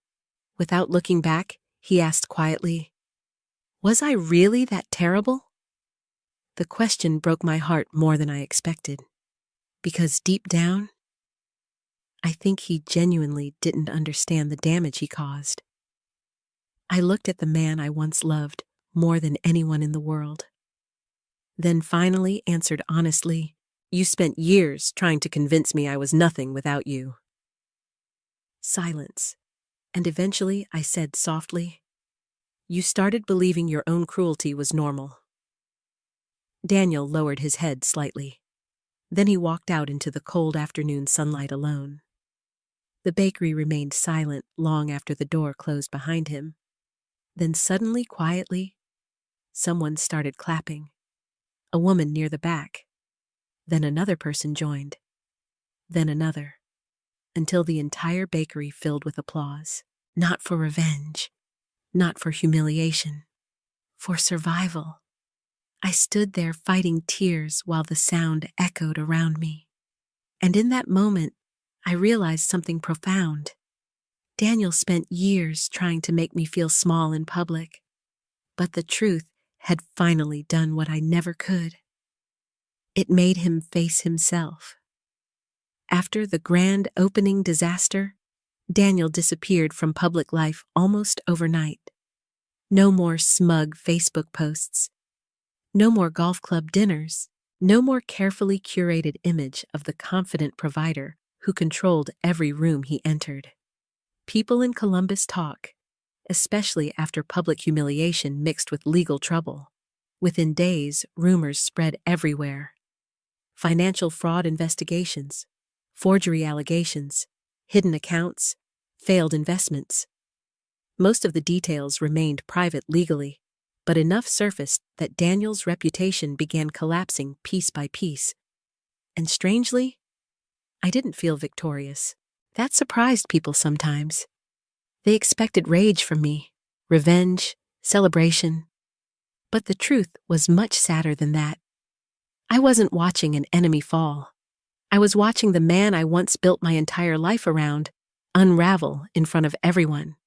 Without looking back, he asked quietly, Was I really that terrible? The question broke my heart more than I expected. Because deep down, I think he genuinely didn't understand the damage he caused. I looked at the man I once loved more than anyone in the world. Then finally answered honestly, You spent years trying to convince me I was nothing without you. Silence. And eventually I said softly, You started believing your own cruelty was normal. Daniel lowered his head slightly. Then he walked out into the cold afternoon sunlight alone. The bakery remained silent long after the door closed behind him. Then suddenly, quietly, someone started clapping. A woman near the back. Then another person joined. Then another. Until the entire bakery filled with applause. Not for revenge. Not for humiliation. For survival. I stood there fighting tears while the sound echoed around me. And in that moment, I realized something profound. Daniel spent years trying to make me feel small in public, but the truth had finally done what I never could. It made him face himself. After the grand opening disaster, Daniel disappeared from public life almost overnight. No more smug Facebook posts. No more golf club dinners. No more carefully curated image of the confident provider who controlled every room he entered. People in Columbus talk, especially after public humiliation mixed with legal trouble. Within days, rumors spread everywhere. Financial fraud investigations, forgery allegations, hidden accounts, failed investments. Most of the details remained private legally, but enough surfaced that Daniel's reputation began collapsing piece by piece. And strangely, I didn't feel victorious. That surprised people sometimes. They expected rage from me, revenge, celebration. But the truth was much sadder than that. I wasn't watching an enemy fall. I was watching the man I once built my entire life around unravel in front of everyone.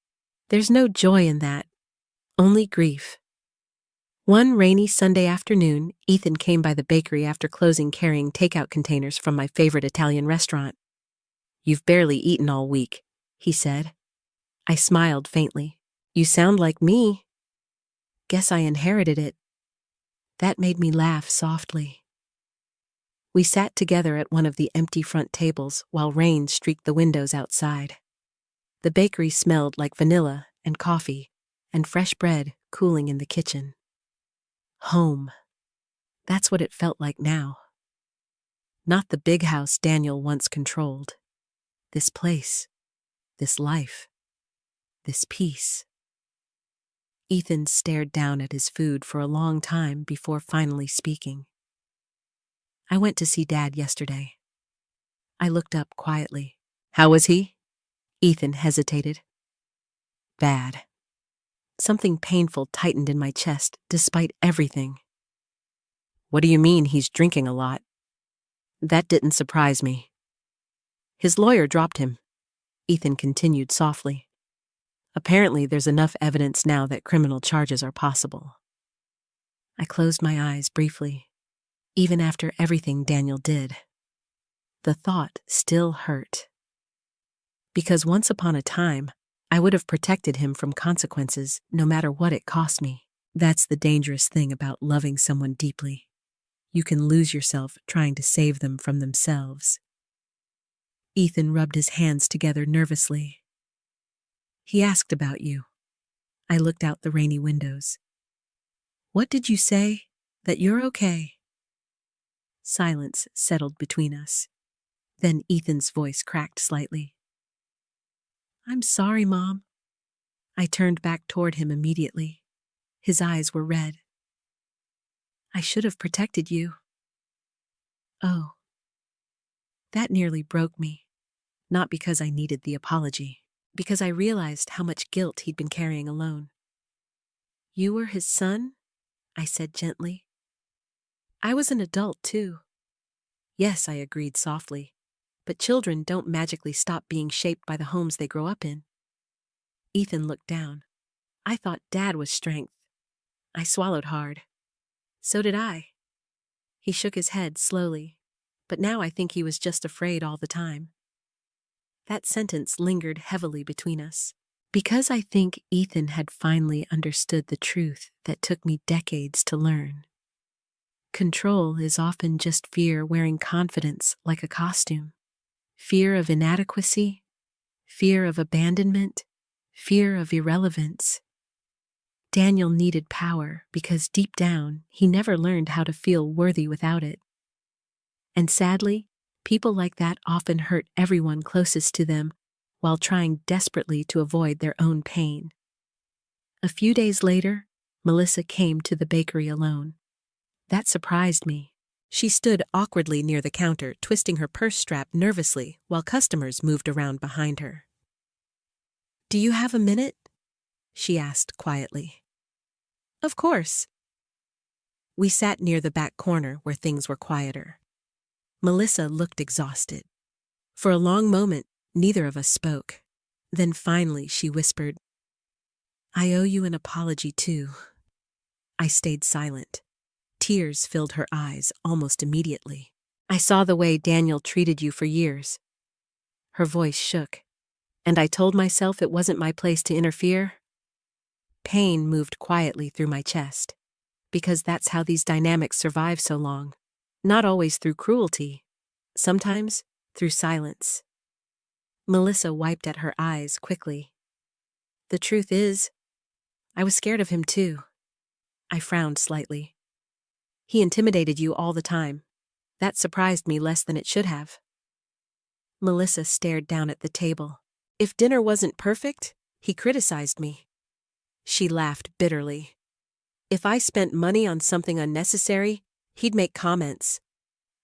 There's no joy in that, only grief. One rainy Sunday afternoon, Ethan came by the bakery after closing carrying takeout containers from my favorite Italian restaurant. "You've barely eaten all week," he said. I smiled faintly. "You sound like me." "Guess I inherited it." That made me laugh softly. We sat together at one of the empty front tables while rain streaked the windows outside. The bakery smelled like vanilla and coffee and fresh bread cooling in the kitchen. Home. That's what it felt like now. Not the big house Daniel once controlled. This place, this life, this peace. Ethan stared down at his food for a long time before finally speaking. "I went to see Dad yesterday." I looked up quietly. "How was he?" Ethan hesitated. "Bad." Something painful tightened in my chest despite everything. "What do you mean he's drinking a lot?" That didn't surprise me. "His lawyer dropped him," Ethan continued softly. "Apparently there's enough evidence now that criminal charges are possible." I closed my eyes briefly. Even after everything Daniel did, the thought still hurt. Because once upon a time, I would have protected him from consequences no matter what it cost me. That's the dangerous thing about loving someone deeply. You can lose yourself trying to save them from themselves. Ethan rubbed his hands together nervously. "He asked about you." I looked out the rainy windows. "What did you say? That you're okay?" Silence settled between us. Then Ethan's voice cracked slightly. "I'm sorry, Mom." I turned back toward him immediately. His eyes were red. "I should have protected you." Oh. That nearly broke me. Not because I needed the apology, because I realized how much guilt he'd been carrying alone. "You were his son?" I said gently. "I was an adult, too." "Yes," I agreed softly. "But children don't magically stop being shaped by the homes they grow up in." Ethan looked down. "I thought Dad was strength." I swallowed hard. "So did I." He shook his head slowly. "But now I think he was just afraid all the time." That sentence lingered heavily between us. Because I think Ethan had finally understood the truth that took me decades to learn. Control is often just fear wearing confidence like a costume. Fear of inadequacy, fear of abandonment, fear of irrelevance. Daniel needed power because deep down he never learned how to feel worthy without it. And sadly, people like that often hurt everyone closest to them while trying desperately to avoid their own pain. A few days later, Melissa came to the bakery alone. That surprised me. She stood awkwardly near the counter, twisting her purse strap nervously while customers moved around behind her. "Do you have a minute?" she asked quietly. "Of course." We sat near the back corner where things were quieter. Melissa looked exhausted. For a long moment, neither of us spoke. Then finally she whispered, "I owe you an apology too." I stayed silent. Tears filled her eyes almost immediately. "I saw the way Daniel treated you for years." Her voice shook. "And I told myself it wasn't my place to interfere." Pain moved quietly through my chest. Because that's how these dynamics survive so long. Not always through cruelty. Sometimes through silence. Melissa wiped at her eyes quickly. "The truth is, I was scared of him too." I frowned slightly. "He intimidated you all the time. That surprised me less than it should have." Melissa stared down at the table. "If dinner wasn't perfect, He criticized me. She laughed bitterly. If I spent money on something unnecessary, he'd make comments.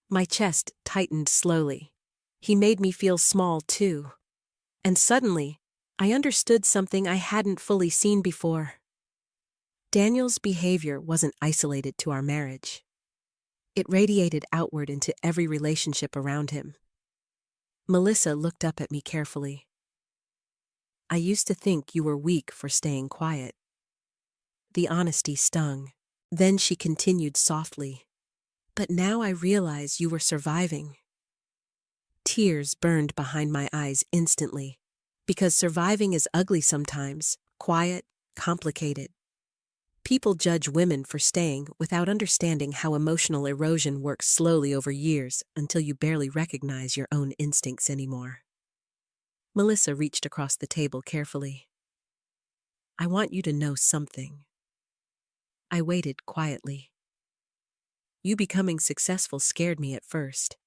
My chest tightened slowly. He made me feel small, too. And suddenly, I understood something I hadn't fully seen before. Daniel's behavior wasn't isolated to our marriage. It radiated outward into every relationship around him. Melissa looked up at me carefully. I used to think you were weak for staying quiet. The honesty stung. Then she continued softly. But now I realize you were surviving. Tears burned behind my eyes instantly, because surviving is ugly sometimes, quiet, complicated. People judge women for staying without understanding how emotional erosion works slowly over years until you barely recognize your own instincts anymore. Melissa reached across the table carefully. I want you to know something. I waited quietly. You becoming successful scared me at first.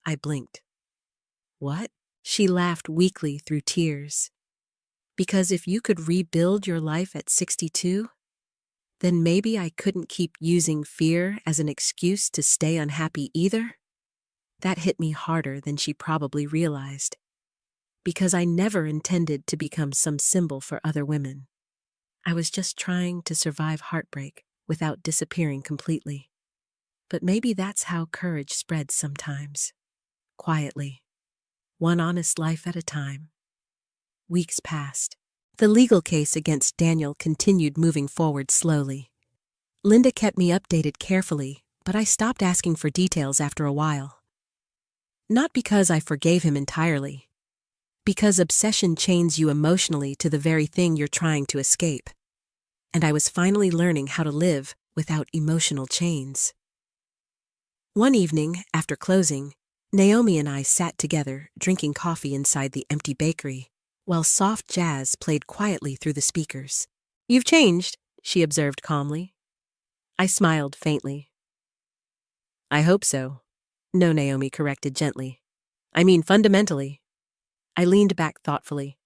I blinked. What? She laughed weakly through tears. Because if you could rebuild your life at 62, then maybe I couldn't keep using fear as an excuse to stay unhappy either? That hit me harder than she probably realized. Because I never intended to become some symbol for other women. I was just trying to survive heartbreak without disappearing completely. But maybe that's how courage spreads sometimes. Quietly. One honest life at a time. Weeks passed. The legal case against Daniel continued moving forward slowly. Linda kept me updated carefully, but I stopped asking for details after a while. Not because I forgave him entirely. Because obsession chains you emotionally to the very thing you're trying to escape. And I was finally learning how to live without emotional chains. One evening, after closing, Naomi and I sat together, drinking coffee inside the empty bakery, while soft jazz played quietly through the speakers. You've changed, she observed calmly. I smiled faintly. I hope so. No, Naomi corrected gently. I mean fundamentally. I leaned back thoughtfully.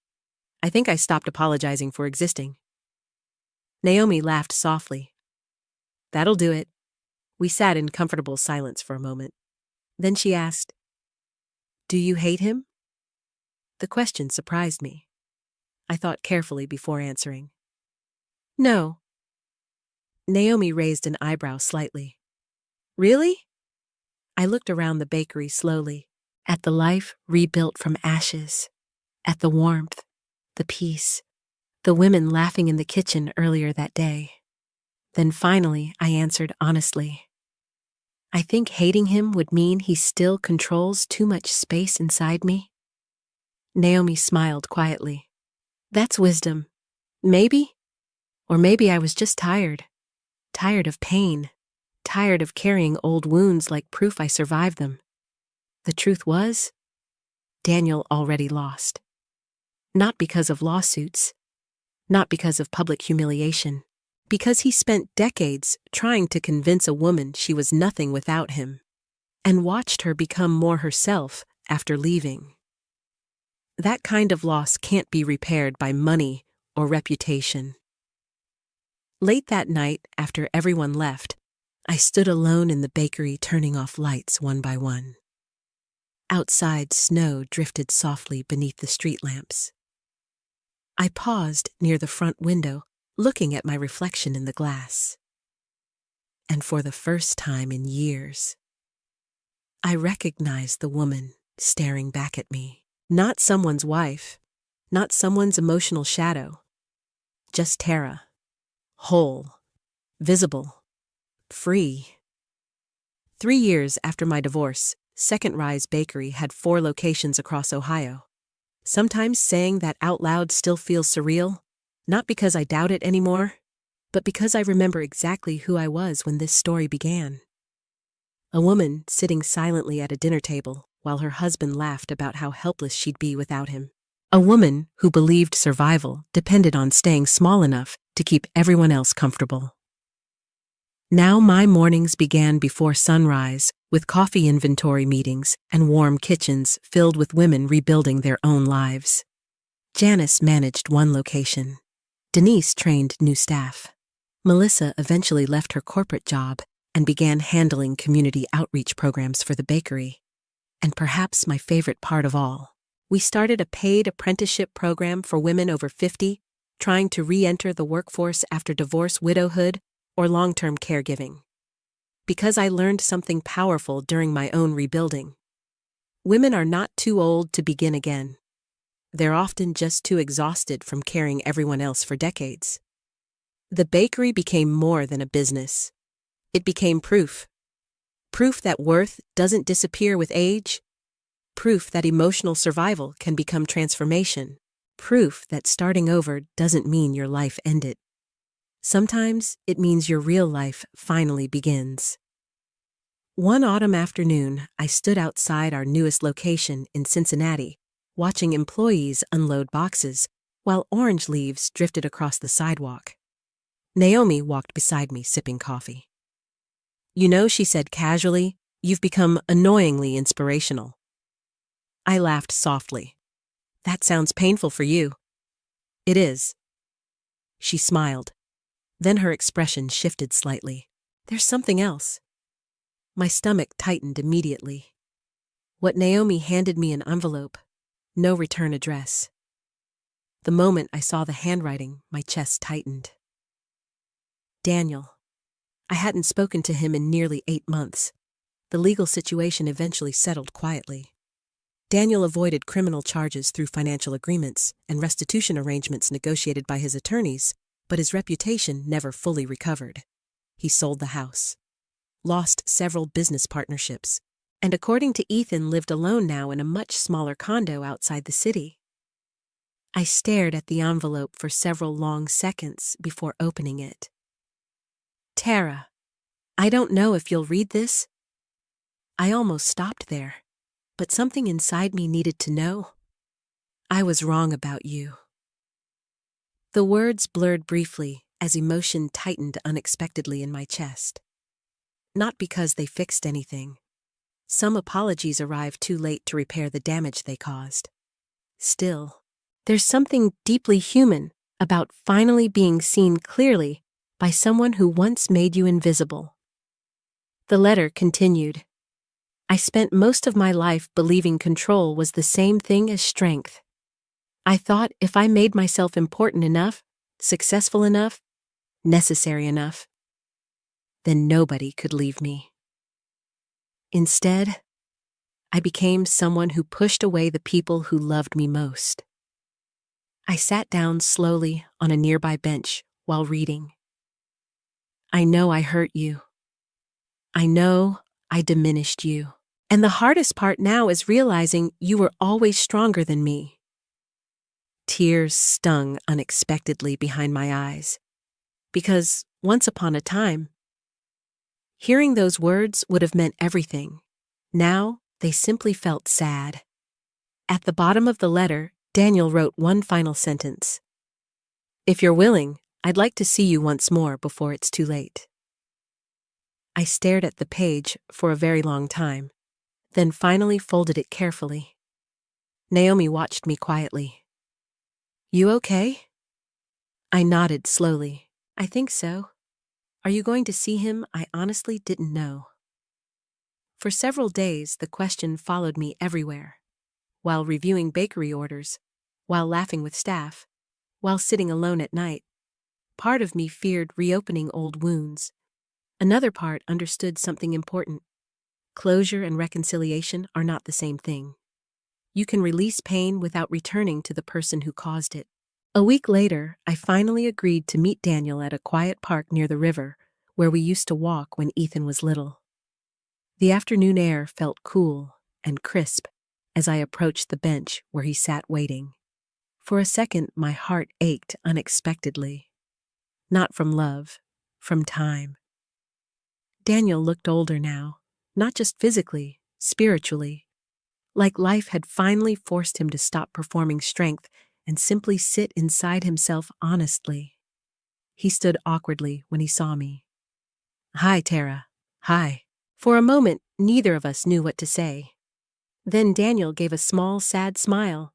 I think I stopped apologizing for existing. Naomi laughed softly. That'll do it. We sat in comfortable silence for a moment. Then she asked, Do you hate him? The question surprised me. I thought carefully before answering. No. Naomi raised an eyebrow slightly. Really? I looked around the bakery slowly, at the life rebuilt from ashes, at the warmth, the peace, the women laughing in the kitchen earlier that day. Then finally, I answered honestly. I think hating him would mean he still controls too much space inside me. Naomi smiled quietly. That's wisdom. Maybe. Or maybe I was just tired. Tired of pain. Tired of carrying old wounds like proof I survived them. The truth was, Daniel already lost. Not because of lawsuits. Not because of public humiliation. Because he spent decades trying to convince a woman she was nothing without him, and watched her become more herself after leaving. That kind of loss can't be repaired by money or reputation. Late that night, after everyone left, I stood alone in the bakery turning off lights one by one. Outside, snow drifted softly beneath the street lamps. I paused near the front window, looking at my reflection in the glass. And for the first time in years, I recognized the woman staring back at me. Not someone's wife, not someone's emotional shadow, just Tara, whole, visible, free. 3 years after my divorce, Second Rise Bakery had 4 locations across Ohio. Sometimes saying that out loud still feels surreal, not because I doubt it anymore, but because I remember exactly who I was when this story began. A woman sitting silently at a dinner table while her husband laughed about how helpless she'd be without him. A woman who believed survival depended on staying small enough to keep everyone else comfortable. Now my mornings began before sunrise, with coffee inventory meetings and warm kitchens filled with women rebuilding their own lives. Janice managed one location. Denise trained new staff. Melissa eventually left her corporate job and began handling community outreach programs for the bakery. And perhaps my favorite part of all, we started a paid apprenticeship program for women over 50 trying to re-enter the workforce after divorce, widowhood, or long-term caregiving. Because I learned something powerful during my own rebuilding. Women are not too old to begin again. They're often just too exhausted from carrying everyone else for decades. The bakery became more than a business. It became proof. Proof that worth doesn't disappear with age. Proof that emotional survival can become transformation. Proof that starting over doesn't mean your life ended. Sometimes it means your real life finally begins. One autumn afternoon, I stood outside our newest location in Cincinnati, watching employees unload boxes while orange leaves drifted across the sidewalk. Naomi walked beside me, sipping coffee. "You know," she said casually, "you've become annoyingly inspirational." I laughed softly. "That sounds painful for you." "It is." She smiled. Then her expression shifted slightly. "There's something else." My stomach tightened immediately. What Naomi handed me an envelope, no return address. The moment I saw the handwriting, my chest tightened. Daniel. I hadn't spoken to him in nearly 8 months. The legal situation eventually settled quietly. Daniel avoided criminal charges through financial agreements and restitution arrangements negotiated by his attorneys, but his reputation never fully recovered. He sold the house, lost several business partnerships, and according to Ethan, lived alone now in a much smaller condo outside the city. I stared at the envelope for several long seconds before opening it. "Tara, I don't know if you'll read this." I almost stopped there, but something inside me needed to know. "I was wrong about you." The words blurred briefly as emotion tightened unexpectedly in my chest. Not because they fixed anything. Some apologies arrived too late to repair the damage they caused. Still, there's something deeply human about finally being seen clearly by someone who once made you invisible. The letter continued. "I spent most of my life believing control was the same thing as strength. I thought if I made myself important enough, successful enough, necessary enough, then nobody could leave me. Instead, I became someone who pushed away the people who loved me most." I sat down slowly on a nearby bench while reading. "I know I hurt you. I know I diminished you. And the hardest part now is realizing you were always stronger than me." Tears stung unexpectedly behind my eyes. Because once upon a time, hearing those words would have meant everything. Now, they simply felt sad. At the bottom of the letter, Daniel wrote one final sentence. "If you're willing, I'd like to see you once more before it's too late." I stared at the page for a very long time, then finally folded it carefully. Naomi watched me quietly. "You okay?" I nodded slowly. "I think so." "Are you going to see him?" I honestly didn't know. For several days, the question followed me everywhere. While reviewing bakery orders, while laughing with staff, while sitting alone at night. Part of me feared reopening old wounds. Another part understood something important. Closure and reconciliation are not the same thing. You can release pain without returning to the person who caused it. A week later, I finally agreed to meet Daniel at a quiet park near the river, where we used to walk when Ethan was little. The afternoon air felt cool and crisp as I approached the bench where he sat waiting. For a second, my heart ached unexpectedly. Not from love, from time. Daniel looked older now, not just physically, spiritually. Like life had finally forced him to stop performing strength and simply sit inside himself honestly. He stood awkwardly when he saw me. "Hi, Tara. Hi." For a moment, neither of us knew what to say. Then Daniel gave a small, sad smile.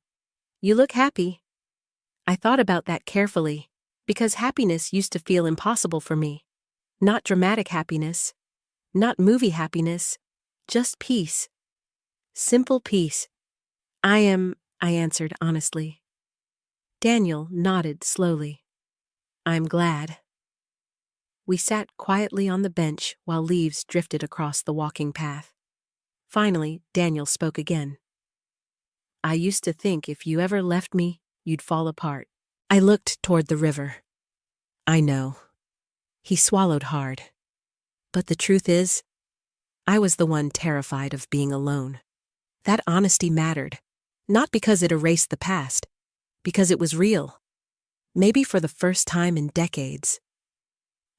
"You look happy." I thought about that carefully, because happiness used to feel impossible for me. Not dramatic happiness, not movie happiness, just peace. Simple peace. I answered honestly. Daniel nodded slowly. I'm glad. We sat quietly on the bench while leaves drifted across the walking path. Finally, Daniel spoke again. I used to think if you ever left me, you'd fall apart. I looked toward the river. I know. He swallowed hard. But the truth is, I was the one terrified of being alone. That honesty mattered, not because it erased the past, because it was real. Maybe for the first time in decades.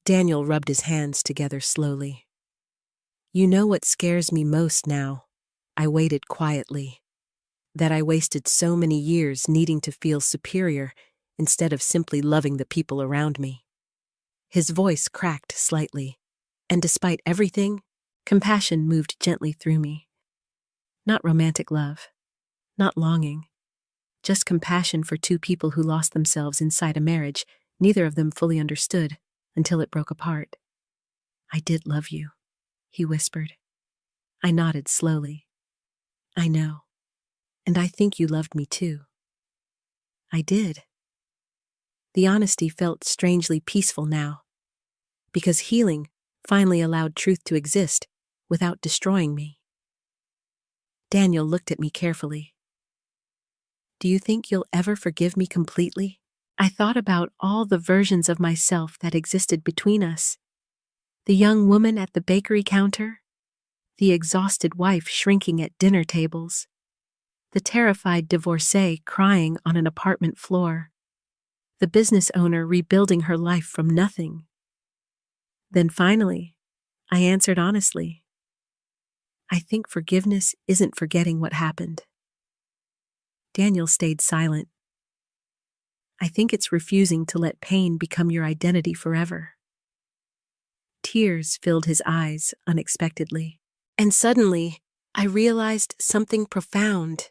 Daniel rubbed his hands together slowly. You know what scares me most now? I waited quietly. That I wasted so many years needing to feel superior instead of simply loving the people around me. His voice cracked slightly, and despite everything, compassion moved gently through me. Not romantic love, not longing, just compassion for two people who lost themselves inside a marriage neither of them fully understood until it broke apart. I did love you, he whispered. I nodded slowly. I know. And I think you loved me too. I did. The honesty felt strangely peaceful now, because healing finally allowed truth to exist without destroying me. Daniel looked at me carefully. Do you think you'll ever forgive me completely? I thought about all the versions of myself that existed between us. The young woman at the bakery counter, the exhausted wife shrinking at dinner tables, the terrified divorcee crying on an apartment floor, the business owner rebuilding her life from nothing. Then finally, I answered honestly. I think forgiveness isn't forgetting what happened. Daniel stayed silent. I think it's refusing to let pain become your identity forever. Tears filled his eyes unexpectedly, and suddenly I realized something profound.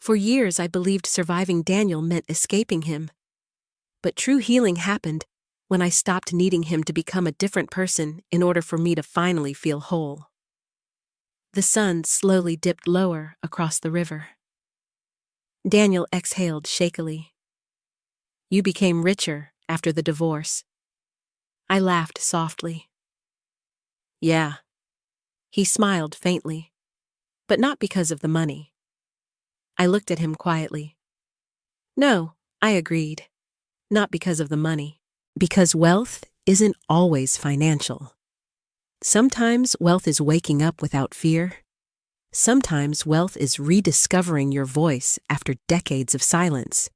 For years I believed surviving Daniel meant escaping him. But true healing happened when I stopped needing him to become a different person in order for me to finally feel whole. The sun slowly dipped lower across the river. Daniel exhaled shakily. You became richer after the divorce. I laughed softly. Yeah. He smiled faintly, but not because of the money. I looked at him quietly. No, I agreed. Not because of the money. Because wealth isn't always financial. Sometimes wealth is waking up without fear. Sometimes wealth is rediscovering your voice after decades of silence.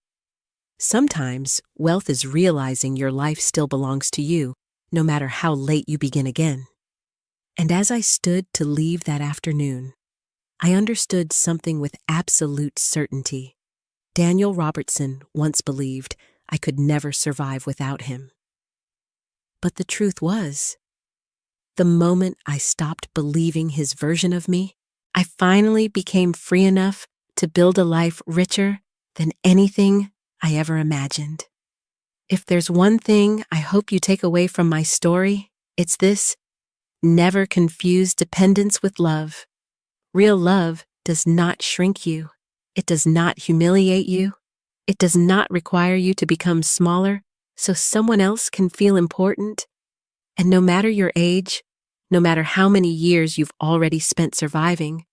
Sometimes wealth is realizing your life still belongs to you, no matter how late you begin again. And as I stood to leave that afternoon, I understood something with absolute certainty. Daniel Robertson once believed I could never survive without him. But the truth was, the moment I stopped believing his version of me, I finally became free enough to build a life richer than anything I ever imagined. If there's one thing I hope you take away from my story, it's this: never confuse dependence with love. Real love does not shrink you. It does not humiliate you. It does not require you to become smaller so someone else can feel important. And no matter your age, no matter how many years you've already spent surviving,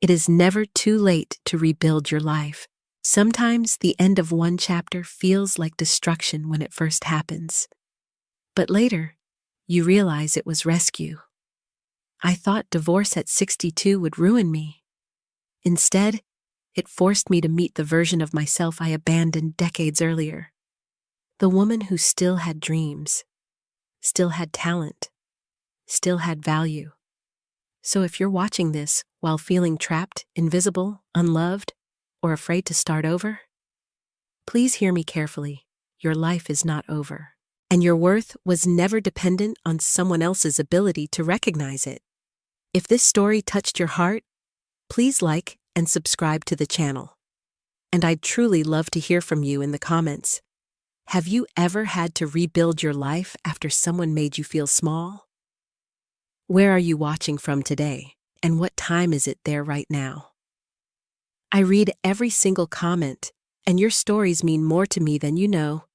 it is never too late to rebuild your life. Sometimes the end of one chapter feels like destruction when it first happens. But later, you realize it was rescue. I thought divorce at 62 would ruin me. Instead, it forced me to meet the version of myself I abandoned decades earlier. The woman who still had dreams, still had talent, still had value. So if you're watching this while feeling trapped, invisible, unloved, or afraid to start over, please hear me carefully. Your life is not over, and your worth was never dependent on someone else's ability to recognize it. If this story touched your heart, please like and subscribe to the channel. and I'd truly love to hear from you in the comments. Have you ever had to rebuild your life after someone made you feel small? Where are you watching from today, and what time is it there right now? I read every single comment, and your stories mean more to me than you know.